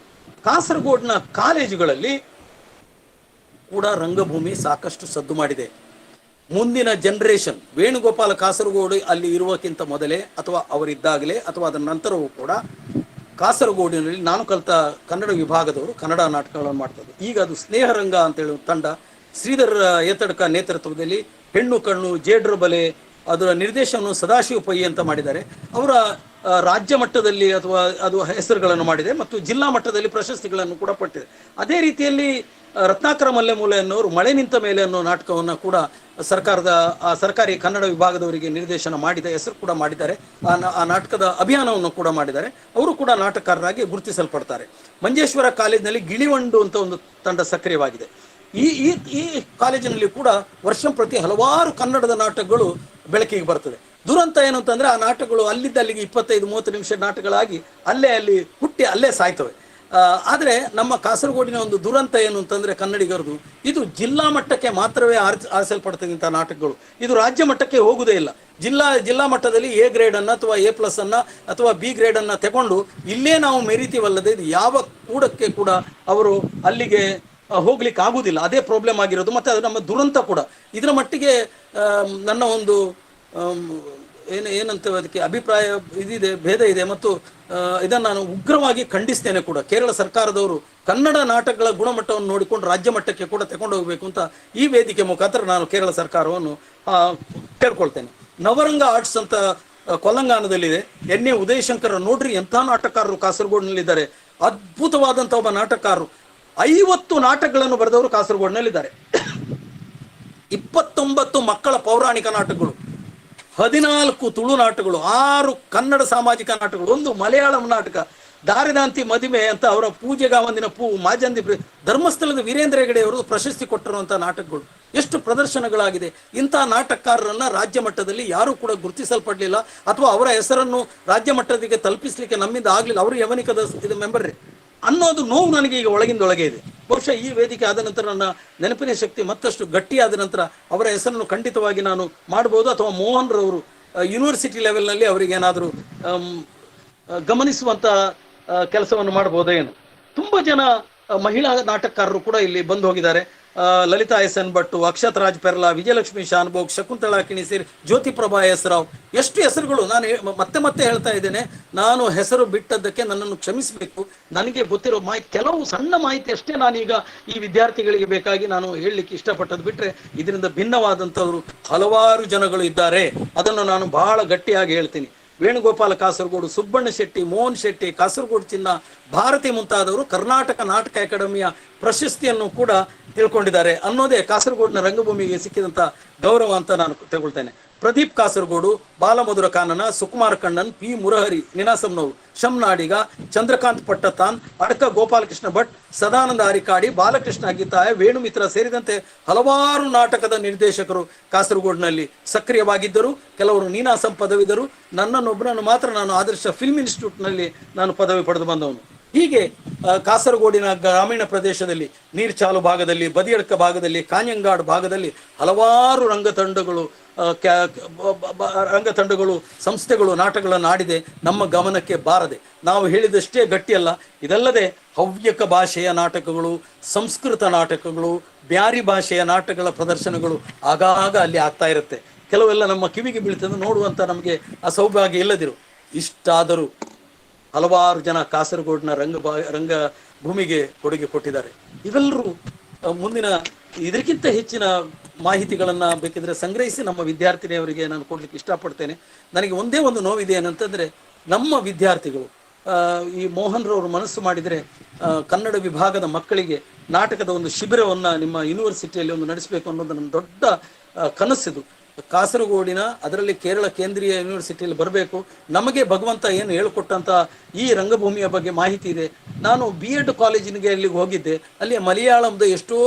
ಕಾಸರಗೋಡಿನ ಕಾಲೇಜುಗಳಲ್ಲಿ ಕೂಡ ರಂಗಭೂಮಿ ಸಾಕಷ್ಟು ಸದ್ದು ಮಾಡಿದೆ. ಮುಂದಿನ ಜನರೇಷನ್, ವೇಣುಗೋಪಾಲ ಕಾಸರಗೋಡು ಅಲ್ಲಿ ಇರುವಕ್ಕಿಂತ ಮೊದಲೇ ಅಥವಾ ಅವರಿದ್ದಾಗಲೇ ಅಥವಾ ಅದರ ನಂತರವೂ ಕೂಡ ಕಾಸರಗೋಡಿನಲ್ಲಿ ನಾನು ಕಲಿತ ಕನ್ನಡ ವಿಭಾಗದವರು ಕನ್ನಡ ನಾಟಕಗಳನ್ನು ಮಾಡ್ತಾರೆ. ಈಗ ಅದು ಸ್ನೇಹರಂಗ ಅಂತೇಳಿ ತಂಡ, ಶ್ರೀಧರ್ ಏತಡ್ಕ ನೇತೃತ್ವದಲ್ಲಿ ಹೆಣ್ಣು ಕಣ್ಣು, ಜೇಡ್ರ ಬಲೆ, ಅದರ ನಿರ್ದೇಶನ ಸದಾಶಿವ ಪೈ ಅಂತ ಮಾಡಿದ್ದಾರೆ. ಅವರ ರಾಜ್ಯ ಮಟ್ಟದಲ್ಲಿ ಅಥವಾ ಅದು ಹೆಸರುಗಳನ್ನು ಮಾಡಿದೆ ಮತ್ತು ಜಿಲ್ಲಾ ಮಟ್ಟದಲ್ಲಿ ಪ್ರಶಸ್ತಿಗಳನ್ನು ಕೂಡ ಪಟ್ಟಿದೆ. ಅದೇ ರೀತಿಯಲ್ಲಿ ರತ್ನಾಕರ ಮಲ್ಲೆಮೂಲೆ ಅನ್ನೋರು ಮಳೆ ನಿಂತ ಮೇಲೆ ಅನ್ನೋ ನಾಟಕವನ್ನು ಕೂಡ ಸರ್ಕಾರಿ ಕನ್ನಡ ವಿಭಾಗದವರಿಗೆ ನಿರ್ದೇಶನ ಮಾಡಿದ ಹೆಸರು ಕೂಡ ಮಾಡಿದ್ದಾರೆ. ಆ ನಾಟಕದ ಅಭಿಯಾನವನ್ನು ಕೂಡ ಮಾಡಿದ್ದಾರೆ. ಅವರು ಕೂಡ ನಾಟಕಕಾರರಾಗಿ ಗುರುತಿಸಲ್ಪಡ್ತಾರೆ. ಮಂಜೇಶ್ವರ ಕಾಲೇಜಿನಲ್ಲಿ ಗಿಳಿವಂಡು ಅಂತ ಒಂದು ತಂಡ ಸಕ್ರಿಯವಾಗಿದೆ. ಈ ಕಾಲೇಜಿನಲ್ಲಿ ಕೂಡ ವರ್ಷಂಪ್ರತಿ ಹಲವಾರು ಕನ್ನಡದ ನಾಟಕಗಳು ಬೆಳಕಿಗೆ ಬರ್ತದೆ. ದುರಂತ ಏನು ಅಂತಂದ್ರೆ ಆ ನಾಟಕಗಳು ಅಲ್ಲಿಗೆ 25-30 ನಿಮಿಷ ನಾಟಕಗಳಾಗಿ ಅಲ್ಲಿ ಹುಟ್ಟಿ ಅಲ್ಲೇ ಸಾಯ್ತವೆ. ಆದರೆ ನಮ್ಮ ಕಾಸರಗೋಡಿನ ಒಂದು ದುರಂತ ಏನು ಅಂತಂದ್ರೆ ಕನ್ನಡಿಗರದು, ಇದು ಜಿಲ್ಲಾ ಮಟ್ಟಕ್ಕೆ ಮಾತ್ರವೇ ಆರಿಸಲ್ಪಡ್ತಕ್ಕಂಥ ನಾಟಕಗಳು. ಇದು ರಾಜ್ಯ ಮಟ್ಟಕ್ಕೆ ಹೋಗುವುದೇ ಇಲ್ಲ. ಜಿಲ್ಲಾ ಮಟ್ಟದಲ್ಲಿ ಎ ಗ್ರೇಡ್ ಅನ್ನ ಅಥವಾ A+ ಅನ್ನ ಅಥವಾ B ಗ್ರೇಡ್ ಅನ್ನ ತಗೊಂಡು ಇಲ್ಲೇ ನಾವು ಮೆರಿತೀವಲ್ಲದೆ ಇದು ಯಾವ ಕೂಡಕ್ಕೆ ಕೂಡ ಅವರು ಅಲ್ಲಿಗೆ ಹೋಗ್ಲಿಕ್ಕೆ ಆಗುದಿಲ್ಲ. ಅದೇ ಪ್ರಾಬ್ಲಮ್ ಆಗಿರೋದು. ಮತ್ತೆ ಅದು ನಮ್ಮ ದುರಂತ ಕೂಡ. ಇದರ ಮಟ್ಟಿಗೆ ನನ್ನ ಒಂದು ಏನಂತ ಅದಕ್ಕೆ ಅಭಿಪ್ರಾಯ ಇದಿದೆ, ಭೇದ ಇದೆ. ಮತ್ತು ಇದನ್ನು ನಾನು ಉಗ್ರವಾಗಿ ಖಂಡಿಸ್ತೇನೆ ಕೂಡ. ಕೇರಳ ಸರ್ಕಾರದವರು ಕನ್ನಡ ನಾಟಕಗಳ ಗುಣಮಟ್ಟವನ್ನು ನೋಡಿಕೊಂಡು ರಾಜ್ಯ ಮಟ್ಟಕ್ಕೆ ಕೂಡ ತಗೊಂಡು ಹೋಗಬೇಕು ಅಂತ ಈ ವೇದಿಕೆ ಮುಖಾಂತರ ನಾನು ಕೇರಳ ಸರ್ಕಾರವನ್ನು ಕೇಳ್ಕೊಳ್ತೇನೆ. ನವರಂಗ ಆರ್ಟ್ಸ್ ಅಂತ ಕೊಲಂಗಾನದಲ್ಲಿದೆ. ಎನ್ನೇ ಉದಯಶಂಕರ್ ನೋಡ್ರಿ, ಎಂಥ ನಾಟಕಕಾರರು ಕಾಸರಗೋಡಿನಲ್ಲಿದ್ದಾರೆ. ಅದ್ಭುತವಾದಂಥ ಒಬ್ಬ ನಾಟಕಕಾರರು. 50 ನಾಟಕಗಳನ್ನು ಬರೆದವರು ಕಾಸರಗೋಡಿನಲ್ಲಿದ್ದಾರೆ. 29 ಮಕ್ಕಳ ಪೌರಾಣಿಕ ನಾಟಕಗಳು, 14 ತುಳು ನಾಟಕಗಳು, 6 ಕನ್ನಡ ಸಾಮಾಜಿಕ ನಾಟಕಗಳು, 1 ಮಲಯಾಳಂ ನಾಟಕ, ದಾರಿದಾಂತಿ ಮದುವೆ ಅಂತ ಅವರ ಪೂಜೆಗಾವಂದಿನ ಮಾಜಂದಿ ಧರ್ಮಸ್ಥಳದ ವೀರೇಂದ್ರ ಹೆಗಡೆ ಅವರು ಪ್ರಶಸ್ತಿ ಕೊಟ್ಟಿರುವಂತಹ ನಾಟಕಗಳು. ಎಷ್ಟು ಪ್ರದರ್ಶನಗಳಾಗಿದೆ. ಇಂಥ ನಾಟಕಕಾರರನ್ನ ರಾಜ್ಯ ಮಟ್ಟದಲ್ಲಿ ಯಾರು ಕೂಡ ಗುರುತಿಸಲ್ಪಡಲಿಲ್ಲ, ಅಥವಾ ಅವರ ಹೆಸರನ್ನು ರಾಜ್ಯ ಮಟ್ಟದಿಗೆ ತಲುಪಿಸ್ಲಿಕ್ಕೆ ನಮ್ಮಿಂದ ಆಗ್ಲಿಲ್ಲ. ಅವರು ಯವನಿಕದ ಇದು ಮೆಂಬರ್ರೇ ಅನ್ನೋದು ನೋವು ನನಗೆ ಈಗ ಒಳಗಿಂದೊಳಗೆ ಇದೆ. ಬಹುಶಃ ಈ ವೇದಿಕೆ ಆದ ನಂತರ ನನ್ನ ನೆನಪಿನ ಶಕ್ತಿ ಮತ್ತಷ್ಟು ಗಟ್ಟಿಯಾದ ನಂತರ ಅವರ ಹೆಸರನ್ನು ಖಂಡಿತವಾಗಿ ನಾನು ಮಾಡ್ಬೋದು, ಅಥವಾ ಮೋಹನ್ ರವರು ಯೂನಿವರ್ಸಿಟಿ ಲೆವೆಲ್ನಲ್ಲಿ ಅವರಿಗೆ ಏನಾದರೂ ಗಮನಿಸುವಂತ ಕೆಲಸವನ್ನು ಮಾಡ್ಬೋದೇ ಏನು. ತುಂಬಾ ಜನ ಮಹಿಳಾ ನಾಟಕಕಾರರು ಕೂಡ ಇಲ್ಲಿ ಬಂದು ಹೋಗಿದ್ದಾರೆ. ಲಲಿತಾ ಎಸ್ ಎನ್ ಭಟ್, ಅಕ್ಷತ್ ರಾಜ್ ಪೆರ್ಲಾ, ವಿಜಯಲಕ್ಷ್ಮಿ ಶಾನ್ಭೋಗ್, ಶಕುಂತಳಾ ಕಿಣಿಸಿರ್, ಜ್ಯೋತಿ ಪ್ರಭಾ ಎಸ್ ರಾವ್, ಎಷ್ಟು ಹೆಸರುಗಳು. ನಾನು ಮತ್ತೆ ಹೇಳ್ತಾ ಇದ್ದೇನೆ, ನಾನು ಹೆಸರು ಬಿಟ್ಟದ್ದಕ್ಕೆ ನನ್ನನ್ನು ಕ್ಷಮಿಸಬೇಕು. ನನಗೆ ಗೊತ್ತಿರೋ ಮಾಹಿತಿ, ಕೆಲವು ಸಣ್ಣ ಮಾಹಿತಿ ಅಷ್ಟೇ ನಾನೀಗ ಈ ವಿದ್ಯಾರ್ಥಿಗಳಿಗೆ ಬೇಕಾಗಿ ನಾನು ಹೇಳಲಿಕ್ಕೆ ಇಷ್ಟಪಟ್ಟದ್ದು. ಬಿಟ್ರೆ ಇದರಿಂದ ಭಿನ್ನವಾದಂಥವ್ರು ಹಲವಾರು ಜನಗಳು ಇದ್ದಾರೆ. ಅದನ್ನು ನಾನು ಬಹಳ ಗಟ್ಟಿಯಾಗಿ ಹೇಳ್ತೀನಿ. ವೇಣುಗೋಪಾಲ ಕಾಸರಗೋಡು, ಸುಬ್ಬಣ್ಣ ಶೆಟ್ಟಿ, ಮೋಹನ್ ಶೆಟ್ಟಿ, ಕಾಸರಗೋಡು ಚಿನ್ನ, ಭಾರತಿ ಮುಂತಾದವರು ಕರ್ನಾಟಕ ನಾಟಕ ಅಕಾಡೆಮಿಯ ಪ್ರಶಸ್ತಿಯನ್ನು ಕೂಡ ತಿಳ್ಕೊಂಡಿದ್ದಾರೆ ಅನ್ನೋದೇ ಕಾಸರಗೋಡಿನ ರಂಗಭೂಮಿಗೆ ಸಿಕ್ಕಿದಂತ ಗೌರವ ಅಂತ ನಾನು ತಗೊಳ್ತೇನೆ. ಪ್ರದೀಪ್ ಕಾಸರಗೋಡು, ಬಾಲಮಧುರ ಕಾನನ, ಸುಕುಮಾರ್ ಕಣ್ಣನ್, ಪಿ ಮುರಹರಿ ನಿನಾಸಂನವರು, ಶಂನಾಡಿಗ, ಚಂದ್ರಕಾಂತ್ ಪಟ್ಟತಾನ್, ಅಡಕ ಗೋಪಾಲಕೃಷ್ಣ ಭಟ್, ಸದಾನಂದ ಹರಿಕಾಡಿ, ಬಾಲಕೃಷ್ಣ ಅಗಿತಾಯ, ವೇಣುಮಿತ್ರ ಸೇರಿದಂತೆ ಹಲವಾರು ನಾಟಕದ ನಿರ್ದೇಶಕರು ಕಾಸರಗೋಡಿನಲ್ಲಿ ಸಕ್ರಿಯವಾಗಿದ್ದರು. ಕೆಲವರು ನೀನಾಸಂ ಪದವಿದರು. ನನ್ನನ್ನೊಬ್ಬರನ್ನು ಮಾತ್ರ ನಾನು ಆದರ್ಶ ಫಿಲ್ಮ್ ಇನ್ಸ್ಟಿಟ್ಯೂಟ್ನಲ್ಲಿ ನಾನು ಪದವಿ ಪಡೆದು ಬಂದವನು. ಹೀಗೆ ಕಾಸರಗೋಡಿನ ಗ್ರಾಮೀಣ ಪ್ರದೇಶದಲ್ಲಿ, ನೀರ್ಚಾಲು ಭಾಗದಲ್ಲಿ, ಬದಿಯಡ್ಕ ಭಾಗದಲ್ಲಿ, ಕಾಂಜಂಗಾಡ್ ಭಾಗದಲ್ಲಿ ಹಲವಾರು ರಂಗತಂಡಗಳು ಸಂಸ್ಥೆಗಳು ನಾಟಕಗಳನ್ನು ಆಡಿದೆ. ನಮ್ಮ ಗಮನಕ್ಕೆ ಬಾರದೆ ನಾವು ಹೇಳಿದಷ್ಟೇ ಗಟ್ಟಿಯಲ್ಲ. ಇದಲ್ಲದೆ ಹವ್ಯಕ ಭಾಷೆಯ ನಾಟಕಗಳು, ಸಂಸ್ಕೃತ ನಾಟಕಗಳು, ಬ್ಯಾರಿ ಭಾಷೆಯ ನಾಟಕಗಳ ಪ್ರದರ್ಶನಗಳು ಆಗಾಗ ಅಲ್ಲಿ ಆಗ್ತಾ ಇರುತ್ತೆ. ಕೆಲವೆಲ್ಲ ನಮ್ಮ ಕಿವಿಗೆ ಬೀಳ್ತದೆ, ನೋಡುವಂತ ನಮಗೆ ಆ ಸೌಭಾಗ್ಯ ಇಲ್ಲದಿರು. ಇಷ್ಟಾದರೂ ಹಲವಾರು ಜನ ಕಾಸರಗೋಡಿನ ರಂಗಭೂಮಿಗೆ ಕೊಡುಗೆ ಕೊಟ್ಟಿದ್ದಾರೆ. ಇವೆಲ್ಲರೂ ಮುಂದಿನ ಇದಕ್ಕಿಂತ ಹೆಚ್ಚಿನ ಮಾಹಿತಿಗಳನ್ನ ಬೇಕಿದ್ರೆ ಸಂಗ್ರಹಿಸಿ ನಮ್ಮ ವಿದ್ಯಾರ್ಥಿನಿಯವರಿಗೆ ನಾನು ಕೊಡ್ಲಿಕ್ಕೆ ಇಷ್ಟಪಡ್ತೇನೆ. ನನಗೆ ಒಂದೇ ಒಂದು ನೋವಿದೆ ಏನಂತಂದ್ರೆ, ನಮ್ಮ ವಿದ್ಯಾರ್ಥಿಗಳು ಈ ಮೋಹನ್ ರವರು ಮನಸ್ಸು ಮಾಡಿದರೆ ಕನ್ನಡ ವಿಭಾಗದ ಮಕ್ಕಳಿಗೆ ನಾಟಕದ ಒಂದು ಶಿಬಿರವನ್ನ ನಿಮ್ಮ ಯೂನಿವರ್ಸಿಟಿಯಲ್ಲಿ ಒಂದು ನಡೆಸಬೇಕು ಅನ್ನೋದು ನನ್ನ ದೊಡ್ಡ ಕನಸಿದು. ಕಾಸರಗೋಡಿನ, ಅದರಲ್ಲಿ ಕೇರಳ ಕೇಂದ್ರೀಯ ಯೂನಿವರ್ಸಿಟಿಯಲ್ಲಿ ಬರಬೇಕು. ನಮಗೆ ಭಗವಂತ ಏನು ಹೇಳಿಕೊಟ್ಟಂತ ಈ ರಂಗಭೂಮಿಯ ಬಗ್ಗೆ ಮಾಹಿತಿ ಇದೆ. ನಾನು BEd ಕಾಲೇಜಿಗೆ ಅಲ್ಲಿಗೆ ಹೋಗಿದ್ದೆ. ಅಲ್ಲಿ ಮಲಯಾಳಂದ ಎಷ್ಟೋ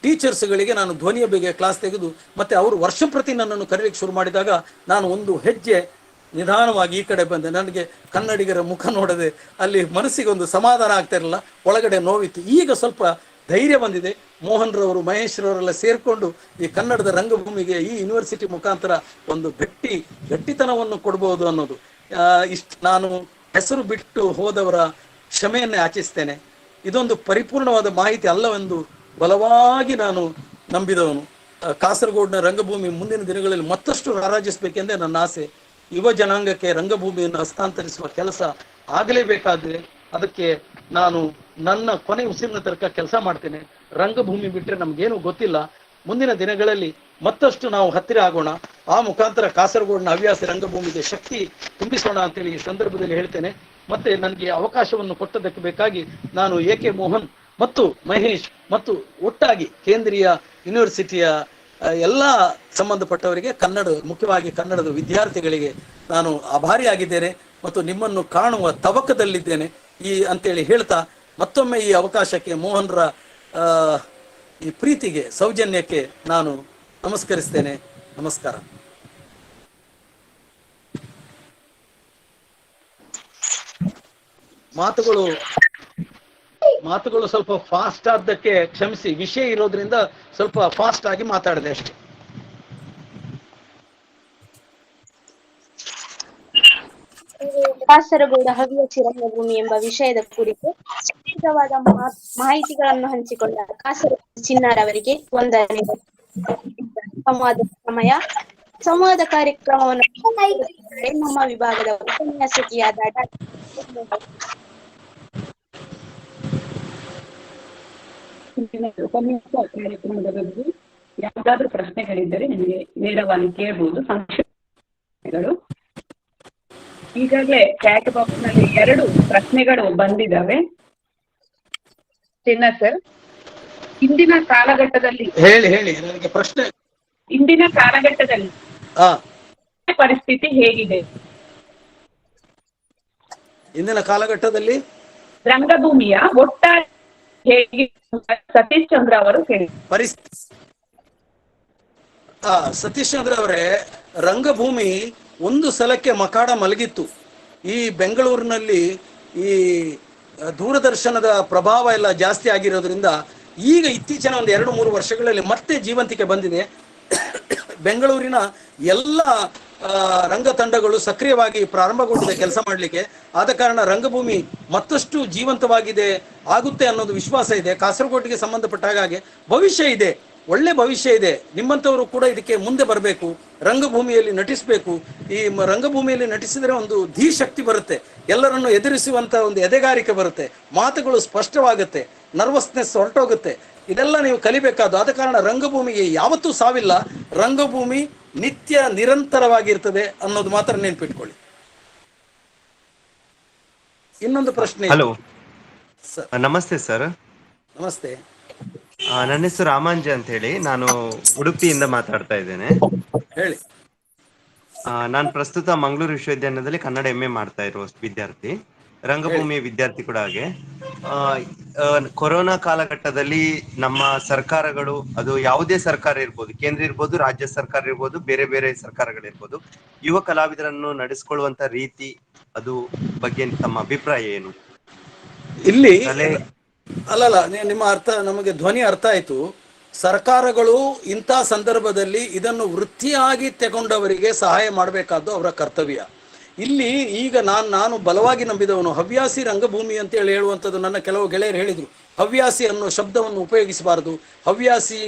ಟೀಚರ್ಸ್ಗಳಿಗೆ ನಾನು ಧ್ವನಿಯ ಬಗ್ಗೆ ಕ್ಲಾಸ್ ತೆಗೆದು, ಮತ್ತೆ ಅವರು ವರ್ಷಪ್ರತಿ ನನ್ನನ್ನು ಕರೀಲಿಕ್ಕೆ ಶುರು ಮಾಡಿದಾಗ ನಾನು ಒಂದು ಹೆಜ್ಜೆ ನಿಧಾನವಾಗಿ ಈ ಕಡೆ ಬಂದೆ. ನನಗೆ ಕನ್ನಡಿಗರ ಮುಖ ನೋಡದೆ ಅಲ್ಲಿ ಮನಸ್ಸಿಗೆ ಒಂದು ಸಮಾಧಾನ ಆಗ್ತಾ ಇರಲಿಲ್ಲ, ಒಳಗಡೆ ನೋವಿತ್ತು. ಈಗ ಸ್ವಲ್ಪ ಧೈರ್ಯ ಬಂದಿದೆ. ಮೋಹನ್ ರವರು, ಮಹೇಶ್ ರವರೆಲ್ಲ ಸೇರ್ಕೊಂಡು ಈ ಕನ್ನಡದ ರಂಗಭೂಮಿಗೆ ಈ ಯೂನಿವರ್ಸಿಟಿ ಮುಖಾಂತರ ಒಂದು ಗಟ್ಟಿತನವನ್ನು ಕೊಡಬಹುದು ಅನ್ನೋದು. ನಾನು ಹೆಸರು ಬಿಟ್ಟು ಹೋದವರ ಕ್ಷಮೆಯನ್ನೇ ಯಾಚಿಸ್ತೇನೆ. ಇದೊಂದು ಪರಿಪೂರ್ಣವಾದ ಮಾಹಿತಿ ಅಲ್ಲವೆಂದು ಬಲವಾಗಿ ನಾನು ನಂಬಿದವನು. ಕಾಸರಗೋಡಿನ ರಂಗಭೂಮಿ ಮುಂದಿನ ದಿನಗಳಲ್ಲಿ ಮತ್ತಷ್ಟು ರಾರಾಜಿಸಬೇಕೆಂದೇ ನನ್ನ ಆಸೆ. ಯುವ ಜನಾಂಗಕ್ಕೆ ರಂಗಭೂಮಿಯನ್ನು ಹಸ್ತಾಂತರಿಸುವ ಕೆಲಸ ಆಗಲೇಬೇಕಾದ್ರೆ ಅದಕ್ಕೆ ನಾನು ನನ್ನ ಕೊನೆ ಉಸಿರಿನ ತನಕ ಕೆಲಸ ಮಾಡ್ತೇನೆ. ರಂಗಭೂಮಿ ಬಿಟ್ಟರೆ ನಮ್ಗೇನು ಗೊತ್ತಿಲ್ಲ. ಮುಂದಿನ ದಿನಗಳಲ್ಲಿ ಮತ್ತಷ್ಟು ನಾವು ಹತ್ತಿರ ಆಗೋಣ. ಆ ಮುಖಾಂತರ ಕಾಸರಗೋಡಿನ ಹವ್ಯಾಸಿ ರಂಗಭೂಮಿಗೆ ಶಕ್ತಿ ತುಂಬಿಸೋಣ ಅಂತೇಳಿ ಈ ಸಂದರ್ಭದಲ್ಲಿ ಹೇಳ್ತೇನೆ. ಮತ್ತೆ ನನಗೆ ಅವಕಾಶವನ್ನು ಕೊಟ್ಟದಕ್ಕೆ ಬೇಕಾಗಿ ನಾನು AK ಮೋಹನ್ ಮತ್ತು ಮಹೇಶ್ ಮತ್ತು ಒಟ್ಟಾಗಿ ಕೇಂದ್ರೀಯ ಯೂನಿವರ್ಸಿಟಿಯ ಎಲ್ಲ ಸಂಬಂಧಪಟ್ಟವರಿಗೆ, ಮುಖ್ಯವಾಗಿ ಕನ್ನಡದ ವಿದ್ಯಾರ್ಥಿಗಳಿಗೆ ನಾನು ಆಭಾರಿಯಾಗಿದ್ದೇನೆ ಮತ್ತು ನಿಮ್ಮನ್ನು ಕಾಣುವ ತವಕದಲ್ಲಿದ್ದೇನೆ ಅಂತೇಳಿ ಹೇಳ್ತಾ, ಮತ್ತೊಮ್ಮೆ ಈ ಅವಕಾಶಕ್ಕೆ, ಮೋಹನ್ರ ಈ ಪ್ರೀತಿಗೆ, ಸೌಜನ್ಯಕ್ಕೆ ನಾನು ನಮಸ್ಕರಿಸ್ತೇನೆ. ನಮಸ್ಕಾರ. ಮಾತುಗಳು ಸ್ವಲ್ಪ ಫಾಸ್ಟ್ ಆದಕ್ಕೆ ಕ್ಷಮಿಸಿ. ವಿಷಯ ಇರೋದ್ರಿಂದ ಸ್ವಲ್ಪ ಫಾಸ್ಟ್ ಆಗಿ ಮಾತಾಡಿದೆ ಅಷ್ಟೇ. ಕಾಸರಗೋಡು ಹವ್ಯಾಸಿ ರಂಗಭೂಮಿ ಎಂಬ ವಿಷಯದ ಕುರಿತು ವಿಶೇಷವಾದ ಮಾಹಿತಿಗಳನ್ನು ಹಂಚಿಕೊಂಡ ಕಾಸರಗೋಡು ಚಿನ್ನಾರವರಿಗೆ ವಂದನೆಗಳು. ಸಂವಾದ ಸಮಯ ಸಂವಾದ ಕಾರ್ಯಕ್ರಮವನ್ನು ನಮ್ಮ ವಿಭಾಗದ ಉಪನ್ಯಾಸಕಿಯಾದ ಉಪನ್ಯಾಸ ಕಾರ್ಯಕ್ರಮದ ಬಗ್ಗೆ ಯಾವುದಾದ್ರೂ ಪ್ರಶ್ನೆಗಳಿದ್ದರೆ ನಿಮಗೆ ನೇರವಾಗಿ ಕೇಳಬಹುದು. ಸಂಕ್ಷಿಪ್ತಗಳು ಈಗಾಗಲೇ ಚಾಟ್ ಬಾಕ್ಸ್ ನಲ್ಲಿ 2 ಪ್ರಶ್ನೆಗಳು ಬಂದಿದ್ದಾವೆ. ಚಿನ್ನ ಸರ್, ಇಂದಿನ ಕಾಲಘಟ್ಟದಲ್ಲಿ ಹೇಳಿ ನನಗೆ ಪ್ರಶ್ನೆ. ಇಂದಿನ ಕಾಲಘಟ್ಟದಲ್ಲಿ ಪರಿಸ್ಥಿತಿ ಹೇಗಿದೆ? ಇಂದಿನ ಕಾಲಘಟ್ಟದಲ್ಲಿ ರಂಗಭೂಮಿಯ ಒಟ್ಟಾರೆ ಹೇಗೆ? ಸತೀಶ್ ಚಂದ್ರ ಅವರು ಹೇಳಿ. ಸತೀಶ್ ಚಂದ್ರ ಅವರೇ, ರಂಗಭೂಮಿ ಒಂದು ಸಲಕ್ಕೆ ಮಕಾಡ ಮಲಗಿತ್ತು. ಈ ಬೆಂಗಳೂರಿನಲ್ಲಿ ಈ ದೂರದರ್ಶನದ ಪ್ರಭಾವ ಎಲ್ಲ ಜಾಸ್ತಿ ಆಗಿರೋದ್ರಿಂದ ಈಗ ಇತ್ತೀಚಿನ ಒಂದು 2-3 ವರ್ಷಗಳಲ್ಲಿ ಮತ್ತೆ ಜೀವಂತಿಕೆ ಬಂದಿದೆ. ಬೆಂಗಳೂರಿನ ಎಲ್ಲ ರಂಗ ತಂಡಗಳು ಸಕ್ರಿಯವಾಗಿ ಪ್ರಾರಂಭಗೊಂಡಿದೆ ಕೆಲಸ ಮಾಡಲಿಕ್ಕೆ. ಆದ ಕಾರಣ ರಂಗಭೂಮಿ ಮತ್ತಷ್ಟು ಜೀವಂತವಾಗಿದೆ, ಆಗುತ್ತೆ ಅನ್ನೋದು ವಿಶ್ವಾಸ ಇದೆ. ಕಾಸರಗೋಡಿಗೆ ಸಂಬಂಧಪಟ್ಟ ಹಾಗೆ ಭವಿಷ್ಯ ಇದೆ, ಒಳ್ಳೆ ಭವಿಷ್ಯ ಇದೆ. ನಿಮ್ಮಂಥವರು ಕೂಡ ಇದಕ್ಕೆ ಮುಂದೆ ಬರಬೇಕು, ರಂಗಭೂಮಿಯಲ್ಲಿ ನಟಿಸಬೇಕು. ಈ ರಂಗಭೂಮಿಯಲ್ಲಿ ನಟಿಸಿದರೆ ಒಂದು ಧೀಶಕ್ತಿ ಬರುತ್ತೆ, ಎಲ್ಲರನ್ನು ಎದುರಿಸುವಂತ ಒಂದು ಎದೆಗಾರಿಕೆ ಬರುತ್ತೆ, ಮಾತುಗಳು ಸ್ಪಷ್ಟವಾಗುತ್ತೆ, ನರ್ವಸ್ನೆಸ್ ಹೊರಟೋಗುತ್ತೆ. ಇದೆಲ್ಲ ನೀವು ಕಲಿಬೇಕಾದ್ದು. ಆದ ಕಾರಣ ರಂಗಭೂಮಿಗೆ ಯಾವತ್ತೂ ಸಾವಿಲ್ಲ, ರಂಗಭೂಮಿ ನಿತ್ಯ ನಿರಂತರವಾಗಿರ್ತದೆ ಅನ್ನೋದು ಮಾತ್ರ ನೆನ್ಪಿಟ್ಕೊಳ್ಳಿ. ಇನ್ನೊಂದು ಪ್ರಶ್ನೆ. ಹಲೋ, ನಮಸ್ತೆ ಸರ್. ನಮಸ್ತೆ. ನನ್ನ ಹೆಸರು ರಾಮಾಂಜಿ ಅಂತ ಹೇಳಿ, ನಾನು ಉಡುಪಿಯಿಂದ ಮಾತಾಡ್ತಾ ಇದ್ದೇನೆ. ಹೇಳಿ. ನಾನು ಪ್ರಸ್ತುತ ಮಂಗಳೂರು ವಿಶ್ವವಿದ್ಯಾಲಯದಲ್ಲಿ ಕನ್ನಡ MA ಮಾಡ್ತಾ ಇರುವ ವಿದ್ಯಾರ್ಥಿ, ರಂಗಭೂಮಿಯ ವಿದ್ಯಾರ್ಥಿ ಕೂಡ. ಹಾಗೆ ಕೊರೋನಾ ಕಾಲಘಟ್ಟದಲ್ಲಿ ನಮ್ಮ ಸರ್ಕಾರಗಳು, ಅದು ಯಾವುದೇ ಸರ್ಕಾರ ಇರ್ಬೋದು, ಕೇಂದ್ರ ಇರ್ಬೋದು, ರಾಜ್ಯ ಸರ್ಕಾರ ಇರ್ಬೋದು, ಬೇರೆ ಬೇರೆ ಸರ್ಕಾರಗಳಿರ್ಬೋದು, ಯುವ ಕಲಾವಿದರನ್ನು ನಡೆಸಿಕೊಳ್ಳುವಂತ ರೀತಿ, ಅದು ಬಗ್ಗೆ ತಮ್ಮ ಅಭಿಪ್ರಾಯ ಏನು? ಇಲ್ಲಿ ಅಲ್ಲಲ್ಲ, ನಿಮ್ಮ ಅರ್ಥ ನಮಗೆ ಧ್ವನಿ ಅರ್ಥ ಆಯ್ತು. ಸರ್ಕಾರಗಳು ಇಂಥ ಸಂದರ್ಭದಲ್ಲಿ ಇದನ್ನು ವೃತ್ತಿಯಾಗಿ ತಗೊಂಡವರಿಗೆ ಸಹಾಯ ಮಾಡಬೇಕಾದ್ದು ಅವರ ಕರ್ತವ್ಯ. ಇಲ್ಲಿ ಈಗ ನಾನು ಬಲವಾಗಿ ನಂಬಿದವನು ಹವ್ಯಾಸಿ ರಂಗಭೂಮಿ ಅಂತ ಹೇಳುವಂಥದ್ದು. ನನ್ನ ಕೆಲವು ಗೆಳೆಯರು ಹೇಳಿದ್ರು, ಹವ್ಯಾಸಿ ಅನ್ನೋ ಶಬ್ದವನ್ನು ಉಪಯೋಗಿಸಬಾರದು, ಹವ್ಯಾಸಿ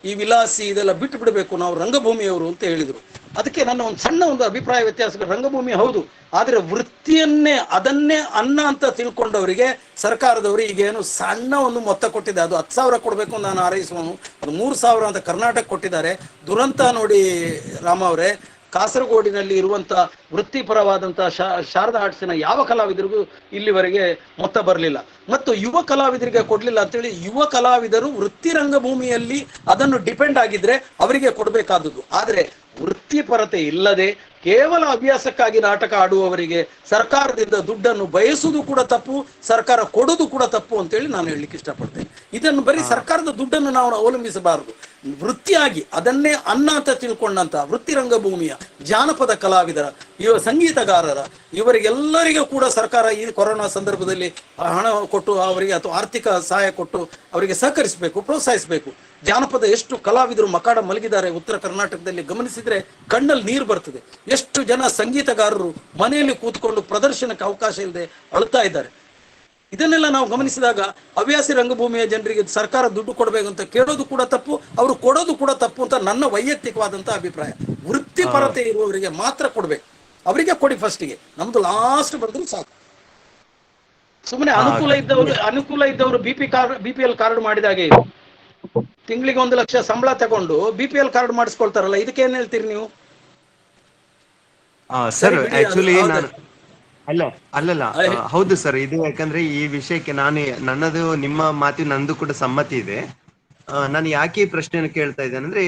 ಈ ವಿಲಾಸಿ ಇದೆಲ್ಲ ಬಿಟ್ಟು ಬಿಡಬೇಕು, ನಾವು ರಂಗಭೂಮಿಯವರು ಅಂತ ಹೇಳಿದ್ರು. ಅದಕ್ಕೆ ನನ್ನ ಒಂದು ಸಣ್ಣ ಒಂದು ಅಭಿಪ್ರಾಯ ವ್ಯತ್ಯಾಸ. ರಂಗಭೂಮಿ ಹೌದು, ಆದರೆ ವೃತ್ತಿಯನ್ನೇ ಅದನ್ನೇ ಅನ್ನ ಅಂತ ತಿಳ್ಕೊಂಡವರಿಗೆ ಸರ್ಕಾರದವರು ಈಗೇನು ಸಣ್ಣ ಒಂದು ಮೊತ್ತ ಕೊಟ್ಟಿದೆ. ಅದು 10,000 ಕೊಡಬೇಕು ನಾನು ಹಾರೈಸುವನು, ಅದು 3,000 ಅಂತ ಕರ್ನಾಟಕ ಕೊಟ್ಟಿದ್ದಾರೆ. ದುರಂತ ನೋಡಿ ರಾಮ ಅವರೇ, ಕಾಸರಗೋಡಿನಲ್ಲಿ ಇರುವಂತ ವೃತ್ತಿಪರವಾದಂತಹ ಶಾರದಾ ಆರ್ಟ್ಸಿನ ಯಾವ ಕಲಾವಿದರಿಗೂ ಇಲ್ಲಿವರೆಗೆ ಮೊತ್ತ ಬರಲಿಲ್ಲ, ಮತ್ತು ಯುವ ಕಲಾವಿದರಿಗೆ ಕೊಡ್ಲಿಲ್ಲ ಅಂತೇಳಿ. ಯುವ ಕಲಾವಿದರು ವೃತ್ತಿ ರಂಗಭೂಮಿಯಲ್ಲಿ ಅದನ್ನು ಡಿಪೆಂಡ್ ಆಗಿದ್ರೆ ಅವರಿಗೆ ಕೊಡಬೇಕಾದದ್ದು. ಆದರೆ ವೃತ್ತಿಪರತೆ ಇಲ್ಲದೆ ಕೇವಲ ಅಭ್ಯಾಸಕ್ಕಾಗಿ ನಾಟಕ ಆಡುವವರಿಗೆ ಸರ್ಕಾರದಿಂದ ದುಡ್ಡನ್ನು ಬಯಸುವುದು ಕೂಡ ತಪ್ಪು, ಸರ್ಕಾರ ಕೊಡೋದು ಕೂಡ ತಪ್ಪು ಅಂತೇಳಿ ನಾನು ಹೇಳಲಿಕ್ಕೆ ಇಷ್ಟಪಡ್ತೇನೆ. ಇದನ್ನು ಬರೀ ಸರ್ಕಾರದ ದುಡ್ಡನ್ನು ನಾವು ಅವಲಂಬಿಸಬಾರದು. ವೃತ್ತಿಯಾಗಿ ಅದನ್ನೇ ಅನ್ನ ಅಂತ ತಿಳ್ಕೊಂಡಂತ ವೃತ್ತಿ ರಂಗಭೂಮಿಯ ಜಾನಪದ ಕಲಾವಿದರ, ಸಂಗೀತಗಾರರ, ಇವರಿಗೆಲ್ಲರಿಗೂ ಕೂಡ ಸರ್ಕಾರ ಈ ಕೊರೋನಾ ಸಂದರ್ಭದಲ್ಲಿ ಹಣ ಕೊಟ್ಟು ಅವರಿಗೆ ಅಥವಾ ಆರ್ಥಿಕ ಸಹಾಯ ಕೊಟ್ಟು ಅವರಿಗೆ ಸಹಕರಿಸಬೇಕು, ಪ್ರೋತ್ಸಾಹಿಸಬೇಕು. ಜಾನಪದ ಎಷ್ಟು ಕಲಾವಿದರು ಮಕಾಡ ಮಲಗಿದ್ದಾರೆ ಉತ್ತರ ಕರ್ನಾಟಕದಲ್ಲಿ ಗಮನಿಸಿದ್ರೆ ಕಣ್ಣಲ್ಲಿ ನೀರು ಬರ್ತದೆ. ಎಷ್ಟು ಜನ ಸಂಗೀತಗಾರರು ಮನೆಯಲ್ಲಿ ಕೂತ್ಕೊಂಡು ಪ್ರದರ್ಶನಕ್ಕೆ ಅವಕಾಶ ಇಲ್ಲದೆ ಅಳ್ತಾ ಇದ್ದಾರೆ. ಇದನ್ನೆಲ್ಲ ನಾವು ಗಮನಿಸಿದಾಗ ಹವ್ಯಾಸಿ ರಂಗಭೂಮಿಯ ಜನರಿಗೆ ಸರ್ಕಾರ ದುಡ್ಡು ಕೊಡಬೇಕಂತ ಕೇಳೋದು ಕೂಡ ತಪ್ಪು, ಅವರು ಕೊಡೋದು ಕೂಡ ತಪ್ಪು ಅಂತ ನನ್ನ ವೈಯಕ್ತಿಕವಾದಂತಹ ಅಭಿಪ್ರಾಯ. ವೃತ್ತಿಪರತೆ ಇರುವವರಿಗೆ ಮಾತ್ರ ಕೊಡ್ಬೇಕು, ಅವರಿಗೆ ಕೊಡಿ ಫಸ್ಟಿಗೆ, ನಮ್ದು ಲಾಸ್ಟ್ ಬರೆದ್ರು ಸಾಕು. ಸುಮ್ಮನೆ ಅನುಕೂಲ ಇದ್ದವರು BPL ಕಾರ್ಡ್ ಮಾಡಿದಾಗೆ ಇದೆ. ತಿಂಗಳಿಗೆ 1 ಲಕ್ಷ ಸಂಬಳ ತಗೊಂಡು BPL ಕಾರ್ಡ್ ಮಾಡಿಸ್ಕೊಳ್ತಾರಲ್ಲ, ಇದಕ್ಕೆ ಏನ್ ಹೇಳ್ತೀರಿ ನೀವು? ಸರ್ ಆಕ್ಚುಲಿ ನಾನು ಅಲ್ಲಲ್ಲ ಹೌದು ಸರ್. ಇದು ಯಾಕಂದ್ರೆ ಈ ವಿಷಯಕ್ಕೆ ನನ್ನದು ನಿಮ್ಮ ಮಾತಿನ ನಂದು ಕೂಡ ಸಮ್ಮತಿ ಇದೆ. ನಾನು ಯಾಕೆ ಈ ಪ್ರಶ್ನೆಯನ್ನು ಕೇಳ್ತಾ ಇದ್ದೇನೆ ಅಂದ್ರೆ,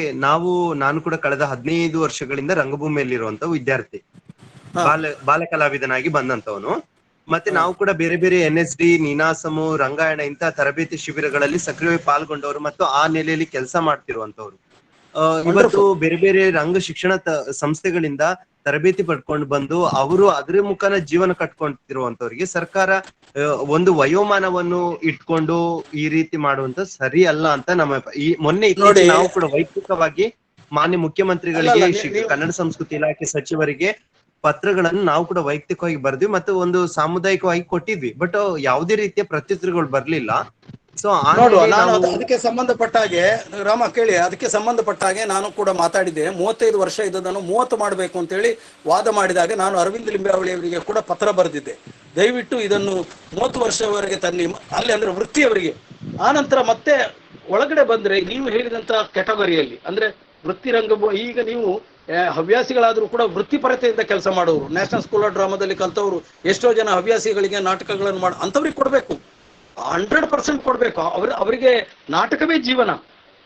ನಾನು ಕೂಡ ಕಳೆದ 15 ವರ್ಷಗಳಿಂದ ರಂಗಭೂಮಿಯಲ್ಲಿರುವಂತ ವಿದ್ಯಾರ್ಥಿ, ಬಾಲ ಕಲಾವಿದನಾಗಿ ಬಂದಂತವನು. ಮತ್ತೆ ನಾವು ಕೂಡ ಬೇರೆ ಬೇರೆ NSD, ನೀನಾಸಮು, ರಂಗಾಯಣ ಇಂತಹ ತರಬೇತಿ ಶಿಬಿರಗಳಲ್ಲಿ ಸಕ್ರಿಯವಾಗಿ ಪಾಲ್ಗೊಂಡವರು ಮತ್ತು ಆ ನೆಲೆಯಲ್ಲಿ ಕೆಲಸ ಮಾಡ್ತಿರುವಂತವ್ರು. ಇವತ್ತು ಬೇರೆ ಬೇರೆ ರಂಗ ಶಿಕ್ಷಣ ಸಂಸ್ಥೆಗಳಿಂದ ತರಬೇತಿ ಪಡ್ಕೊಂಡು ಬಂದು ಅವರು ಅದ್ರ ಮುಖಾನ ಜೀವನ ಕಟ್ಕೊಂತಿರುವಂತವ್ರಿಗೆ ಸರ್ಕಾರ ಒಂದು ವಯೋಮಾನವನ್ನು ಇಟ್ಕೊಂಡು ಈ ರೀತಿ ಮಾಡುವಂತ ಸರಿ ಅಲ್ಲ ಅಂತ ನಮ್ಮ ಮೊನ್ನೆ ನಾವು ಕೂಡ ವೈಯಕ್ತಿಕವಾಗಿ ಮಾನ್ಯ ಮುಖ್ಯಮಂತ್ರಿಗಳಿಗೆ, ಕನ್ನಡ ಸಂಸ್ಕೃತಿ ಇಲಾಖೆ ಸಚಿವರಿಗೆ ಪತ್ರಗಳನ್ನು ನಾವು ಕೂಡ ವೈಯಕ್ತಿಕವಾಗಿ ಬರ್ದ್ವಿ ಮತ್ತು ಒಂದು ಸಾಮುದಾಯಿಕವಾಗಿ ಕೊಟ್ಟಿದ್ವಿ. ಬಟ್ ಯಾವುದೇ ರೀತಿಯ ಪ್ರತ್ಯುತ್ತರಗಳು ಬರ್ಲಿಲ್ಲ. ಸೊ ನೋಡುವ. ನಾನು ಅದಕ್ಕೆ ಸಂಬಂಧಪಟ್ಟ ಹಾಗೆ ರಾಮ ಕೇಳಿ, ಅದಕ್ಕೆ ಸಂಬಂಧಪಟ್ಟ ಹಾಗೆ ನಾನು ಕೂಡ ಮಾತಾಡಿದೆ. 35 ವರ್ಷ ಇದ್ದದನ್ನು 30 ಮಾಡಬೇಕು ಅಂತೇಳಿ ವಾದ ಮಾಡಿದಾಗ ನಾನು ಅರವಿಂದ್ ಲಿಂಬಾವಳಿ ಅವರಿಗೆ ಕೂಡ ಪತ್ರ ಬರೆದಿದ್ದೆ. ದಯವಿಟ್ಟು ಇದನ್ನು 30 ವರ್ಷವರೆಗೆ ತನ್ನಿ, ಅಲ್ಲಿ ಅಂದ್ರೆ ವೃತ್ತಿಯವರಿಗೆ. ಆನಂತರ ಮತ್ತೆ ಒಳಗಡೆ ಬಂದ್ರೆ ನೀವು ಹೇಳಿದಂತ ಕೆಟಗರಿಯಲ್ಲಿ ಅಂದ್ರೆ ವೃತ್ತಿ ರಂಗ, ಈಗ ನೀವು ಹವ್ಯಾಸಿಗಳಾದ್ರೂ ಕೂಡ ವೃತ್ತಿಪರತೆಯಿಂದ ಕೆಲಸ ಮಾಡೋರು, ನ್ಯಾಷನಲ್ ಸ್ಕೂಲ್ ಆಫ್ ಡ್ರಾಮಾದಲ್ಲಿ ಕಲ್ತವರು ಎಷ್ಟೋ ಜನ ಹವ್ಯಾಸಿಗಳಿಗೆ ನಾಟಕಗಳನ್ನು ಅಂತವ್ರಿಗೆ ಕೊಡ್ಬೇಕು, 100% ಕೊಡ್ಬೇಕು. ಅವರಿಗೆ ನಾಟಕವೇ ಜೀವನ,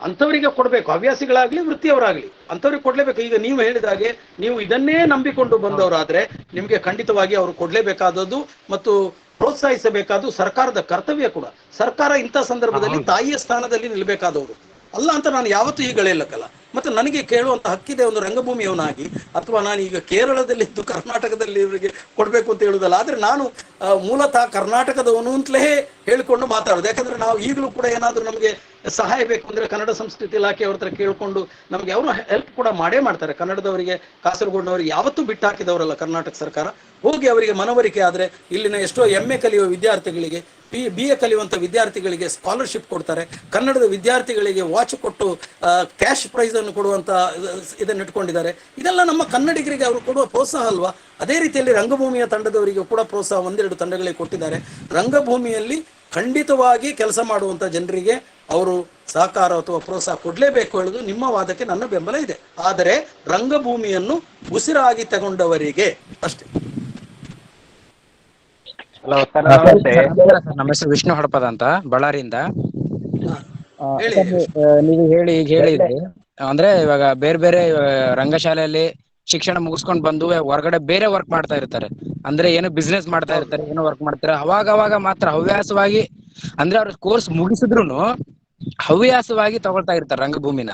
ಅಂಥವರಿಗೆ ಕೊಡ್ಬೇಕು. ಹವ್ಯಾಸಿಗಳಾಗ್ಲಿ ವೃತ್ತಿಯವರಾಗ್ಲಿ ಅಂಥವ್ರಿಗೆ ಕೊಡ್ಲೇಬೇಕು. ಈಗ ನೀವು ಹೇಳಿದಾಗೆ ನೀವು ಇದನ್ನೇ ನಂಬಿಕೊಂಡು ಬಂದವರಾದ್ರೆ ನಿಮ್ಗೆ ಖಂಡಿತವಾಗಿ ಅವರು ಕೊಡ್ಲೇಬೇಕಾದದ್ದು ಮತ್ತು ಪ್ರೋತ್ಸಾಹಿಸಬೇಕಾದ್ದು ಸರ್ಕಾರದ ಕರ್ತವ್ಯ ಕೂಡ. ಸರ್ಕಾರ ಇಂಥ ಸಂದರ್ಭದಲ್ಲಿ ತಾಯಿಯ ಸ್ಥಾನದಲ್ಲಿ ನಿಲ್ಬೇಕಾದವರು ಅಲ್ಲ ಅಂತ ನಾನು ಯಾವತ್ತೂ ಈಗ ಹೇಳಿಲ್ಲಕ್ಕಲ್ಲ. ಮತ್ತೆ ನನಗೆ ಕೇಳುವಂತ ಹಕ್ಕಿದೆ ಒಂದು ರಂಗಭೂಮಿಯವನಾಗಿ, ಅಥವಾ ನಾನು ಈಗ ಕೇರಳದಲ್ಲಿದ್ದು ಕರ್ನಾಟಕದಲ್ಲಿ ಇವರಿಗೆ ಕೊಡ್ಬೇಕು ಅಂತ ಹೇಳುದಲ್ಲ. ಆದ್ರೆ ನಾನು ಮೂಲತಃ ಕರ್ನಾಟಕದವನು ಅಂತಲೇ ಹೇಳಿಕೊಂಡು ಮಾತಾಡೋದು. ಯಾಕಂದ್ರೆ ನಾವು ಈಗಲೂ ಕೂಡ ಏನಾದ್ರೂ ನಮಗೆ ಸಹಾಯ ಬೇಕು ಅಂದ್ರೆ ಕನ್ನಡ ಸಂಸ್ಕೃತಿ ಇಲಾಖೆ ಅವ್ರ ಹತ್ರ ಕೇಳ್ಕೊಂಡು ನಮ್ಗೆ ಅವರು ಹೆಲ್ಪ್ ಕೂಡ ಮಾಡೇ ಮಾಡ್ತಾರೆ. ಕನ್ನಡದವರಿಗೆ, ಕಾಸರಗೋಡಿನವರಿಗೆ ಯಾವತ್ತೂ ಬಿಟ್ಟು ಹಾಕಿದವರಲ್ಲ ಕರ್ನಾಟಕ ಸರ್ಕಾರ. ಹೋಗಿ ಅವರಿಗೆ ಮನವರಿಕೆ ಆದ್ರೆ ಇಲ್ಲಿನ ಎಷ್ಟೋ MA ಕಲಿಯುವ ವಿದ್ಯಾರ್ಥಿಗಳಿಗೆ, BA ಕಲಿಯುವಂತ ವಿದ್ಯಾರ್ಥಿಗಳಿಗೆ ಸ್ಕಾಲರ್ಶಿಪ್ ಕೊಡ್ತಾರೆ. ಕನ್ನಡದ ವಿದ್ಯಾರ್ಥಿಗಳಿಗೆ ವಾಚ್ ಕೊಟ್ಟು ಕ್ಯಾಶ್ ಪ್ರೈಸ್ ಅನ್ನು ಕೊಡುವಂತ ಇದನ್ನು ಇಟ್ಕೊಂಡಿದ್ದಾರೆ. ಇದೆಲ್ಲ ನಮ್ಮ ಕನ್ನಡಿಗರಿಗೆ ಅವರು ಕೊಡುವ ಪ್ರೋತ್ಸಾಹ ಅಲ್ವಾ? ಅದೇ ರೀತಿಯಲ್ಲಿ ರಂಗಭೂಮಿಯ ತಂಡದವರಿಗೆ ಕೂಡ ಪ್ರೋತ್ಸಾಹ 1-2 ತಂಡಗಳಿಗೆ ಕೊಟ್ಟಿದ್ದಾರೆ. ರಂಗಭೂಮಿಯಲ್ಲಿ ಖಂಡಿತವಾಗಿ ಕೆಲಸ ಮಾಡುವಂತ ಜನರಿಗೆ ಅವರು ಸಹಕಾರ ಅಥವಾ ಪ್ರೋತ್ಸಾಹ ಕೊಡ್ಲೇಬೇಕು ಹೇಳುದು ನಿಮ್ಮ ವಾದಕ್ಕೆ ನನ್ನ ಬೆಂಬಲ ಇದೆ. ಆದರೆ ರಂಗಭೂಮಿಯನ್ನು ಉಸಿರಾಗಿ ತಗೊಂಡವರಿಗೆ ಅಷ್ಟೇ. ನಮ್ಮ ಹೆಸರು ವಿಷ್ಣು ಹಡಪದ ಅಂತ, ಬಳ್ಳಾರಿಯಿಂದ. ನೀವು ಈಗ ಹೇಳಿದ್ರಿ ಅಂದ್ರೆ ಇವಾಗ ಬೇರೆ ಬೇರೆ ರಂಗಶಾಲೆಯಲ್ಲಿ ಶಿಕ್ಷಣ ಮುಗಿಸ್ಕೊಂಡ್ ಬಂದು ಹೊರಗಡೆ ಬೇರೆ ವರ್ಕ್ ಮಾಡ್ತಾ ಇರ್ತಾರೆ. ಅಂದ್ರೆ ಏನೋ ಬಿಸ್ನೆಸ್ ಮಾಡ್ತಾ ಇರ್ತಾರೆ, ಏನೋ ವರ್ಕ್ ಮಾಡ್ತಾರೆ. ಅವಾಗ ಮಾತ್ರ ಹವ್ಯಾಸವಾಗಿ ಅಂದ್ರೆ ಅವ್ರ ಕೋರ್ಸ್ ಮುಗಿಸಿದ್ರು ಹವ್ಯಾಸವಾಗಿ ತಗೊಳ್ತಾ ಇರ್ತಾರೆ, ರಂಗಭೂಮಿನ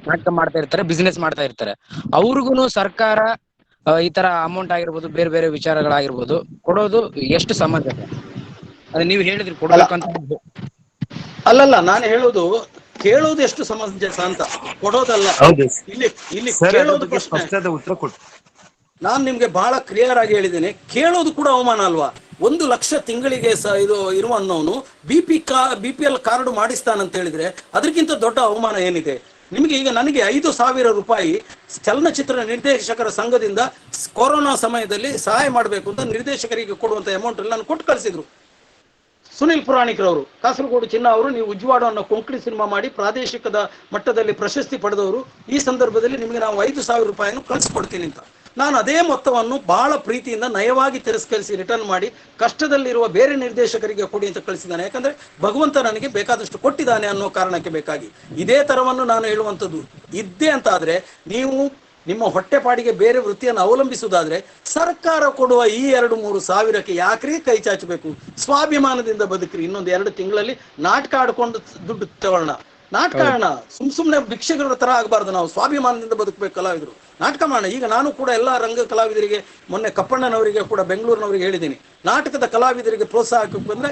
ನಾಟಕ ಮಾಡ್ತಾ ಇರ್ತಾರೆ, ಬಿಸ್ನೆಸ್ ಮಾಡ್ತಾ ಇರ್ತಾರೆ. ಅವ್ರಿಗೂ ಸರ್ಕಾರ ಈ ತರ ಅಮೌಂಟ್ ಆಗಿರ್ಬೋದು, ಬೇರೆ ಬೇರೆ ವಿಚಾರಗಳಾಗಿರ್ಬೋದು ಕೊಡೋದು ಎಷ್ಟು ಸಮಂಜಸ? ಅದೇ ನೀವು ಹೇಳಿದ್ರಿ ಕೊಡ್ಬೇಕು ಅಂತ. ಅಲ್ಲಲ್ಲ, ನಾನು ಹೇಳೋದು ಕೇಳೋದು ಎಷ್ಟು ಸಮಂಜಸ ಅಂತ, ಕೊಡೋದಲ್ಲ. ಇಲ್ಲಿ ಕೇಳೋದು ಪ್ರಶ್ನೆ. ನಾನು ನಿಮ್ಗೆ ಬಹಳ ಕ್ಲಿಯರ್ ಆಗಿ ಹೇಳಿದ್ದೇನೆ, ಕೇಳೋದು ಕೂಡ ಅವಮಾನ ಅಲ್ವಾ? 1 ಲಕ್ಷ ತಿಂಗಳಿಗೆ ಇದು ಇರುವನ್ನವನು BPL ಕಾರ್ಡ್ ಮಾಡಿಸ್ತಾನಂತ ಹೇಳಿದ್ರೆ ಅದಕ್ಕಿಂತ ದೊಡ್ಡ ಅವಮಾನ ಏನಿದೆ ನಿಮಗೆ? ಈಗ ನನಗೆ 5,000 ರೂಪಾಯಿ ಚಲನಚಿತ್ರ ನಿರ್ದೇಶಕರ ಸಂಘದಿಂದ ಕೊರೋನಾ ಸಮಯದಲ್ಲಿ ಸಹಾಯ ಮಾಡಬೇಕು ಅಂತ ನಿರ್ದೇಶಕರಿಗೆ ಕೊಡುವಂತ ಅಮೌಂಟ್ ಅಲ್ಲಿ ನಾನು ಕೊಟ್ಟು ಕಳಿಸಿದ್ರು. ಸುನಿಲ್ ಪುರಾಣಿಕ್ರವರು, ಕಾಸರಗೋಡು ಚಿನ್ನ ಅವರು, ನೀವು ಉಜ್ವಾಡ ಅನ್ನೋ ಕೊಂಕಣಿ ಸಿನಿಮಾ ಮಾಡಿ ಪ್ರಾದೇಶಿಕದ ಮಟ್ಟದಲ್ಲಿ ಪ್ರಶಸ್ತಿ ಪಡೆದವರು. ಈ ಸಂದರ್ಭದಲ್ಲಿ ನಿಮಗೆ ನಾವು 5,000 ರೂಪಾಯಿಯನ್ನು ಕಳಿಸ್ಕೊಡ್ತೀನಿ ಅಂತ. ನಾನು ಅದೇ ಮೊತ್ತವನ್ನು ಬಹಳ ಪ್ರೀತಿಯಿಂದ ನಯವಾಗಿ ತಿರಸ್ಕರಿಸಿ ರಿಟರ್ನ್ ಮಾಡಿ ಕಷ್ಟದಲ್ಲಿರುವ ಬೇರೆ ನಿರ್ದೇಶಕರಿಗೆ ಕೊಡಿ ಅಂತ ಕಳಿಸಿದ್ದಾನೆ. ಯಾಕಂದ್ರೆ ಭಗವಂತ ನನಗೆ ಬೇಕಾದಷ್ಟು ಕೊಟ್ಟಿದ್ದಾನೆ ಅನ್ನೋ ಕಾರಣಕ್ಕೆ ಬೇಕಾಗಿ. ಇದೇ ತರವನ್ನು ನಾನು ಹೇಳುವಂಥದ್ದು ಇದ್ದೇ ಅಂತ ಆದ್ರೆ, ನೀವು ನಿಮ್ಮ ಹೊಟ್ಟೆಪಾಡಿಗೆ ಬೇರೆ ವೃತ್ತಿಯನ್ನು ಅವಲಂಬಿಸುವುದಾದ್ರೆ ಸರ್ಕಾರ ಕೊಡುವ ಈ 2-3 ಸಾವಿರಕ್ಕೆ ಯಾಕ್ರಿ ಕೈ ಚಾಚಬೇಕು? ಸ್ವಾಭಿಮಾನದಿಂದ ಬದುಕ್ರಿ. ಇನ್ನೊಂದು 2 ತಿಂಗಳಲ್ಲಿ ನಾಟಕ ಆಡ್ಕೊಂಡು ದುಡ್ಡು ತಗೊಳ್ಳೋಣ, ನಾಟಕ ಆಡೋಣ. ಸುಮ್ನೆ ಭಿಕ್ಷೆಗಳ ತರ ಆಗಬಾರ್ದು. ನಾವು ಸ್ವಾಭಿಮಾನದಿಂದ ಬದುಕಬೇಕು ಕಲಾವಿದರು, ನಾಟಕ ಮಾಡೋಣ. ಈಗ ನಾನು ಕೂಡ ಎಲ್ಲ ರಂಗ ಕಲಾವಿದರಿಗೆ, ಮೊನ್ನೆ ಕಪ್ಪಣ್ಣನವರಿಗೆ ಕೂಡ ಬೆಂಗಳೂರಿನವರಿಗೆ ಹೇಳಿದ್ದೀನಿ, ನಾಟಕದ ಕಲಾವಿದರಿಗೆ ಪ್ರೋತ್ಸಾಹ ಬಂದ್ರೆ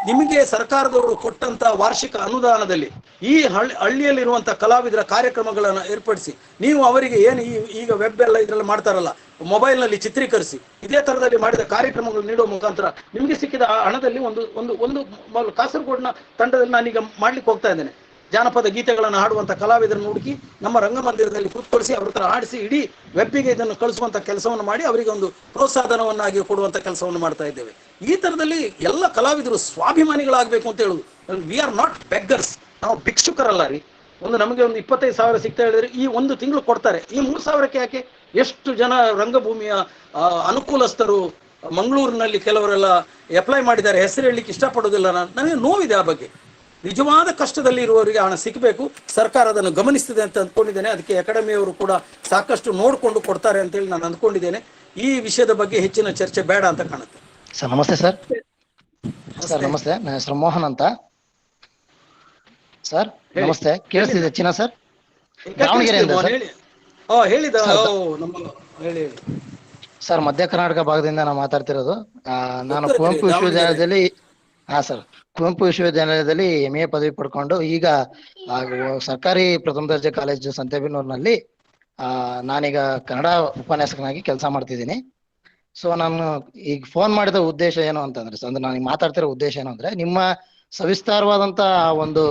ನಿಮಗೆ ಸರ್ಕಾರದವರು ಕೊಟ್ಟಂತ ವಾರ್ಷಿಕ ಅನುದಾನದಲ್ಲಿ ಈ ಹಳ್ಳಿಯಲ್ಲಿರುವಂತಹ ಕಲಾವಿದರ ಕಾರ್ಯಕ್ರಮಗಳನ್ನು ಏರ್ಪಡಿಸಿ, ನೀವು ಅವರಿಗೆ ಏನು ಈಗ ವೆಬ್ ಎಲ್ಲ ಇದ್ರಲ್ಲಿ ಮಾಡ್ತಾರಲ್ಲ, ಮೊಬೈಲ್ ನಲ್ಲಿ ಚಿತ್ರೀಕರಿಸಿ ಇದೇ ತರದಲ್ಲಿ ಮಾಡಿದ ಕಾರ್ಯಕ್ರಮಗಳು ನೀಡುವ ಮುಖಾಂತರ ನಿಮಗೆ ಸಿಕ್ಕಿದ ಹಣದಲ್ಲಿ ಒಂದು ಕಾಸರಗೋಡಿನ ತಂಡದಲ್ಲಿ ನಾನೀಗ ಮಾಡ್ಲಿಕ್ಕೆ ಹೋಗ್ತಾ ಇದ್ದೇನೆ. ಜಾನಪದ ಗೀತೆಗಳನ್ನು ಹಾಡುವಂತ ಕಲಾವಿದರನ್ನು ಹುಡುಕಿ ನಮ್ಮ ರಂಗಮಂದಿರದಲ್ಲಿ ಕೂತ್ಕೊಳಿಸಿ ಅವ್ರ ಹತ್ರ ಆಡಿಸಿ ಇಡೀ ವೆಬ್ಬಿಗೆ ಇದನ್ನು ಕಳಿಸುವಂತ ಕೆಲಸವನ್ನು ಮಾಡಿ ಅವರಿಗೆ ಒಂದು ಪ್ರೋತ್ಸಾಹನವನ್ನಾಗಿ ಕೊಡುವಂತ ಕೆಲಸವನ್ನು ಮಾಡ್ತಾ ಇದ್ದೇವೆ. ಈ ತರದಲ್ಲಿ ಎಲ್ಲ ಕಲಾವಿದರು ಸ್ವಾಭಿಮಾನಿಗಳಾಗಬೇಕು ಅಂತ ಹೇಳುದು. ವಿ ಆರ್ ನಾಟ್ ಬೆಗ್ಗರ್ಸ್, ನಾವು ಭಿಕ್ಷುಕರಲ್ಲ ರೀ. ನಮಗೆ ಒಂದು 25,000 ಸಿಗ್ತಾ ಹೇಳಿದ್ರೆ ಈ 1 ತಿಂಗಳು ಕೊಡ್ತಾರೆ, ಈ 3,000ಕ್ಕೆ ಯಾಕೆ? ಎಷ್ಟು ಜನ ರಂಗಭೂಮಿಯ ಅನುಕೂಲಸ್ಥರು ಮಂಗಳೂರಿನಲ್ಲಿ ಕೆಲವರೆಲ್ಲ ಅಪ್ಲೈ ಮಾಡಿದ್ದಾರೆ, ಹೆಸರು ಹೇಳಲಿಕ್ಕೆ ಇಷ್ಟಪಡೋದಿಲ್ಲ. ನನಗೆ ನೋವಿದೆ ಆ ಬಗ್ಗೆ. ನಿಜವಾದ ಕಷ್ಟದಲ್ಲಿ ಇರುವವರಿಗೆ ಹಣ ಸಿಗಬೇಕು. ಸರ್ಕಾರ ಅದನ್ನು ಗಮನಿಸ್ತಿದೆ ಅಂತ ಅಂದ್ಕೊಂಡಿದ್ದೇನೆ. ಅದಕ್ಕೆ ಅಕಾಡೆಮಿಯವರು ಕೂಡ ಸಾಕಷ್ಟು ನೋಡಿಕೊಂಡು ಕೊಡ್ತಾರೆ ಅಂತೇಳಿ ನಾನು ಅಂದ್ಕೊಂಡಿದ್ದೇನೆ. ಈ ವಿಷಯದ ಬಗ್ಗೆ ಹೆಚ್ಚಿನ ಚರ್ಚೆ ಬೇಡ ಅಂತ ಕಾಣುತ್ತೆ. ಸರ್ ನಮಸ್ತೆ. ಸರ್ ನಮಸ್ತೆ, ನನ್ನ ಹೆಸರು ಮೋಹನ್ ಅಂತ. ಸರ್ ನಮಸ್ತೆ, ಕೇಳಿಸ್ತಿದೆ ಚಿನ್ನ ಸರ್? ದಾವಣಗೆರೆಯಿಂದ ಸರ್, ಮಧ್ಯ ಕರ್ನಾಟಕ ಭಾಗದಿಂದ ನಾನು ಮಾತಾಡ್ತಿರೋದು. ನಾನು ಕುವೆಂಪು ವಿಶ್ವವಿದ್ಯಾಲಯದಲ್ಲಿ ಕುವೆಂಪು ವಿಶ್ವವಿದ್ಯಾಲಯದಲ್ಲಿ MA ಪದವಿ ಪಡ್ಕೊಂಡು ಈಗ ಸರ್ಕಾರಿ ಪ್ರಥಮ ದರ್ಜೆ ಕಾಲೇಜು ಸಂತೆಬೆನ್ನೂರಿನಲ್ಲಿ ನಾನೀಗ ಕನ್ನಡ ಉಪನ್ಯಾಸಕನಾಗಿ ಕೆಲಸ ಮಾಡ್ತಿದ್ದೀನಿ. ಸೊ ನಾನು ಈಗ ಫೋನ್ ಮಾಡಿದ ಉದ್ದೇಶ ಏನು ಅಂತಂದ್ರೆ, ಅಂದ್ರೆ ನಾನು ಮಾತಾಡ್ತಿರೋ ಉದ್ದೇಶ ಏನು ಅಂದ್ರೆ, ನಿಮ್ಮ ಸವಿಸ್ತಾರವಾದಂತ ಒಂದು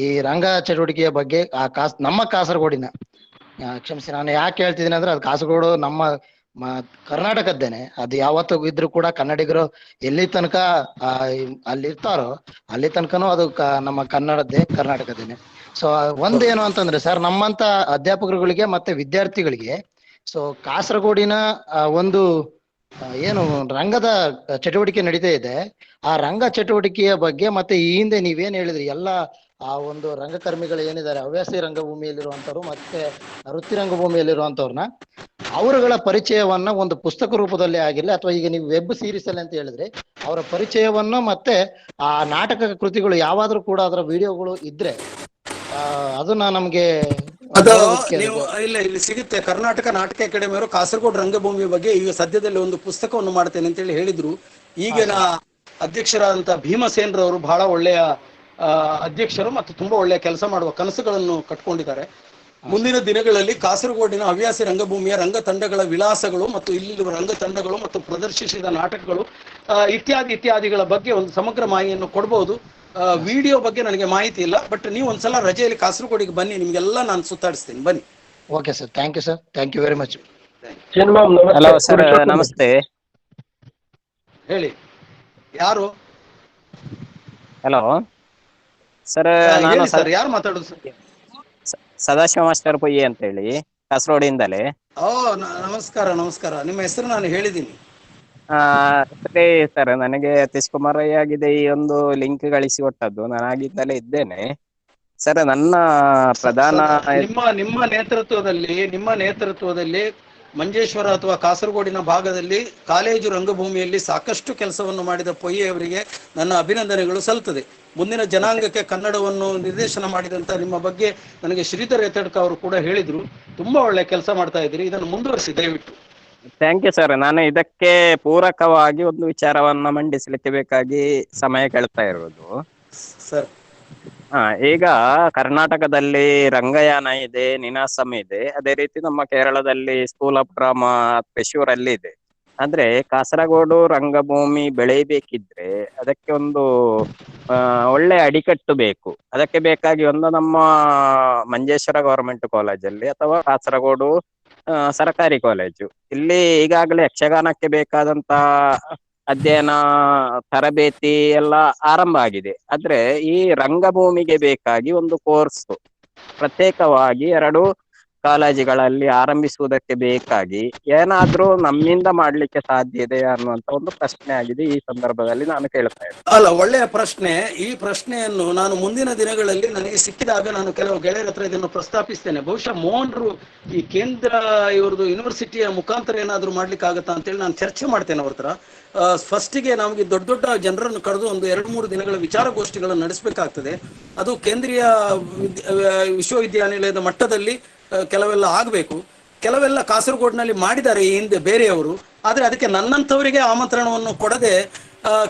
ಈ ರಂಗ ಚಟುವಟಿಕೆಯ ಬಗ್ಗೆ ನಮ್ಮ ಕಾಸರಗೋಡಿನ ಕ್ಷಮಿಸಿ ನಾನು ಯಾಕೆ ಹೇಳ್ತಿದ್ದೀನಿ ಅಂದ್ರೆ ಅದು ಕಾಸರಗೋಡು ನಮ್ಮ ಕರ್ನಾಟಕದ್ದೇನೆ. ಅದು ಯಾವತ್ತೂ ಇದ್ರು ಕೂಡ ಕನ್ನಡಿಗರು ಎಲ್ಲಿ ತನಕ ಅಲ್ಲಿ ಇರ್ತಾರೋ ಅಲ್ಲಿ ತನಕನೂ ಅದು ನಮ್ಮ ಕರ್ನಾಟಕದ್ದೇನೆ. ಸೊ ಒಂದೇನು ಅಂತಂದ್ರೆ ಸರ್, ನಮ್ಮಂತ ಅಧ್ಯಾಪಕರುಗಳಿಗೆ ಮತ್ತೆ ವಿದ್ಯಾರ್ಥಿಗಳಿಗೆ ಸೊ ಕಾಸರಗೋಡಿನ ಒಂದು ಏನು ರಂಗದ ಚಟುವಟಿಕೆ ನಡೀತಾ ಇದೆ, ಆ ರಂಗ ಚಟುವಟಿಕೆಯ ಬಗ್ಗೆ ಮತ್ತೆ ಈ ಹಿಂದೆ ನೀವೇನ್ ಹೇಳಿದ್ರಿ ಎಲ್ಲ ಆ ಒಂದು ರಂಗಕರ್ಮಿಗಳು ಏನಿದ್ದಾರೆ ಹವ್ಯಾಸಿ ರಂಗಭೂಮಿಯಲ್ಲಿರುವಂತವ್ರು ಮತ್ತೆ ವೃತ್ತಿ ರಂಗಭೂಮಿಯಲ್ಲಿರುವಂತವ್ರನ್ನ ಅವರುಗಳ ಪರಿಚಯವನ್ನ ಒಂದು ಪುಸ್ತಕ ರೂಪದಲ್ಲಿ ಆಗಿರ್ಲಿ ಅಥವಾ ಈಗ ನೀವು ವೆಬ್ ಸೀರೀಸ್ ಅಲ್ಲಿ ಅಂತ ಹೇಳಿದ್ರೆ ಅವರ ಪರಿಚಯವನ್ನು ಮತ್ತೆ ಆ ನಾಟಕ ಕೃತಿಗಳು ಯಾವಾದ್ರೂ ಕೂಡ ಅದರ ವಿಡಿಯೋಗಳು ಇದ್ರೆ ಅದನ್ನ ನಮ್ಗೆ ನೀವು ಇಲ್ಲಿ ಸಿಗುತ್ತೆ. ಕರ್ನಾಟಕ ನಾಟಕ ಅಕಾಡೆಮಿ ಅವರು ಕಾಸರಗೋಡು ರಂಗಭೂಮಿ ಬಗ್ಗೆ ಈಗ ಸದ್ಯದಲ್ಲಿ ಒಂದು ಪುಸ್ತಕವನ್ನು ಮಾಡ್ತೇನೆ ಅಂತೇಳಿ ಹೇಳಿದ್ರು. ಈಗಿನ ಅಧ್ಯಕ್ಷರಾದಂತ ಭೀಮಸೇನ್ರವರು ಬಹಳ ಒಳ್ಳೆಯ ಅಧ್ಯಕ್ಷರು ಮತ್ತು ತುಂಬಾ ಒಳ್ಳೆಯ ಕೆಲಸ ಮಾಡುವ ಕನಸುಗಳನ್ನು ಕಟ್ಕೊಂಡಿದ್ದಾರೆ. ಮುಂದಿನ ದಿನಗಳಲ್ಲಿ ಕಾಸರಗೋಡಿನ ಹವ್ಯಾಸಿ ರಂಗಭೂಮಿಯ ರಂಗ ತಂಡಗಳ ವಿಳಾಸಗಳು ಮತ್ತು ಇಲ್ಲಿರುವ ರಂಗ ತಂಡಗಳು ಮತ್ತು ಪ್ರದರ್ಶಿಸಿದ ನಾಟಕಗಳು ಇತ್ಯಾದಿಗಳ ಬಗ್ಗೆ ಒಂದು ಸಮಗ್ರ ಮಾಹಿತಿಯನ್ನು ಕೊಡಬಹುದು. ವಿಡಿಯೋ ಬಗ್ಗೆ ನನಗೆ ಮಾಹಿತಿ ಇಲ್ಲ, ಬಟ್ ನೀವು ಒಂದ್ಸಲ ರಜೆಯಲ್ಲಿ ಕಾಸರಗೋಡಿಗೆ ಬನ್ನಿ, ನಿಮ್ಗೆಲ್ಲ ನಾನು ಸುತ್ತಾಡಿಸ್ತೀನಿ, ಬನ್ನಿ. Okay sir, thank you sir, thank you very much. Hello sir, ನಮಸ್ತೆ. ಹೇಳಿ, ಯಾರು? ಹಲೋ ಸರ್, ನಾನು ಸರ್ ಯಾರು ಮಾತಾಡೋದು ಸರ್? ಸದಾಶಿವ ಮಾಸ್ಟರ್ ಪೊಯ್ಯಿ ಅಂತ ಹೇಳಿ ಕಾಸರಗೋಡಿಂದಲೇ. ನಮಸ್ಕಾರ. ನಿಮ್ಮ ಹೆಸರು ನಾನು ಹೇಳಿದ್ದೀನಿ. ಸರ್, ನನಗೆ ಯತೀಶ್ ಕುಮಾರ್ ಆಗಿದೆ ಈ ಒಂದು ಲಿಂಕ್ ಗಳಿಸಿ ಕೊಟ್ಟದ್ದು. ನಾನು ಆಗಿದ್ದಲೇ ಇದ್ದೇನೆ ಸರ್. ನನ್ನ ಪ್ರಧಾನ ನಿಮ್ಮ ನೇತೃತ್ವದಲ್ಲಿ ಮಂಜೇಶ್ವರ ಅಥವಾ ಕಾಸರಗೋಡಿನ ಭಾಗದಲ್ಲಿ ಕಾಲೇಜು ರಂಗಭೂಮಿಯಲ್ಲಿ ಸಾಕಷ್ಟು ಕೆಲಸವನ್ನು ಮಾಡಿದ ಪೊಯ್ಯಿ ಅವರಿಗೆ ನನ್ನ ಅಭಿನಂದನೆಗಳು ಸಲ್ತದೆ. ಮುಂದಿನ ಜನಾಂಗಕ್ಕೆ ಕನ್ನಡವನ್ನು ನಿರ್ದೇಶನ ಮಾಡಿದಂತ ನಿಮ್ಮ ಬಗ್ಗೆ ನನಗೆ ಶ್ರೀಧರ್ ಯತಡ್ಕ ಅವರು ಕೂಡ ಹೇಳಿದ್ರು. ತುಂಬಾ ಒಳ್ಳೆ ಕೆಲಸ ಮಾಡ್ತಾ ಇದ್ದೀರಿ, ಇದನ್ನು ಮುಂದುವರಿಸಿ ದಯವಿಟ್ಟು. Thank you sir. ನಾನು ಇದಕ್ಕೆ ಪೂರಕವಾಗಿ ಒಂದು ವಿಚಾರವನ್ನ ಮಂಡಿಸಲಿಕ್ಕೆ ಬೇಕಾಗಿ ಸಮಯ ಕೇಳ್ತಾ ಇರೋದು ಸರ್. ಈಗ ಕರ್ನಾಟಕದಲ್ಲಿ ರಂಗಯಾನ ಇದೆ, ನಿನಾಸಂ ಇದೆ, ಅದೇ ರೀತಿ ನಮ್ಮ ಕೇರಳದಲ್ಲಿ ಸ್ಕೂಲ್ ಆಫ್ ಡ್ರಾಮಾ ಪೆಶೂರಲ್ಲಿ ಇದೆ. ಆದ್ರೆ ಕಾಸರಗೋಡು ರಂಗಭೂಮಿ ಬೆಳೆಯಬೇಕಿದ್ರೆ ಅದಕ್ಕೆ ಒಂದು ಒಳ್ಳೆ ಅಡಿಕಟ್ಟು ಬೇಕು. ಅದಕ್ಕೆ ಬೇಕಾಗಿ ಒಂದು ನಮ್ಮ ಮಂಜೇಶ್ವರ ಗವರ್ಮೆಂಟ್ ಕಾಲೇಜಲ್ಲಿ ಅಥವಾ ಕಾಸರಗೋಡು ಸರ್ಕಾರಿ ಕಾಲೇಜು ಇಲ್ಲಿ ಈಗಾಗಲೇ ಯಕ್ಷಗಾನಕ್ಕೆ ಬೇಕಾದಂತ ಅಧ್ಯಯನ ತರಬೇತಿ ಎಲ್ಲ ಆರಂಭ ಆಗಿದೆ. ಆದ್ರೆ ಈ ರಂಗಭೂಮಿಗೆ ಬೇಕಾಗಿ ಒಂದು ಕೋರ್ಸ್ ಪ್ರತ್ಯೇಕವಾಗಿ 2 ಕಾಲೇಜುಗಳಲ್ಲಿ ಆರಂಭಿಸುವುದಕ್ಕೆ ಬೇಕಾಗಿ ಏನಾದ್ರೂ ನಮ್ಮಿಂದ ಮಾಡ್ಲಿಕ್ಕೆ ಸಾಧ್ಯ ಇದೆ ಅನ್ನುವಂತ ಒಂದು ಪ್ರಶ್ನೆ ಆಗಿದೆ. ಈ ಸಂದರ್ಭದಲ್ಲಿ ನಾನು ಕೇಳ್ತಾ ಇದ್ದೇನೆ. ಅಲ್ಲ, ಒಳ್ಳೆಯ ಪ್ರಶ್ನೆ. ಈ ಪ್ರಶ್ನೆಯನ್ನು ನಾನು ಮುಂದಿನ ದಿನಗಳಲ್ಲಿ ನನಗೆ ಸಿಕ್ಕಿದಾಗ ನಾನು ಕೆಲವು ಗೆಳೆಯರ ಹತ್ರ ಇದನ್ನು ಪ್ರಸ್ತಾಪಿಸ್ತೇನೆ. ಬಹುಶಃ ಮೋಹನ್ರು ಈ ಕೇಂದ್ರ ಇವ್ರದ್ದು ಯೂನಿವರ್ಸಿಟಿಯ ಮುಖಾಂತರ ಏನಾದ್ರು ಮಾಡ್ಲಿಕ್ಕೆ ಆಗತ್ತಾ ಅಂತೇಳಿ ನಾನು ಚರ್ಚೆ ಮಾಡ್ತೇನೆ ಅವ್ರ ಹತ್ರ. ಫಸ್ಟಿಗೆ ನಮಗೆ ದೊಡ್ಡ ಜನರನ್ನು ಕರೆದು ಒಂದು 2-3 ದಿನಗಳ ವಿಚಾರಗೋಷ್ಠಿಗಳನ್ನು ನಡೆಸಬೇಕಾಗ್ತದೆ. ಅದು ಕೇಂದ್ರೀಯ ವಿಶ್ವವಿದ್ಯಾನಿಲಯದ ಮಟ್ಟದಲ್ಲಿ ಕೆಲವೆಲ್ಲ ಆಗಬೇಕು. ಕೆಲವೆಲ್ಲ ಕಾಸರಗೋಡಿನಲ್ಲಿ ಮಾಡಿದ್ದಾರೆ ಈ ಹಿಂದೆ ಬೇರೆಯವರು. ಆದ್ರೆ ಅದಕ್ಕೆ ನನ್ನಂಥವರಿಗೆ ಆಮಂತ್ರಣವನ್ನು ಕೊಡದೆ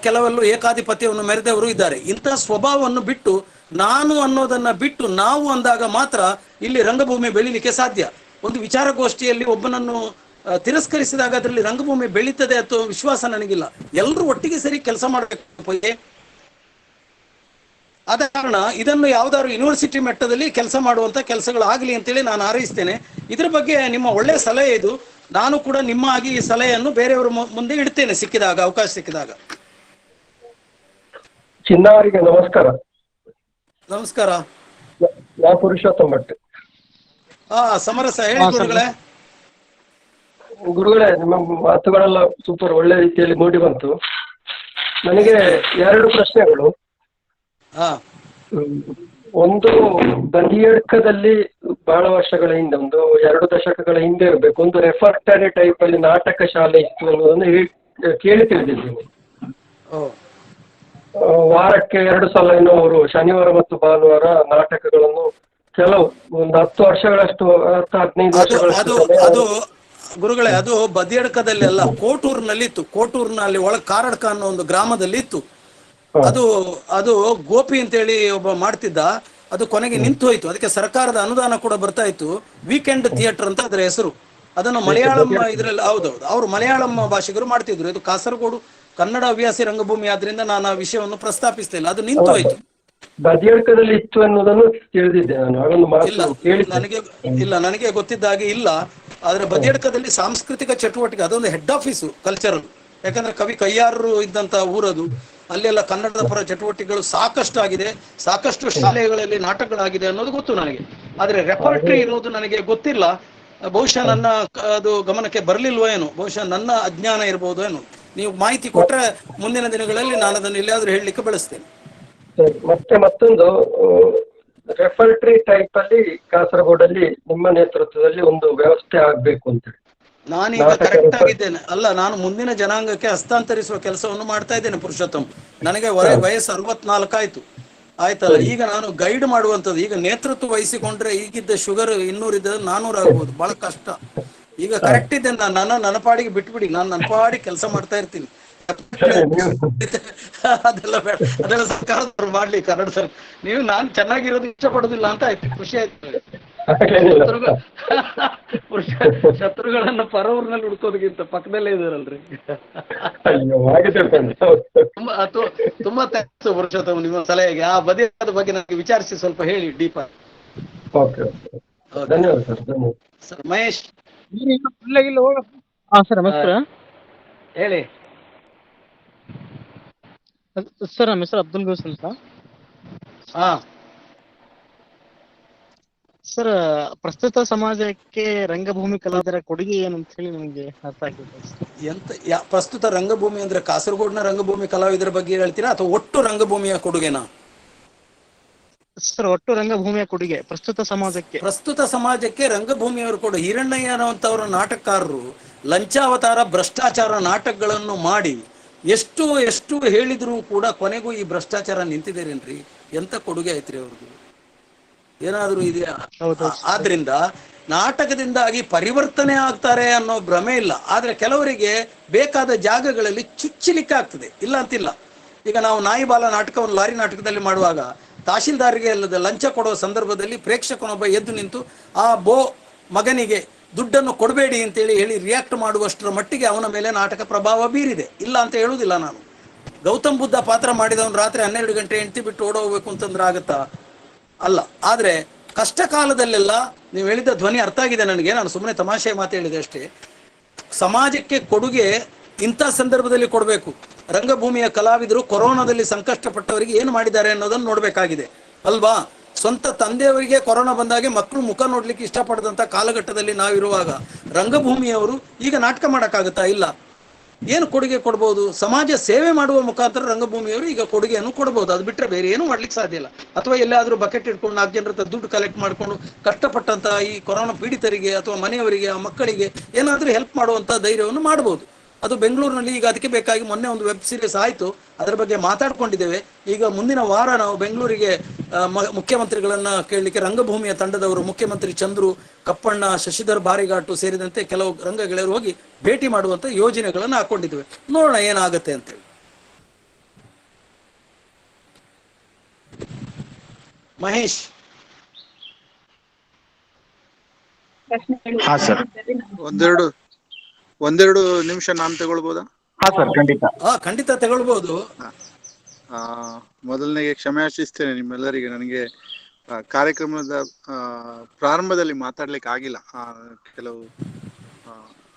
ಕೆಲವೆಲ್ಲ ಏಕಾಧಿಪತ್ಯವನ್ನು ಮೆರೆದವರು ಇದ್ದಾರೆ. ಇಂತಹ ಸ್ವಭಾವವನ್ನು ಬಿಟ್ಟು, ನಾನು ಅನ್ನೋದನ್ನ ಬಿಟ್ಟು ನಾವು ಅಂದಾಗ ಮಾತ್ರ ಇಲ್ಲಿ ರಂಗಭೂಮಿ ಬೆಳಿಲಿಕ್ಕೆ ಸಾಧ್ಯ. ಒಂದು ವಿಚಾರಗೋಷ್ಠಿಯಲ್ಲಿ ಒಬ್ಬನನ್ನು ತಿರಸ್ಕರಿಸಿದಾಗ ಅದರಲ್ಲಿ ರಂಗಭೂಮಿ ಬೆಳೀತದೆ ಅಥವಾ ವಿಶ್ವಾಸ ನನಗಿಲ್ಲ. ಎಲ್ಲರೂ ಒಟ್ಟಿಗೆ ಸೇರಿ ಕೆಲಸ ಮಾಡಬೇಕು. ಆದ ಕಾರಣ ಇದನ್ನು ಯಾವ್ದಾದ್ರು ಯೂನಿವರ್ಸಿಟಿ ಮಟ್ಟದಲ್ಲಿ ಕೆಲಸ ಮಾಡುವಂತ ಕೆಲಸಗಳಾಗಲಿ ಅಂತೇಳಿ ನಾನು ಹಾರೈಸ್ತೇನೆ. ಇದ್ರ ಬಗ್ಗೆ ನಿಮ್ಮ ಒಳ್ಳೆಯ ಸಲಹೆ ಇದು. ನಾನು ಕೂಡ ನಿಮ್ಮ ಆಗಿ ಈ ಸಲಹೆಯನ್ನು ಬೇರೆಯವರ ಮುಂದೆ ಇಡ್ತೇನೆ ಸಿಕ್ಕಿದಾಗ, ಅವಕಾಶ ಸಿಕ್ಕಿದಾಗ. ಚಿನ್ನವರಿಗೆ ನಮಸ್ಕಾರ. ನಮಸ್ಕಾರ. ನಾ ಪುರುಷೋತ್ತಮ ಭಟ್. ಸಮರಸ ಹೇಳಿ ಗುರುಗಳೇ. ಗುರುಗಳೇ, ನಿಮ್ಮ ಮಾತುಗಳೆಲ್ಲ ಸೂಪರ್, ಒಳ್ಳೆ ರೀತಿಯಲ್ಲಿ ಮೂಡಿ ಬಂತು. ನನಗೆ 2 ಪ್ರಶ್ನೆಗಳು. ಒಂದು, ಬದಿಯಡ್ಕದಲ್ಲಿ ಬಹಳ ವರ್ಷಗಳ ಹಿಂದೆ, ಒಂದು 2 ದಶಕಗಳ ಹಿಂದೆ ಇರಬೇಕು, ಒಂದು ರೆಫರ್ಟರಿ ಟೈಪ್ ಅಲ್ಲಿ ನಾಟಕ ಶಾಲೆ ಇತ್ತು ಅನ್ನೋದನ್ನು ಕೇಳಿ ತಿಳಿದಿದ್ದೀನಿ. ವಾರಕ್ಕೆ 2 ಸಲ ಏನೋ ಅವರು ಶನಿವಾರ ಮತ್ತು ಭಾನುವಾರ ನಾಟಕಗಳನ್ನು ಕೆಲವು ಒಂದು 10 ವರ್ಷಗಳಷ್ಟು 15 ವರ್ಷಗಳಷ್ಟು. ಗುರುಗಳೇ, ಅದು ಬದಿಯಡ್ಕದಲ್ಲಿ ಅಲ್ಲ, ಕೋಟೂರ್ನಲ್ಲಿ ಇತ್ತು. ಕೋಟೂರ್ನಲ್ಲಿ ಒಳಗೆ ಕಾರಡ್ಕ ಅನ್ನೋ ಒಂದು ಗ್ರಾಮದಲ್ಲಿ ಇತ್ತು. ಅದು ಗೋಪಿ ಅಂತೇಳಿ ಒಬ್ಬ ಮಾಡ್ತಿದ್ದ. ಅದು ಕೊನೆಗೆ ನಿಂತು ಹೋಯ್ತು. ಅದಕ್ಕೆ ಸರ್ಕಾರದ ಅನುದಾನ ಕೂಡ ಬರ್ತಾ ಇತ್ತು. ವೀಕೆಂಡ್ ಥಿಯೇಟರ್ ಅಂತ ಅದರ ಹೆಸರು. ಅದನ್ನು ಮಲಯಾಳಂ ಇದ್ರಲ್ಲಿ, ಹೌದೌದು, ಅವರು ಮಲಯಾಳಂ ಭಾಷಿಗರು ಮಾಡ್ತಿದ್ರು. ಇದು ಕಾಸರಗೋಡು ಕನ್ನಡ ಹವ್ಯಾಸಿ ರಂಗಭೂಮಿ ಆದ್ರಿಂದ ನಾನು ಆ ವಿಷಯವನ್ನು ಪ್ರಸ್ತಾಪಿಸ್ತಾ ಇಲ್ಲ, ಅದು ನಿಂತು ಹೋಯ್ತು. ಬದಿಯಡ್ಕದಲ್ಲಿ ಇತ್ತು ಅನ್ನೋದನ್ನು ತಿಳಿದಿದ್ದೆ ನಾನು, ಅದೊಂದು ಇಲ್ಲ ಮಾತು ನನಗೆ ಗೊತ್ತಿದ್ದ ಹಾಗೆ ಇಲ್ಲ. ಆದ್ರೆ ಬದಿಯಡ್ಕದಲ್ಲಿ ಸಾಂಸ್ಕೃತಿಕ ಚಟುವಟಿಕೆ ಅದೊಂದು ಹೆಡ್ ಆಫೀಸು ಕಲ್ಚರಲ್, ಯಾಕಂದ್ರೆ ಕವಿ ಕಯ್ಯಾರರು ಇದ್ದಂತ ಊರದು. ಅಲ್ಲೆಲ್ಲ ಕನ್ನಡದ ಪರ ಚಟುವಟಿಕೆಗಳು ಸಾಕಷ್ಟು ಆಗಿದೆ, ಸಾಕಷ್ಟು ಶಾಲೆಗಳಲ್ಲಿ ನಾಟಕಗಳಾಗಿದೆ ಅನ್ನೋದು ಗೊತ್ತು ನನಗೆ. ಆದ್ರೆ ರೆಪರ್ಟ್ರಿ ಇರೋದು ನನಗೆ ಗೊತ್ತಿಲ್ಲ. ಬಹುಶಃ ನನ್ನ ಅದು ಗಮನಕ್ಕೆ ಬರ್ಲಿಲ್ವೋ ಏನೋ, ಬಹುಶಃ ನನ್ನ ಅಜ್ಞಾನ ಇರ್ಬೋದು ಏನೋ. ನೀವು ಮಾಹಿತಿ ಕೊಟ್ರೆ ಮುಂದಿನ ದಿನಗಳಲ್ಲಿ ನಾನು ಅದನ್ನು ಎಲ್ಲಿಯಾದ್ರೂ ಹೇಳಲಿಕ್ಕೆ ಬಳಸ್ತೇನೆ. ಮತ್ತೆ ಮತ್ತೊಂದು ರೆಫರ್ಟ್ರಿ ಟೈಪ್ ಅಲ್ಲಿ ಕಾಸರಗೋಡಲ್ಲಿ ನಿಮ್ಮ ನೇತೃತ್ವದಲ್ಲಿ ಒಂದು ವ್ಯವಸ್ಥೆ ಆಗ್ಬೇಕು ಅಂತ. ನಾನೀಗ ಕರೆಕ್ಟ್ ಆಗಿದ್ದೇನೆ ಅಲ್ಲ, ನಾನು ಮುಂದಿನ ಜನಾಂಗಕ್ಕೆ ಹಸ್ತಾಂತರಿಸುವ ಕೆಲಸವನ್ನು ಮಾಡ್ತಾ ಇದ್ದೇನೆ ಪುರುಷೋತ್ತಮ್. ನನಗೆ ವಯಸ್ಸು 64 ಆಯ್ತಲ್ಲ. ಈಗ ನಾನು ಗೈಡ್ ಮಾಡುವಂಥದ್ದು, ಈಗ ನೇತೃತ್ವ ವಹಿಸಿಕೊಂಡ್ರೆ ಈಗಿದ್ದ ಶುಗರ್ 200 ಇದ್ದ 400 ಆಗ್ಬೋದು, ಬಹಳ ಕಷ್ಟ. ಈಗ ಕರೆಕ್ಟ್ ಇದ್ದೇನೆ ನಾನು, ನನ್ನ ಪಾಡಿಗೆ ಬಿಟ್ಬಿಡಿ, ನಾನು ನನ್ನ ಪಾಡಿಗೆ ಕೆಲಸ ಮಾಡ್ತಾ ಇರ್ತೀನಿ. ಅದೆಲ್ಲ ಬೇಡ, ಅದೆಲ್ಲ ಸರ್ಕಾರದವ್ರು ಮಾಡ್ಲಿ, ಕನ್ನಡ ಸರ್. ನೀವು ನಾನು ಚೆನ್ನಾಗಿರೋದು ಇಷ್ಟಪಡೋದಿಲ್ಲ ಅಂತ ಆಯ್ತು, ಖುಷಿ ಆಯ್ತು. ಶತ್ರುಗಳನ್ನ ಪರವ್ರನಲ್ಲಿ ಹುಡ್ಕೋದಕ್ಕಿಂತ ಪಕ್ಕದಲ್ಲೇ ಇದಾರಲ್ರಿ. ತುಂಬಾ ಥ್ಯಾಂಕ್ಸ್ ಪುರುಷೋತ್ತಮ ನಿಮ್ಮ ಸಲಹೆಗೆ. ಆ ಬದಿಯಾದ ಬಗ್ಗೆ ನನಗೆ ವಿಚಾರಿಸಿ ಸ್ವಲ್ಪ ಹೇಳಿ ಡೀಪ್. ಧನ್ಯವಾದ ಸರ್. ಧನ್ಯವಾದ ಸರ್. ಮಹೇಶ್ ಸರ್ ನಮಸ್ಕಾರ. ಹೇಳಿ ಸರ್. ನಮ್ಮ ಹೆಸರು ಅಬ್ದುಲ್ ಗೋಸ್ ಅಂತ. ಸರ್, ಪ್ರಸ್ತುತ ಸಮಾಜಕ್ಕೆ ರಂಗಭೂಮಿ ಕಲಾವಿದರ ಕೊಡುಗೆ ಏನಂತ ಹೇಳಿ ನಮಗೆ ಅರ್ಥ ಆಗ್ತದೆ. ಪ್ರಸ್ತುತ ರಂಗಭೂಮಿ ಅಂದ್ರೆ ಕಾಸರಗೋಡಿನ ರಂಗಭೂಮಿ ಕಲಾವಿದರ ಬಗ್ಗೆ ಹೇಳ್ತೀರಾ ಅಥವಾ ಒಟ್ಟು ರಂಗಭೂಮಿಯ ಕೊಡುಗೆನಾ? ಸರ್, ಒಟ್ಟು ರಂಗಭೂಮಿಯ ಕೊಡುಗೆ ಪ್ರಸ್ತುತ ಸಮಾಜಕ್ಕೆ ರಂಗಭೂಮಿಯವರು ಕೊಡು. ಹಿರಣ್ಣಯ್ಯನಂತವರ ನಾಟಕಕಾರರು ಲಂಚಾವತಾರ ಭ್ರಷ್ಟಾಚಾರ ನಾಟಕಗಳನ್ನು ಮಾಡಿ ಎಷ್ಟು ಹೇಳಿದ್ರು ಕೂಡ ಕೊನೆಗೂ ಈ ಭ್ರಷ್ಟಾಚಾರ ನಿಂತಿದ್ದೇರೇನ್ರಿ? ಎಂತ ಕೊಡುಗೆ ಐತ್ರಿ ಅವ್ರದ್ದು? ಏನಾದ್ರೂ ಇದೆಯಾ? ಆದ್ರಿಂದ ನಾಟಕದಿಂದಾಗಿ ಪರಿವರ್ತನೆ ಆಗ್ತಾರೆ ಅನ್ನೋ ಭ್ರಮೆ ಇಲ್ಲ. ಆದ್ರೆ ಕೆಲವರಿಗೆ ಬೇಕಾದ ಜಾಗಗಳಲ್ಲಿ ಚುಚ್ಚಲಿಕ್ಕೆ ಆಗ್ತದೆ, ಇಲ್ಲ ಅಂತಿಲ್ಲ. ಈಗ ನಾವು ನಾಯಿಬಾಲ ನಾಟಕವನ್ನು ಲಾರಿ ನಾಟಕದಲ್ಲಿ ಮಾಡುವಾಗ ತಹಶೀಲ್ದಾರ್ಗೆ ಅಲ್ಲದ ಲಂಚ ಕೊಡುವ ಸಂದರ್ಭದಲ್ಲಿ ಪ್ರೇಕ್ಷಕನೊಬ್ಬ ಎದ್ದು ನಿಂತು ಆ ಮಗನಿಗೆ ದುಡ್ಡನ್ನು ಕೊಡಬೇಡಿ ಅಂತೇಳಿ ಹೇಳಿ ರಿಯಾಕ್ಟ್ ಮಾಡುವಷ್ಟರ ಮಟ್ಟಿಗೆ ಅವನ ಮೇಲೆ ನಾಟಕ ಪ್ರಭಾವ ಬೀರಿದೆ, ಇಲ್ಲ ಅಂತ ಹೇಳುವುದಿಲ್ಲ ನಾನು. ಗೌತಮ್ ಬುದ್ಧ ಪಾತ್ರ ಮಾಡಿದವನು ರಾತ್ರಿ 12 ಗಂಟೆ ಹೆಂಡತಿ ಬಿಟ್ಟು ಓಡೋಗ್ಬೇಕು ಅಂತಂದ್ರೆ ಆಗತ್ತಾ? ಅಲ್ಲ. ಆದ್ರೆ ಕಷ್ಟ ಕಾಲದಲ್ಲೆಲ್ಲ ನೀವು ಹೇಳಿದ ಧ್ವನಿ ಅರ್ಥ ಆಗಿದೆ ನನಗೆ, ನಾನು ಸುಮ್ಮನೆ ತಮಾಷೆ ಮಾತು ಹೇಳಿದೆ ಅಷ್ಟೇ. ಸಮಾಜಕ್ಕೆ ಕೊಡುಗೆ ಇಂಥ ಸಂದರ್ಭದಲ್ಲಿ ಕೊಡಬೇಕು. ರಂಗಭೂಮಿಯ ಕಲಾವಿದರು ಕೊರೋನಾದಲ್ಲಿ ಸಂಕಷ್ಟಪಟ್ಟವರಿಗೆ ಏನು ಮಾಡಿದ್ದಾರೆ ಅನ್ನೋದನ್ನು ನೋಡ್ಬೇಕಾಗಿದೆ ಅಲ್ವಾ? ಸ್ವಂತ ತಂದೆಯವರಿಗೆ ಕೊರೋನಾ ಬಂದಾಗೆ ಮಕ್ಕಳು ಮುಖ ನೋಡ್ಲಿಕ್ಕೆ ಇಷ್ಟಪಡದಂತ ಕಾಲಘಟ್ಟದಲ್ಲಿ ನಾವಿರುವಾಗ ರಂಗಭೂಮಿಯವರು ಈಗ ನಾಟಕ ಮಾಡಕ್ಕಾಗತ್ತಾ? ಇಲ್ಲ. ಏನು ಕೊಡುಗೆ ಕೊಡ್ಬೋದು? ಸಮಾಜ ಸೇವೆ ಮಾಡುವ ಮುಖಾಂತರ ರಂಗಭೂಮಿಯವರು ಈಗ ಕೊಡುಗೆಯನ್ನು ಕೊಡ್ಬೋದು, ಅದು ಬಿಟ್ಟರೆ ಬೇರೆ ಏನು ಮಾಡ್ಲಿಕ್ಕೆ ಸಾಧ್ಯ ಇಲ್ಲ. ಅಥವಾ ಎಲ್ಲಾದ್ರೂ ಬಕೆಟ್ ಇಟ್ಕೊಂಡು 4 ಜನರ ದುಡ್ಡು ಕಲೆಕ್ಟ್ ಮಾಡ್ಕೊಂಡು ಕಷ್ಟಪಟ್ಟಂತ ಈ ಕೊರೋನಾ ಪೀಡಿತರಿಗೆ ಅಥವಾ ಮನೆಯವರಿಗೆ ಆ ಮಕ್ಕಳಿಗೆ ಏನಾದ್ರೂ ಹೆಲ್ಪ್ ಮಾಡುವಂತ ಧೈರ್ಯವನ್ನು ಮಾಡಬಹುದು. ಅದು ಬೆಂಗಳೂರಿನಲ್ಲಿ ಈಗ ಅದಕ್ಕೆ ಬೇಕಾಗಿ ಮೊನ್ನೆ ಒಂದು ವೆಬ್ ಸೀರೀಸ್ ಆಯ್ತು, ಅದರ ಬಗ್ಗೆ ಮಾತಾಡ್ಕೊಂಡಿದ್ದೇವೆ. ಈಗ ಮುಂದಿನ ವಾರ ನಾವು ಬೆಂಗಳೂರಿಗೆ ಮುಖ್ಯಮಂತ್ರಿಗಳನ್ನ ಕೇಳಲಿಕ್ಕೆ ರಂಗಭೂಮಿಯ ತಂಡದವರು ಮುಖ್ಯಮಂತ್ರಿ ಚಂದ್ರು, ಕಪ್ಪಣ್ಣ, ಶಶಿಧರ್ ಬಾರಿಘಾಟು ಸೇರಿದಂತೆ ಕೆಲವು ರಂಗ ಗೆಳೆಯರು ಹೋಗಿ ಭೇಟಿ ಮಾಡುವಂತ ಯೋಜನೆಗಳನ್ನು ಹಾಕೊಂಡಿದ್ದೇವೆ. ನೋಡೋಣ ಏನಾಗತ್ತೆ ಅಂತೇಳಿ. ಮಹೇಶ್. ಹಾ ಸರ್, ಒಂದೆರಡು ನಿಮಿಷ ನಾನು ತಗೊಳ್ಬೋದಾ? ಹಾ ಸರ್, ಖಂಡಿತ. ಖಂಡಿತ ತಗೊಳ್ಬಹುದು. ಮೊದಲನೆಗೆ ಕ್ಷಮೆ ಯಾಚಿಸ್ತೇನೆ ನಿಮ್ಮೆಲ್ಲರಿಗೆ. ನನಗೆ ಕಾರ್ಯಕ್ರಮದ ಪ್ರಾರಂಭದಲ್ಲಿ ಮಾತಾಡ್ಲಿಕ್ಕೆ ಆಗಿಲ್ಲ. ಕೆಲವು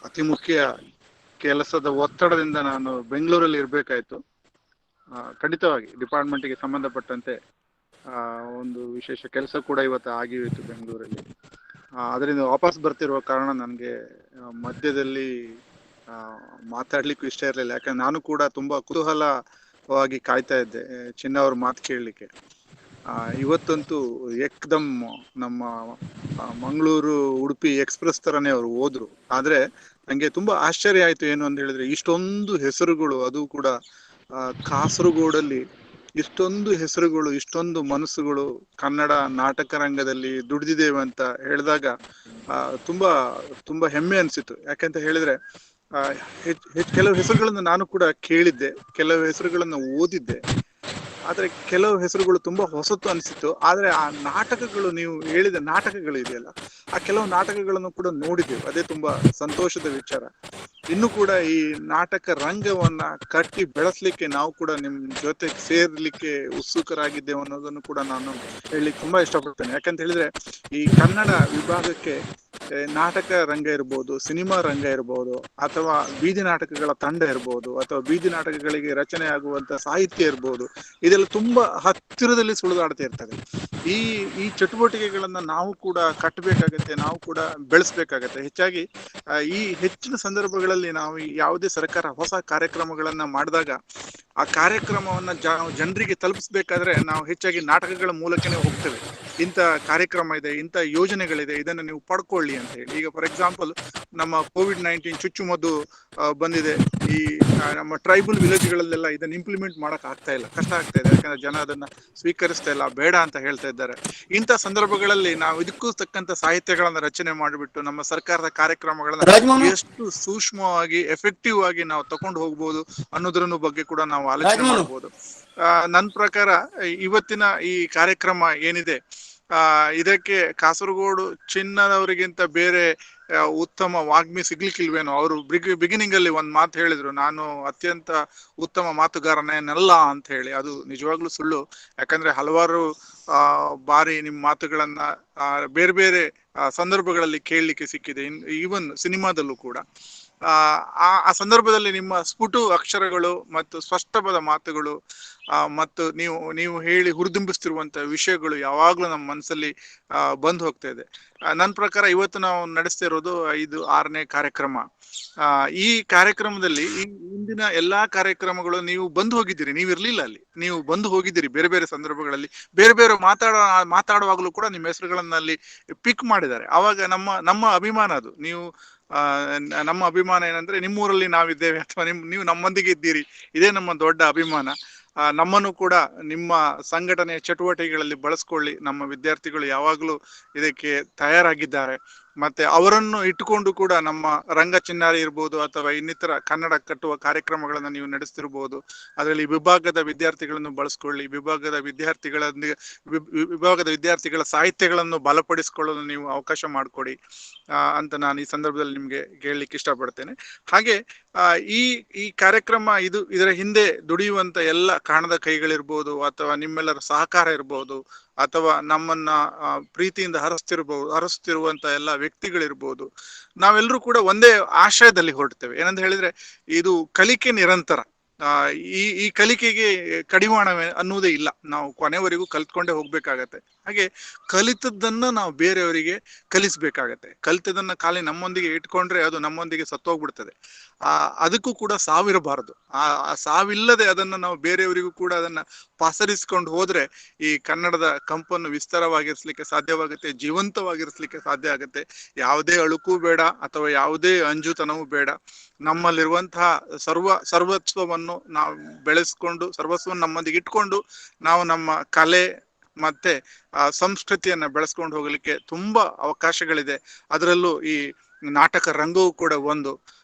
ಅತಿ ಮುಖ್ಯ ಕೆಲಸದ ಒತ್ತಡದಿಂದ ನಾನು ಬೆಂಗಳೂರಲ್ಲಿ ಇರ್ಬೇಕಾಯ್ತು. ಖಂಡಿತವಾಗಿ ಡಿಪಾರ್ಟ್ಮೆಂಟ್ಗೆ ಸಂಬಂಧಪಟ್ಟಂತೆ ಒಂದು ವಿಶೇಷ ಕೆಲಸ ಕೂಡ ಇವತ್ತು ಆಗಿತ್ತು ಬೆಂಗಳೂರಲ್ಲಿ. ಅದರಿಂದ ವಾಪಸ್ ಬರ್ತಿರುವ ಕಾರಣ ನನಗೆ ಮಧ್ಯದಲ್ಲಿ ಮಾತಾಡ್ಲಿಕ್ಕೂ ಇಷ್ಟ ಇರಲಿಲ್ಲ. ಯಾಕಂದ್ರೆ ನಾನು ಕೂಡ ತುಂಬಾ ಕುತೂಹಲವಾಗಿ ಕಾಯ್ತಾ ಇದ್ದೆ ಚಿನ್ನ ಅವ್ರ ಮಾತು ಕೇಳಲಿಕ್ಕೆ. ಇವತ್ತಂತೂ ಏಕ್ದಮ್ ನಮ್ಮ ಮಂಗಳೂರು ಉಡುಪಿ ಎಕ್ಸ್ಪ್ರೆಸ್ ತರನೇ ಅವರು ಹೋದ್ರು. ಆದ್ರೆ ನಂಗೆ ತುಂಬಾ ಆಶ್ಚರ್ಯ ಆಯ್ತು. ಏನು ಅಂತ ಹೇಳಿದ್ರೆ, ಇಷ್ಟೊಂದು ಹೆಸರುಗಳು, ಅದು ಕೂಡ ಕಾಸರಗೋಡಲ್ಲಿ ಇಷ್ಟೊಂದು ಹೆಸರುಗಳು, ಇಷ್ಟೊಂದು ಮನಸ್ಸುಗಳು ಕನ್ನಡ ನಾಟಕ ರಂಗದಲ್ಲಿ ದುಡಿದಿದ್ದೇವೆ ಅಂತ ಹೇಳಿದಾಗ ತುಂಬಾ ತುಂಬಾ ಹೆಮ್ಮೆ ಅನ್ಸಿತ್ತು. ಯಾಕಂತ ಹೇಳಿದ್ರೆ ಕೆಲವು ಹೆಸರುಗಳನ್ನು ನಾನು ಕೂಡ ಕೇಳಿದ್ದೆ, ಕೆಲವು ಹೆಸರುಗಳನ್ನು ಓದಿದ್ದೆ. ಆದ್ರೆ ಕೆಲವು ಹೆಸರುಗಳು ತುಂಬಾ ಹೊಸತು ಅನಿಸಿತ್ತು. ಆದ್ರೆ ಆ ನಾಟಕಗಳು, ನೀವು ಹೇಳಿದ ನಾಟಕಗಳು ಇದೆಯಲ್ಲ, ಆ ಕೆಲವು ನಾಟಕಗಳನ್ನು ಕೂಡ ನೋಡಿದ್ದೇವೆ. ಅದೇ ತುಂಬಾ ಸಂತೋಷದ ವಿಚಾರ. ಇನ್ನು ಕೂಡ ಈ ನಾಟಕ ರಂಗವನ್ನ ಕಟ್ಟಿ ಬೆಳೆಸ್ಲಿಕ್ಕೆ ನಾವು ಕೂಡ ನಿಮ್ ಜೊತೆ ಸೇರ್ಲಿಕ್ಕೆ ಉತ್ಸುಕರಾಗಿದ್ದೇವೆ ಅನ್ನೋದನ್ನು ಕೂಡ ನಾನು ಹೇಳಿ ತುಂಬಾ ಇಷ್ಟಪಡ್ತೇನೆ. ಯಾಕಂತ ಹೇಳಿದ್ರೆ ಈ ಕನ್ನಡ ವಿಭಾಗಕ್ಕೆ ನಾಟಕ ರಂಗ ಇರ್ಬೋದು, ಸಿನಿಮಾ ರಂಗ ಇರ್ಬೋದು, ಅಥವಾ ಬೀದಿ ನಾಟಕಗಳ ತಂಡ ಇರ್ಬೋದು, ಅಥವಾ ಬೀದಿ ನಾಟಕಗಳಿಗೆ ರಚನೆ ಆಗುವಂತ ಸಾಹಿತ್ಯ ಇರ್ಬೋದು, ಇದೆಲ್ಲ ತುಂಬಾ ಹತ್ತಿರದಲ್ಲಿ ಸುಳಿದಾಡ್ತಾ ಇರ್ತದೆ. ಈ ಚಟುವಟಿಕೆಗಳನ್ನ ನಾವು ಕೂಡ ಕಟ್ಟಬೇಕಾಗತ್ತೆ, ನಾವು ಕೂಡ ಬೆಳೆಸ್ಬೇಕಾಗತ್ತೆ. ಹೆಚ್ಚಾಗಿ ಈ ಹೆಚ್ಚಿನ ಸಂದರ್ಭಗಳಲ್ಲಿ ನಾವು ಯಾವುದೇ ಸರ್ಕಾರ ಹೊಸ ಕಾರ್ಯಕ್ರಮಗಳನ್ನ ಮಾಡಿದಾಗ ಆ ಕಾರ್ಯಕ್ರಮವನ್ನ ಜನರಿಗೆ ತಲುಪಿಸ್ಬೇಕಾದ್ರೆ ನಾವು ಹೆಚ್ಚಾಗಿ ನಾಟಕಗಳ ಮೂಲಕನೇ ಹೋಗ್ತೇವೆ. ಇಂಥ ಕಾರ್ಯಕ್ರಮ ಇದೆ, ಇಂಥ ಯೋಜನೆಗಳಿದೆ, ಇದನ್ನು ನೀವು ಪಡ್ಕೊಳ್ಳಿ ಅಂತ ಹೇಳಿ. ಈಗ ಫಾರ್ ಎಕ್ಸಾಂಪಲ್ ನಮ್ಮ COVID-19 ಚುಚ್ಚುಮದ್ದು ಬಂದಿದೆ. ಈ ನಮ್ಮ ಟ್ರೈಬಲ್ ವಿಲೇಜ್ಗಳಲ್ಲೆಲ್ಲ ಇದನ್ನ ಇಂಪ್ಲಿಮೆಂಟ್ ಮಾಡಕ್ ಆಗ್ತಾ ಇಲ್ಲ, ಕಷ್ಟ ಆಗ್ತಾ ಇದೆ. ಯಾಕಂದ್ರೆ ಜನ ಅದನ್ನ ಸ್ವೀಕರಿಸ್ತಾ ಇಲ್ಲ, ಬೇಡ ಅಂತ ಹೇಳ್ತಾ ಇದ್ದಾರೆ. ಇಂಥ ಸಂದರ್ಭಗಳಲ್ಲಿ ನಾವು ಇದಕ್ಕೂ ತಕ್ಕಂತ ಸಾಹಿತ್ಯಗಳನ್ನ ರಚನೆ ಮಾಡಿಬಿಟ್ಟು ನಮ್ಮ ಸರ್ಕಾರದ ಕಾರ್ಯಕ್ರಮಗಳನ್ನ ಎಷ್ಟು ಸೂಕ್ಷ್ಮವಾಗಿ ಎಫೆಕ್ಟಿವ್ ಆಗಿ ನಾವು ತಕೊಂಡು ಹೋಗ್ಬೋದು ಅನ್ನೋದ್ರ ಬಗ್ಗೆ ಕೂಡ ನಾವು ಆಲೋಚನೆ ಮಾಡಬಹುದು. ನನ್ನ ಪ್ರಕಾರ ಇವತ್ತಿನ ಈ ಕಾರ್ಯಕ್ರಮ ಏನಿದೆ, ಇದಕ್ಕೆ ಕಾಸರಗೋಡು ಚಿನ್ನದವರಿಗಿಂತ ಬೇರೆ ಉತ್ತಮ ವಾಗ್ಮಿ ಸಿಗ್ಲಿಕ್ಕಿಲ್ವೇನೋ. ಅವರು ಬಿಗಿನಿಂಗ್ ಅಲ್ಲಿ ಒಂದ್ ಮಾತು ಹೇಳಿದ್ರು, ನಾನು ಅತ್ಯಂತ ಉತ್ತಮ ಮಾತುಗಾರನೇನಲ್ಲ ಅಂತ ಹೇಳಿ. ಅದು ನಿಜವಾಗ್ಲೂ ಸುಳ್ಳು. ಯಾಕಂದ್ರೆ ಹಲವಾರು ಬಾರಿ ನಿಮ್ ಮಾತುಗಳನ್ನ ಬೇರೆ ಬೇರೆ ಸಂದರ್ಭಗಳಲ್ಲಿ ಕೇಳಲಿಕ್ಕೆ ಸಿಕ್ಕಿದೆ, ಈವನ್ ಸಿನಿಮಾದಲ್ಲೂ ಕೂಡ. ಆ ಸಂದರ್ಭದಲ್ಲಿ ನಿಮ್ಮ ಸ್ಫುಟು ಅಕ್ಷರಗಳು ಮತ್ತು ಸ್ಪಷ್ಟವಾದ ಮಾತುಗಳು ಮತ್ತು ನೀವು ಹೇಳಿ ಹುರಿದುಂಬಿಸ್ತಿರುವಂತ ವಿಷಯಗಳು ಯಾವಾಗ್ಲೂ ನಮ್ಮ ಮನಸ್ಸಲ್ಲಿ ಬಂದು ಹೋಗ್ತಾ ಇದೆ. ನನ್ನ ಪ್ರಕಾರ ಇವತ್ತು ನಾವು ನಡೆಸ್ತಾ ಇರೋದು 5-6ನೇ ಕಾರ್ಯಕ್ರಮ. ಈ ಕಾರ್ಯಕ್ರಮದಲ್ಲಿ ಈ ಹಿಂದಿನ ಎಲ್ಲಾ ಕಾರ್ಯಕ್ರಮಗಳು ನೀವು ಬಂದು ಹೋಗಿದ್ದೀರಿ, ನೀವು ಇರ್ಲಿಲ್ಲ ಅಲ್ಲಿ, ನೀವು ಬಂದು ಹೋಗಿದ್ದೀರಿ ಬೇರೆ ಬೇರೆ ಸಂದರ್ಭಗಳಲ್ಲಿ. ಬೇರೆ ಬೇರೆ ಮಾತಾಡುವಾಗಲೂ ಕೂಡ ನಿಮ್ಮ ಹೆಸರುಗಳನ್ನ ಅಲ್ಲಿ ಪಿಕ್ ಮಾಡಿದ್ದಾರೆ. ಅವಾಗ ನಮ್ಮ ಅಭಿಮಾನ ಅದು. ನಮ್ಮ ಅಭಿಮಾನ ಏನಂದ್ರೆ ನಿಮ್ಮೂರಲ್ಲಿ ನಾವಿದ್ದೇವೆ ಅಥವಾ ನೀವು ನಮ್ಮೊಂದಿಗೆ ಇದ್ದೀರಿ, ಇದೇ ನಮ್ಮ ದೊಡ್ಡ ಅಭಿಮಾನ. ನಮ್ಮನ್ನು ಕೂಡ ನಿಮ್ಮ ಸಂಘಟನೆಯ ಚಟುವಟಿಕೆಗಳಲ್ಲಿ ಬಳಸ್ಕೊಳ್ಳಿ. ನಮ್ಮ ವಿದ್ಯಾರ್ಥಿಗಳು ಯಾವಾಗಲೂ ಇದಕ್ಕೆ ತಯಾರಾಗಿದ್ದಾರೆ. ಮತ್ತೆ ಅವರನ್ನು ಇಟ್ಟುಕೊಂಡು ಕೂಡ ನಮ್ಮ ರಂಗ ಚಿನ್ನಾರಿ ಇರ್ಬೋದು ಅಥವಾ ಇನ್ನಿತರ ಕನ್ನಡ ಕಟ್ಟುವ ಕಾರ್ಯಕ್ರಮಗಳನ್ನ ನೀವು ನಡೆಸ್ತಿರ್ಬೋದು. ಅದರಲ್ಲಿ ವಿಭಾಗದ ವಿದ್ಯಾರ್ಥಿಗಳನ್ನು ಬಳಸ್ಕೊಳ್ಳಿ. ವಿಭಾಗದ ವಿದ್ಯಾರ್ಥಿಗಳ ಸಾಹಿತ್ಯಗಳನ್ನು ಬಲಪಡಿಸಿಕೊಳ್ಳಲು ನೀವು ಅವಕಾಶ ಮಾಡಿಕೊಡಿ ಅಂತ ನಾನು ಈ ಸಂದರ್ಭದಲ್ಲಿ ನಿಮ್ಗೆ ಹೇಳಲಿಕ್ಕೆ ಇಷ್ಟಪಡ್ತೇನೆ. ಹಾಗೆ ಈ ಕಾರ್ಯಕ್ರಮ ಇದರ ಹಿಂದೆ ದುಡಿಯುವಂತ ಎಲ್ಲ ಕಾಣದ ಕೈಗಳಿರ್ಬೋದು, ಅಥವಾ ನಿಮ್ಮೆಲ್ಲರ ಸಹಕಾರ ಇರ್ಬೋದು, ಅಥವಾ ನಮ್ಮನ್ನ ಪ್ರೀತಿಯಿಂದ ಹರಸ್ತಿರುವಂತ ಎಲ್ಲ ವ್ಯಕ್ತಿಗಳಿರ್ಬೋದು. ನಾವೆಲ್ಲರೂ ಕೂಡ ಒಂದೇ ಆಶಯದಲ್ಲಿ ಹೊರಡ್ತೇವೆ. ಏನಂತ ಹೇಳಿದ್ರೆ, ಇದು ಕಲಿಕೆ ನಿರಂತರ. ಈ ಕಲಿಕೆಗೆ ಕಡಿವಾಣ ಅನ್ನುವುದೇ ಇಲ್ಲ. ನಾವು ಕೊನೆವರೆಗೂ ಕಲ್ತ್ಕೊಂಡೇ ಹೋಗ್ಬೇಕಾಗತ್ತೆ. ಹಾಗೆ ಕಲಿತದ್ದನ್ನ ನಾವು ಬೇರೆಯವರಿಗೆ ಕಲಿಸ್ಬೇಕಾಗತ್ತೆ. ಕಲಿತದನ್ನ ಖಾಲಿ ನಮ್ಮೊಂದಿಗೆ ಇಟ್ಕೊಂಡ್ರೆ ಅದು ನಮ್ಮೊಂದಿಗೆ ಸತ್ತೋಗ್ಬಿಡ್ತದೆ. ಅದಕ್ಕೂ ಕೂಡ ಸಾವಿರಬಾರದು. ಆ ಸಾವಿಲ್ಲದೆ ಅದನ್ನ ನಾವು ಬೇರೆಯವರಿಗೂ ಕೂಡ ಅದನ್ನ ಪಸರಿಸ್ಕೊಂಡು ಹೋದ್ರೆ ಈ ಕನ್ನಡದ ಕಂಪನ್ನು ವಿಸ್ತಾರವಾಗಿರ್ಸ್ಲಿಕ್ಕೆ ಸಾಧ್ಯವಾಗುತ್ತೆ, ಜೀವಂತವಾಗಿರ್ಸ್ಲಿಕ್ಕೆ ಸಾಧ್ಯ ಆಗುತ್ತೆ. ಯಾವುದೇ ಅಳುಕು ಬೇಡ ಅಥವಾ ಯಾವುದೇ ಅಂಜುತನವೂ ಬೇಡ. ನಮ್ಮಲ್ಲಿರುವಂತಹ ಸರ್ವಸ್ವವನ್ನು ನಾವು ಬೆಳೆಸ್ಕೊಂಡು, ಸರ್ವಸ್ವವನ್ನು ನಮ್ಮೊಂದಿಗೆ ಇಟ್ಕೊಂಡು ನಾವು ನಮ್ಮ ಕಲೆ ಮತ್ತೆ ಸಂಸ್ಕೃತಿಯನ್ನ ಬೆಳೆಸ್ಕೊಂಡು ಹೋಗ್ಲಿಕ್ಕೆ ತುಂಬಾ ಅವಕಾಶಗಳಿದೆ. ಅದರಲ್ಲೂ ಈ ನಾಟಕ ರಂಗವೂ ಕೂಡ ಒಂದು.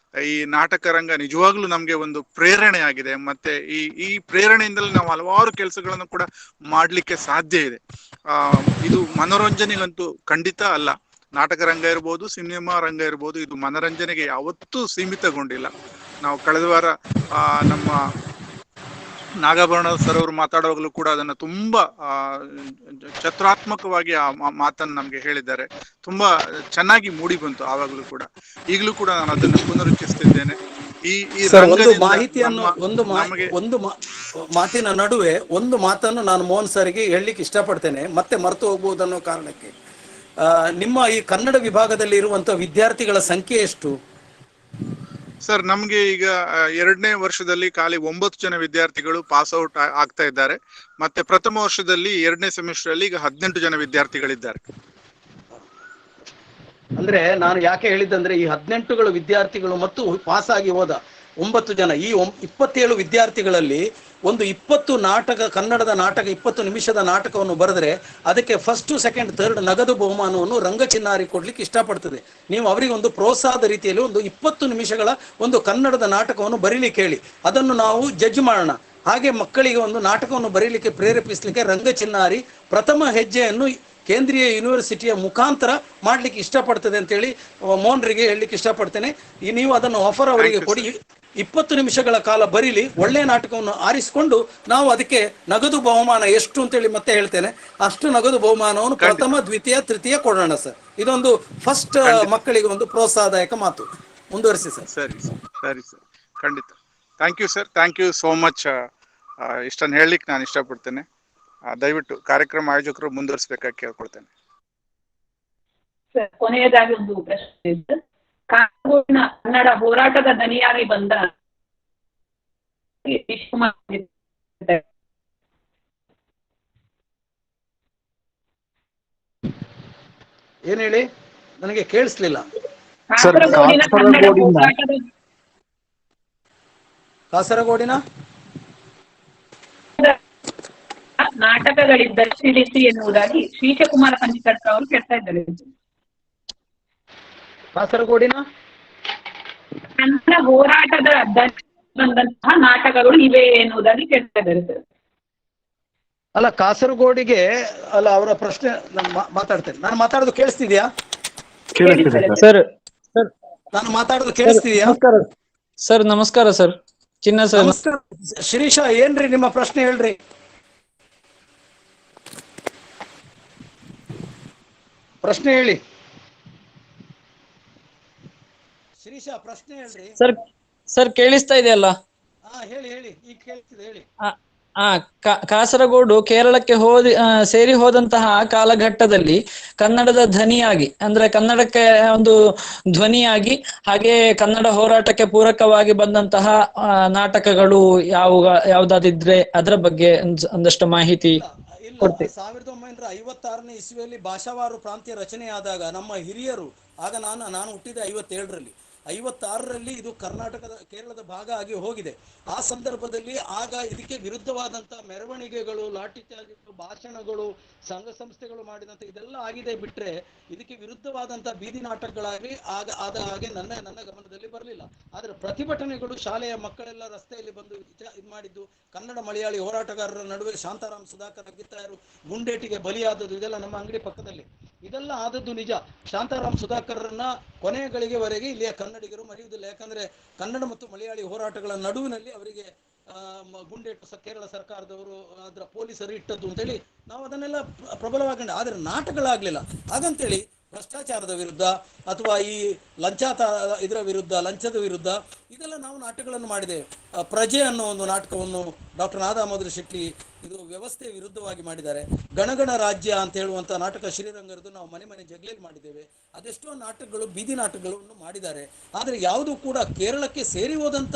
ಈ ನಾಟಕ ರಂಗ ನಿಜವಾಗ್ಲೂ ನಮ್ಗೆ ಒಂದು ಪ್ರೇರಣೆ ಆಗಿದೆ. ಮತ್ತೆ ಈ ಪ್ರೇರಣೆಯಿಂದಲೇ ನಾವು ಹಲವಾರು ಕೆಲಸಗಳನ್ನು ಕೂಡ ಮಾಡ್ಲಿಕ್ಕೆ ಸಾಧ್ಯ ಇದೆ. ಇದು ಮನೋರಂಜನೆಗಂತೂ ಖಂಡಿತ ಅಲ್ಲ. ನಾಟಕ ರಂಗ ಇರ್ಬೋದು, ಸಿನಿಮಾ ರಂಗ ಇರ್ಬೋದು, ಇದು ಮನರಂಜನೆಗೆ ಯಾವತ್ತೂ ಸೀಮಿತಗೊಂಡಿಲ್ಲ. ನಾವು ಕಳೆದ ವಾರ ನಮ್ಮ ನಾಗಾಭರಣ ಸರ್ ಅವರು ಮಾತಾಡುವಾಗಲೂ ಕೂಡ ಅದನ್ನ ತುಂಬಾ ಚತುರಾತ್ಮಕವಾಗಿ ಆ ಮಾತನ್ನು ನಮ್ಗೆ ಹೇಳಿದ್ದಾರೆ. ತುಂಬಾ ಚೆನ್ನಾಗಿ ಮೂಡಿ ಬಂತು ಆವಾಗಲೂ ಕೂಡ. ಈಗಲೂ ಕೂಡ ನಾನು ಅದನ್ನು ಪುನರುಚ್ಚರಿಸ್ತಿದ್ದೇನೆ. ಒಂದು ಮಾತಿನ ನಡುವೆ ಒಂದು ಮಾತನ್ನು ನಾನು ಮೋಹನ್ ಸರ್ಗೆ ಹೇಳಲಿಕ್ಕೆ ಇಷ್ಟಪಡ್ತೇನೆ, ಮತ್ತೆ ಮರೆತು ಹೋಗ್ಬೋದು ಅನ್ನೋ ಕಾರಣಕ್ಕೆ. ನಿಮ್ಮ ಈ ಕನ್ನಡ ವಿಭಾಗದಲ್ಲಿ ಇರುವಂತಹ ವಿದ್ಯಾರ್ಥಿಗಳ ಸಂಖ್ಯೆ ಎಷ್ಟು ಸರ್? ನಮ್ಗೆ ಈಗ 2ನೇ ವರ್ಷದಲ್ಲಿ ಖಾಲಿ 9 ಜನ ವಿದ್ಯಾರ್ಥಿಗಳು ಪಾಸ್ ಔಟ್ ಆಗ್ತಾ ಇದ್ದಾರೆ. ಮತ್ತೆ ಪ್ರಥಮ ವರ್ಷದಲ್ಲಿ 2ನೇ ಸೆಮಿಸ್ಟರ್ ಅಲ್ಲಿ ಈಗ 18 ಜನ ವಿದ್ಯಾರ್ಥಿಗಳಿದ್ದಾರೆ. ಅಂದ್ರೆ ನಾನು ಯಾಕೆ ಹೇಳಿದ್ದಂದ್ರೆ, ಈ 18 ವಿದ್ಯಾರ್ಥಿಗಳು ಮತ್ತು ಪಾಸ್ ಆಗಿ ಹೋದ 9 ಜನ, ಈ 27 ವಿದ್ಯಾರ್ಥಿಗಳಲ್ಲಿ ಒಂದು 20 ನಾಟಕ, ಕನ್ನಡದ ನಾಟಕ 20 ನಿಮಿಷದ ನಾಟಕವನ್ನು ಬರೆದ್ರೆ ಅದಕ್ಕೆ ಫಸ್ಟ್, ಸೆಕೆಂಡ್, ಥರ್ಡ್ ನಗದು ಬಹುಮಾನವನ್ನು ರಂಗಚಿನ್ನಾರಿ ಕೊಡ್ಲಿಕ್ಕೆ ಇಷ್ಟಪಡ್ತದೆ. ನೀವು ಅವರಿಗೆ ಒಂದು ಪ್ರೋತ್ಸಾಹದ ರೀತಿಯಲ್ಲಿ ಒಂದು 20 ನಿಮಿಷಗಳ ಒಂದು ಕನ್ನಡದ ನಾಟಕವನ್ನು ಬರೀಲಿಕ್ಕೆ ಹೇಳಿ, ಅದನ್ನು ನಾವು ಜಡ್ಜ್ ಮಾಡೋಣ. ಹಾಗೆ ಮಕ್ಕಳಿಗೆ ಒಂದು ನಾಟಕವನ್ನು ಬರೀಲಿಕ್ಕೆ ಪ್ರೇರೇಪಿಸಲಿಕ್ಕೆ ರಂಗಚಿನ್ನಾರಿ ಪ್ರಥಮ ಹೆಜ್ಜೆಯನ್ನು ಕೇಂದ್ರೀಯ ಯೂನಿವರ್ಸಿಟಿಯ ಮುಖಾಂತರ ಮಾಡ್ಲಿಕ್ಕೆ ಇಷ್ಟಪಡ್ತದೆ ಅಂತೇಳಿ ಮೋಹನ್ರಿಗೆ ಹೇಳಲಿಕ್ಕೆ ಇಷ್ಟಪಡ್ತೇನೆ. ನೀವು ಅದನ್ನು ಆಫರ್ ಅವರಿಗೆ ಕೊಡಿ. 20 ನಿಮಿಷಗಳ ಕಾಲ ಬರೀಲಿ, ಒಳ್ಳೆಯ ನಾಟಕವನ್ನು ಆರಿಸಿಕೊಂಡು ನಾವು ಅದಕ್ಕೆ ನಗದು ಬಹುಮಾನ ಎಷ್ಟು ಅಂತೇಳಿ ಮತ್ತೆ ಹೇಳ್ತೇನೆ, ಅಷ್ಟು ನಗದು ಬಹುಮಾನವನ್ನು ಪ್ರಥಮ, ದ್ವಿತೀಯ, ತೃತೀಯ ಕೊಡೋಣ ಸರ್. ಇದೊಂದು ಫಸ್ಟ್ ಮಕ್ಕಳಿಗೆ ಒಂದು ಪ್ರೋತ್ಸಾಹದಾಯಕ ಮಾತು. ಮುಂದುವರಿಸಿ ಸರ್. ಸರಿ ಸರಿ ಸರ್, ಖಂಡಿತ. Thank you sir, thank you so much. ಇಷ್ಟನ್ನು ಹೇಳಲಿಕ್ಕೆ ನಾನು ಇಷ್ಟಪಡ್ತೇನೆ. ದಯವಿಟ್ಟು ಕಾರ್ಯಕ್ರಮ ಆಯೋಜಕರು ಮುಂದುವರಿಸಬೇಕಾಗಿ ಕೇಳ್ಕೊಳ್ತೇನೆ. ಸರ್, ಕೊನೆಯದಾಗಿ ಒಂದು ಪ್ರಶ್ನೆ ಇದೆ. ಕಾಸರಗೋಡಿನ ಕನ್ನಡ ಹೋರಾಟದ ದನಿಯಾಗಿ ಬಂದ ಏನ್ ಹೇಳಿ, ನನಗೆ ಕೇಳಿಸ್ಲಿಲ್ಲ. ಕಾಸರಗೋಡಿನ ನಾಟಕಗಳಿದ್ದರೆ ತಿಳಿಸಿ ಎನ್ನುವುದಾಗಿ ಶ್ರೀಶಕುಮಾರ ಪಂಡಿತರ್ ಅವರು ಕೇಳ್ತಾ ಇದ್ದಾರೆ. ಕಾಸರಗೋಡಿನ ಕನ್ನಡ ಹೋರಾಟದ ಬಂದಂತಹ ನಾಟಕಗಳು ಇವೆ ಎನ್ನುವುದಾಗಿ ಕೇಳ್ತಾ ಇದ್ದಾರೆ ಸರ್. ಅಲ್ಲ, ಕಾಸರಗೋಡಿಗೆ ಅಲ್ಲ, ಅವರ ಪ್ರಶ್ನೆ ನಾನು ಮಾತಾಡ್ತೇನೆ. ನಾನು ಮಾತಾಡೋದು ಕೇಳಿಸ್ತಿದ್ಯಾ ಸರ್? ನಾನು ಮಾತಾಡೋದು ಕೇಳಿಸ್ತಿದ್ಯಾ ಸರ್? ನಮಸ್ಕಾರ ಸರ್. ಚಿನ್ನ ಸರ್. ನಮಸ್ಕಾರ ಶಿರೀಷ, ಏನ್ರಿ ನಿಮ್ಮ ಪ್ರಶ್ನೆ ಹೇಳ್ರಿ. ಪ್ರಶ್ನೆ ಹೇಳಿ ಶಿರೀಷ, ಪ್ರಶ್ನೆ ಹೇಳ್ರಿ. ಸರ್ ಕೇಳಿಸ್ತಾ ಇದೆಯಲ್ಲ? ಹೇಳಿ ಹೇಳಿ, ಈಗ ಕೇಳ್ತಿದೆ, ಹೇಳಿ. ಕಾಸರಗೋಡು ಕೇರಳಕ್ಕೆ ಸೇರಿ ಹೋದಂತಹ ಕಾಲಘಟ್ಟದಲ್ಲಿ ಕನ್ನಡದ ಧ್ವನಿಯಾಗಿ, ಅಂದ್ರೆ ಕನ್ನಡಕ್ಕೆ ಒಂದು ಧ್ವನಿಯಾಗಿ, ಹಾಗೆ ಕನ್ನಡ ಹೋರಾಟಕ್ಕೆ ಪೂರಕವಾಗಿ ಬಂದಂತಹ ನಾಟಕಗಳು ಯಾವ್ದಾದಿದ್ರೆ ಅದರ ಬಗ್ಗೆ ಒಂದಷ್ಟು ಮಾಹಿತಿ ಕೊಡ್ತೀವಿ. 1956ನೇ ಇಸ್ವಿಯಲ್ಲಿ ಭಾಷಾವಾರು ಪ್ರಾಂತ್ಯ ರಚನೆಯಾದಾಗ ನಮ್ಮ ಹಿರಿಯರು, ಆಗ ನಾನು ಹುಟ್ಟಿದ 57ರಲ್ಲಿ, 56ರಲ್ಲಿ ಇದು ಕೇರಳದ ಭಾಗ ಆಗಿ ಹೋಗಿದೆ. ಆ ಸಂದರ್ಭದಲ್ಲಿ ಆಗ ಇದಕ್ಕೆ ವಿರುದ್ಧವಾದಂಥ ಮೆರವಣಿಗೆಗಳು, ಲಾಠಿ ಚಾರ್ಜ್ಗಳು, ಭಾಷಣಗಳು, ಸಂಘ ಸಂಸ್ಥೆಗಳು ಮಾಡಿದಂಥ ಇದೆಲ್ಲ ಆಗಿದೆ. ಬಿಟ್ರೆ ಇದಕ್ಕೆ ವಿರುದ್ಧವಾದಂಥ ಬೀದಿ ನಾಟಕಗಳಾಗಿ ಆದ ಹಾಗೆ ನನ್ನ ಗಮನದಲ್ಲಿ ಬರಲಿಲ್ಲ. ಆದರೆ ಪ್ರತಿಭಟನೆಗಳು, ಶಾಲೆಯ ಮಕ್ಕಳೆಲ್ಲ ರಸ್ತೆಯಲ್ಲಿ ಬಂದು ಇದು ಮಾಡಿದ್ದು, ಕನ್ನಡ ಮಲಯಾಳಿ ಹೋರಾಟಗಾರರ ನಡುವೆ ಶಾಂತಾರಾಮ್ ಸುಧಾಕರ್ ಅಗ್ಗಿತ್ತಾಯರು ಗುಂಡೇಟಿಗೆ ಬಲಿಯಾದದ್ದು, ಇದೆಲ್ಲ ನಮ್ಮ ಅಂಗಡಿ ಪಕ್ಕದಲ್ಲಿ ಇದೆಲ್ಲ ಆದದ್ದು ನಿಜ. ಶಾಂತಾರಾಮ್ ಸುಧಾಕರ್ರನ್ನ ಕೊನೆಯ ಗಳಿಗೆವರೆಗೆ ಇಲ್ಲಿಯ ಕನ್ನಡಿಗರು ಮರೆಯುವುದಿಲ್ಲ. ಯಾಕಂದ್ರೆ ಕನ್ನಡ ಮತ್ತು ಮಲಯಾಳಿ ಹೋರಾಟಗಳ ನಡುವಿನಲ್ಲಿ ಅವರಿಗೆ ಗುಂಡೇಟು ಕೇರಳ ಸರ್ಕಾರದವರು, ಅದರ ಪೊಲೀಸರು ಇಟ್ಟದ್ದು ಅಂತೇಳಿ ನಾವು ಅದನ್ನೆಲ್ಲ ಪ್ರಬಲವಾಗಿ. ಆದರೆ ನಾಟಕಗಳಾಗ್ಲಿಲ್ಲ. ಹಾಗಂತೇಳಿ ಭ್ರಷ್ಟಾಚಾರದ ವಿರುದ್ಧ ಅಥವಾ ಈ ಇದರ ವಿರುದ್ಧ, ಲಂಚದ ವಿರುದ್ಧ ಇದೆಲ್ಲ ನಾವು ನಾಟಕಗಳನ್ನು ಮಾಡಿದ್ದೇವೆ. ಪ್ರಜೆ ಅನ್ನೋ ಒಂದು ನಾಟಕವನ್ನು ಡಾಕ್ಟರ್ ನಾದಾಮೋದರ ಶೆಟ್ಟಿ ಇದು ವ್ಯವಸ್ಥೆಯ ವಿರುದ್ಧವಾಗಿ ಮಾಡಿದ್ದಾರೆ. ಗಣಗಣ ರಾಜ್ಯ ಅಂತ ಹೇಳುವಂಥ ನಾಟಕ ಶ್ರೀರಂಗರದ್ದು ನಾವು ಮನೆ ಜಗ್ಲೇಲಿ ಮಾಡಿದ್ದೇವೆ. ಅದೆಷ್ಟೋ ನಾಟಕಗಳು, ಬೀದಿ ನಾಟಕಗಳನ್ನು ಮಾಡಿದ್ದಾರೆ. ಆದರೆ ಯಾವುದೂ ಕೂಡ ಕೇರಳಕ್ಕೆ ಸೇರಿ ಹೋದಂಥ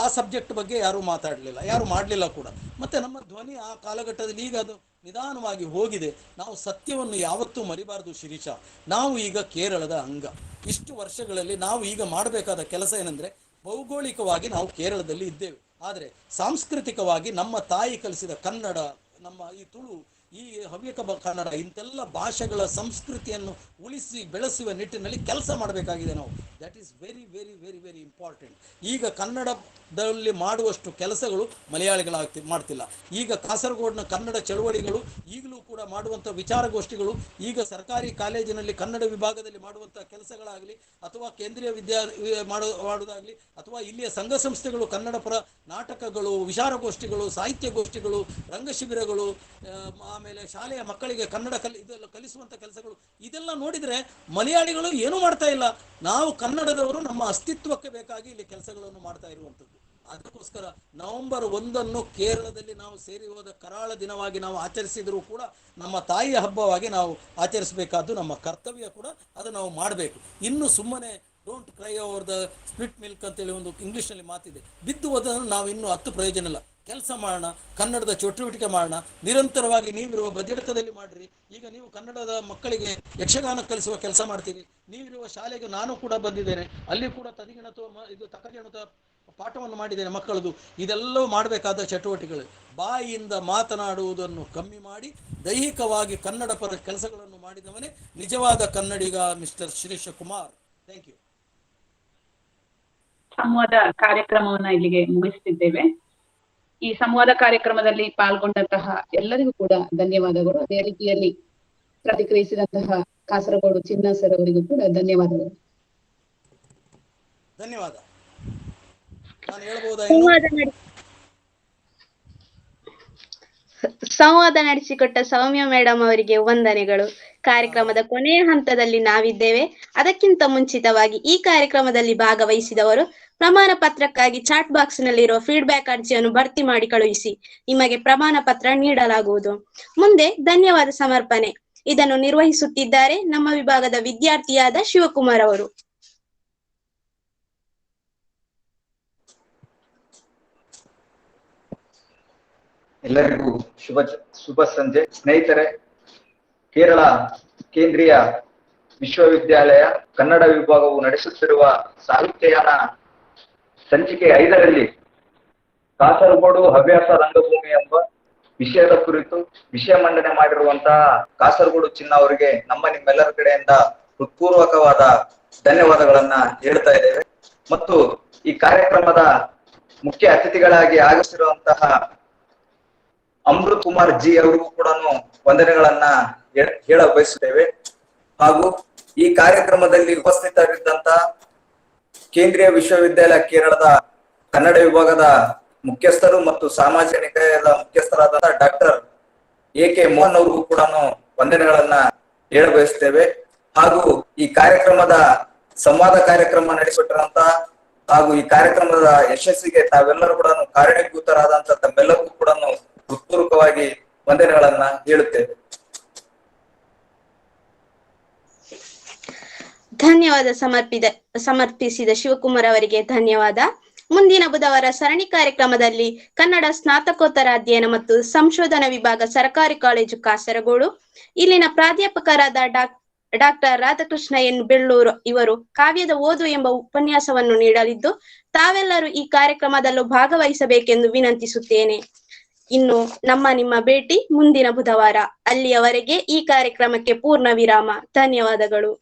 ಆ ಸಬ್ಜೆಕ್ಟ್ ಬಗ್ಗೆ ಯಾರೂ ಮಾತಾಡಲಿಲ್ಲ, ಯಾರು ಮಾಡಲಿಲ್ಲ ಕೂಡ. ಮತ್ತು ನಮ್ಮ ಧ್ವನಿ ಆ ಕಾಲಘಟ್ಟದಲ್ಲಿ, ಈಗ ಅದು ನಿಧಾನವಾಗಿ ಹೋಗಿದೆ. ನಾವು ಸತ್ಯವನ್ನು ಯಾವತ್ತೂ ಮರಿಬಾರದು ಶಿರೀಷ. ನಾವು ಈಗ ಕೇರಳದ ಅಂಗ. ಇಷ್ಟು ವರ್ಷಗಳಲ್ಲಿ ನಾವು ಈಗ ಮಾಡಬೇಕಾದ ಕೆಲಸ ಏನಂದರೆ, ಭೌಗೋಳಿಕವಾಗಿ ನಾವು ಕೇರಳದಲ್ಲಿ ಇದ್ದೇವೆ, ಆದರೆ ಸಾಂಸ್ಕೃತಿಕವಾಗಿ ನಮ್ಮ ತಾಯಿ ಕಲಿಸಿದ ಕನ್ನಡ, ನಮ್ಮ ಈ ತುಳು, ಈ ಹವ್ಯಕ ಕನ್ನಡ, ಇಂತೆಲ್ಲ ಭಾಷೆಗಳ ಸಂಸ್ಕೃತಿಯನ್ನು ಉಳಿಸಿ ಬೆಳೆಸುವ ನಿಟ್ಟಿನಲ್ಲಿ ಕೆಲಸ ಮಾಡಬೇಕಾಗಿದೆ ನಾವು. That is very very very very important. ಈಗ ಕನ್ನಡದಲ್ಲಿ ಮಾಡುವಷ್ಟು ಕೆಲಸಗಳು ಮಾಡ್ತಿಲ್ಲ. ಈಗ ಕಾಸರಗೋಡಿನ ಕನ್ನಡ ಚಳವಳಿಗಳು ಈಗಲೂ ಕೂಡ ಮಾಡುವಂಥ ವಿಚಾರಗೋಷ್ಠಿಗಳು, ಈಗ ಸರ್ಕಾರಿ ಕಾಲೇಜಿನಲ್ಲಿ ಕನ್ನಡ ವಿಭಾಗದಲ್ಲಿ ಮಾಡುವಂಥ ಕೆಲಸಗಳಾಗಲಿ, ಅಥವಾ ಕೇಂದ್ರೀಯ ಮಾಡುವುದಾಗಲಿ, ಅಥವಾ ಇಲ್ಲಿಯ ಸಂಘ ಸಂಸ್ಥೆಗಳು ಕನ್ನಡ ಪರ ನಾಟಕಗಳು, ವಿಚಾರಗೋಷ್ಠಿಗಳು, ಸಾಹಿತ್ಯಗೋಷ್ಠಿಗಳು, ರಂಗಶಿಬಿರಗಳು, ಆಮೇಲೆ ಶಾಲೆಯ ಮಕ್ಕಳಿಗೆ ಕನ್ನಡ ಇದೆಲ್ಲ ಕಲಿಸುವಂಥ ಕೆಲಸಗಳು, ಇದೆಲ್ಲ ನೋಡಿದರೆ ಮಲಯಾಳಿಗಳು ಏನೂ ಮಾಡ್ತಾ ಇಲ್ಲ. ನಾವು ಕನ್ನಡದವರು ನಮ್ಮ ಅಸ್ತಿತ್ವಕ್ಕೆ ಬೇಕಾಗಿ ಇಲ್ಲಿ ಕೆಲಸಗಳನ್ನು ಮಾಡ್ತಾ ಇರುವಂಥದ್ದು. ಅದಕ್ಕೋಸ್ಕರ ನವೆಂಬರ್ 1 ಕೇರಳದಲ್ಲಿ ನಾವು ಸೇರಿ ಹೋದ ಕರಾಳ ದಿನವಾಗಿ ನಾವು ಆಚರಿಸಿದರೂ ಕೂಡ ನಮ್ಮ ತಾಯಿಯ ಹಬ್ಬವಾಗಿ ನಾವು ಆಚರಿಸಬೇಕಾದ್ದು ನಮ್ಮ ಕರ್ತವ್ಯ ಕೂಡ. ಅದು ನಾವು ಮಾಡಬೇಕು. ಇನ್ನು ಸುಮ್ಮನೆ don't CRY over the split milk ಅಂತೇಳಿ ಒಂದು ಇಂಗ್ಲೀಷ್ನಲ್ಲಿ ಮಾತಿದೆ. ಬಿದ್ದು ಹೋದನ್ನು ನಾವು ಇನ್ನೂ 10 ಪ್ರಯೋಜನ ಇಲ್ಲ. ಕೆಲಸ ಮಾಡೋಣ, ಕನ್ನಡದ ಚಟುವಟಿಕೆ ಮಾಡೋಣ, ನಿರಂತರವಾಗಿ ನೀವಿರುವ ಬದಿಯಡಕದಲ್ಲಿ ಮಾಡಿರಿ. ಈಗ ನೀವು ಕನ್ನಡದ ಮಕ್ಕಳಿಗೆ ಯಕ್ಷಗಾನ ಕಲಿಸುವ ಕೆಲಸ ಮಾಡ್ತೀರಿ. ನೀವಿರುವ ಶಾಲೆಗೆ ನಾನು ಕೂಡ ಬಂದಿದ್ದೇನೆ, ಅಲ್ಲಿ ಕೂಡ ತಕಜಣತ ಪಾಠವನ್ನು ಮಾಡಿದ್ದೇನೆ ಮಕ್ಕಳದು. ಇದೆಲ್ಲವೂ ಮಾಡಬೇಕಾದ ಚಟುವಟಿಕೆಗಳು. ಬಾಯಿಯಿಂದ ಮಾತನಾಡುವುದನ್ನು ಕಮ್ಮಿ ಮಾಡಿ ದೈಹಿಕವಾಗಿ ಕನ್ನಡ ಪರ ಕೆಲಸಗಳನ್ನು ಮಾಡಿದವನೇ ನಿಜವಾದ ಕನ್ನಡಿಗ mister Shirisha Kumar. Thank you. ಸಂವಾದ ಕಾರ್ಯಕ್ರಮವನ್ನು ಇಲ್ಲಿಗೆ ಮುಗಿಸ್ತಿದ್ದೇವೆ. ಈ ಸಂವಾದ ಕಾರ್ಯಕ್ರಮದಲ್ಲಿ ಪಾಲ್ಗೊಂಡಂತಹ ಎಲ್ಲರಿಗೂ ಕೂಡ ಧನ್ಯವಾದಗಳು. ಅದೇ ರೀತಿಯಲ್ಲಿ ಪ್ರತಿಕ್ರಿಯಿಸಿದಂತಹ ಕಾಸರಗೋಡು ಚಿನ್ನ ಸರ್ ಅವರಿಗೂ ಕೂಡ ಧನ್ಯವಾದಗಳು. ಧನ್ಯವಾದ. ನಾನು ಹೇಳ್ಬಹುದಾ? ಸಂವಾದ ನಡೆಸಿಕೊಟ್ಟ ಸೌಮ್ಯ ಮೇಡಮ್ ಅವರಿಗೆ ವಂದನೆಗಳು. ಕಾರ್ಯಕ್ರಮದ ಕೊನೆಯ ಹಂತದಲ್ಲಿ ನಾವಿದ್ದೇವೆ. ಅದಕ್ಕಿಂತ ಮುಂಚಿತವಾಗಿ ಈ ಕಾರ್ಯಕ್ರಮದಲ್ಲಿ ಭಾಗವಹಿಸಿದವರು ಪ್ರಮಾಣ ಪತ್ರಕ್ಕಾಗಿ ಚಾಟ್ ಬಾಕ್ಸ್ ನಲ್ಲಿರುವ ಫೀಡ್ಬ್ಯಾಕ್ ಅರ್ಜಿಯನ್ನು ಭರ್ತಿ ಮಾಡಿ ಕಳುಹಿಸಿ. ನಿಮಗೆ ಪ್ರಮಾಣ ಪತ್ರ ನೀಡಲಾಗುವುದು. ಮುಂದೆ ಧನ್ಯವಾದ ಸಮರ್ಪಣೆ ಇದನ್ನು ನಿರ್ವಹಿಸುತ್ತಿದ್ದಾರೆ ನಮ್ಮ ವಿಭಾಗದ ವಿದ್ಯಾರ್ಥಿಯಾದ ಶಿವಕುಮಾರ್ ಅವರು. ಎಲ್ಲರಿಗೂ ಶುಭ ಸಂಜೆ. ಸ್ನೇಹಿತರೆ, ಕೇರಳ ಕೇಂದ್ರೀಯ ವಿಶ್ವವಿದ್ಯಾಲಯ ಕನ್ನಡ ವಿಭಾಗವು ನಡೆಸುತ್ತಿರುವ ಸಾಹಿತ್ಯಯಾನ ಸಂಚಿಕೆ 5ರಲ್ಲಿ ಕಾಸರಗೋಡು ಹವ್ಯಾಸ ರಂಗಭೂಮಿ ಎಂಬ ವಿಷಯದ ಕುರಿತು ವಿಷಯ ಮಂಡನೆ ಮಾಡಿರುವಂತಹ ಕಾಸರಗೋಡು ಚಿನ್ನ ಅವರಿಗೆ ನಿಮ್ಮೆಲ್ಲರ ಕಡೆಯಿಂದ ಹೃತ್ಪೂರ್ವಕವಾದ ಧನ್ಯವಾದಗಳನ್ನ ಹೇಳ್ತಾ ಇದ್ದೇವೆ. ಮತ್ತು ಈ ಕಾರ್ಯಕ್ರಮದ ಮುಖ್ಯ ಅತಿಥಿಗಳಾಗಿ ಆಗಮಿಸಿರುವಂತಹ ಅಮೃತ್ ಕುಮಾರ್ ಜಿ ಅವರಿಗೂ ಕೂಡ ವಂದನೆಗಳನ್ನ ಹೇಳ ಬಯಸುತ್ತೇವೆ. ಹಾಗೂ ಈ ಕಾರ್ಯಕ್ರಮದಲ್ಲಿ ಉಪಸ್ಥಿತರಿದ್ದಂತ ಕೇಂದ್ರೀಯ ವಿಶ್ವವಿದ್ಯಾಲಯ ಕೇರಳದ ಕನ್ನಡ ವಿಭಾಗದ ಮುಖ್ಯಸ್ಥರು ಮತ್ತು ಸಾಮಾಜಿಕ ನಿಕಾಯದ ಮುಖ್ಯಸ್ಥರಾದ ಡಾಕ್ಟರ್ ಎಕೆ ಮೋಹನ್ ಅವರಿಗೂ ಕೂಡ ವಂದನೆಗಳನ್ನ ಹೇಳ ಬಯಸುತ್ತೇವೆ. ಹಾಗೂ ಈ ಕಾರ್ಯಕ್ರಮದ ಸಂವಾದ ಕಾರ್ಯಕ್ರಮ ನಡೆಸಿಕೊಟ್ಟಿರುವಂತ ಹಾಗೂ ಈ ಕಾರ್ಯಕ್ರಮದ ಯಶಸ್ಸಿಗೆ ತಾವೆಲ್ಲರೂ ಕೂಡ ಕಾರಣೀಭೂತರಾದಂತ ತಮ್ಮೆಲ್ಲರಿಗೂ ಕೂಡ ಹೃತ್ಪೂರ್ವಕವಾಗಿ ವಂದನೆಗಳನ್ನ ಹೇಳುತ್ತೇವೆ. ಧನ್ಯವಾದ ಸಮರ್ಪಿಸಿದ ಶಿವಕುಮಾರ್ ಅವರಿಗೆ ಧನ್ಯವಾದ. ಮುಂದಿನ ಬುಧವಾರ ಸರಣಿ ಕಾರ್ಯಕ್ರಮದಲ್ಲಿ ಕನ್ನಡ ಸ್ನಾತಕೋತ್ತರ ಅಧ್ಯಯನ ಮತ್ತು ಸಂಶೋಧನಾ ವಿಭಾಗ ಸರ್ಕಾರಿ ಕಾಲೇಜು ಕಾಸರಗೋಡು ಇಲ್ಲಿನ ಪ್ರಾಧ್ಯಾಪಕರಾದ ಡಾಕ್ಟರ್ ರಾಧಾಕೃಷ್ಣ ಎನ್ ಬೆಳ್ಳೂರು ಇವರು ಕಾವ್ಯದ ಓದು ಎಂಬ ಉಪನ್ಯಾಸವನ್ನು ನೀಡಲಿದ್ದು, ತಾವೆಲ್ಲರೂ ಈ ಕಾರ್ಯಕ್ರಮದಲ್ಲೂ ಭಾಗವಹಿಸಬೇಕೆಂದು ವಿನಂತಿಸುತ್ತೇನೆ. ಇನ್ನು ನಿಮ್ಮ ಭೇಟಿ ಮುಂದಿನ ಬುಧವಾರ. ಅಲ್ಲಿಯವರೆಗೆ ಈ ಕಾರ್ಯಕ್ರಮಕ್ಕೆ ಪೂರ್ಣ ವಿರಾಮ. ಧನ್ಯವಾದಗಳು.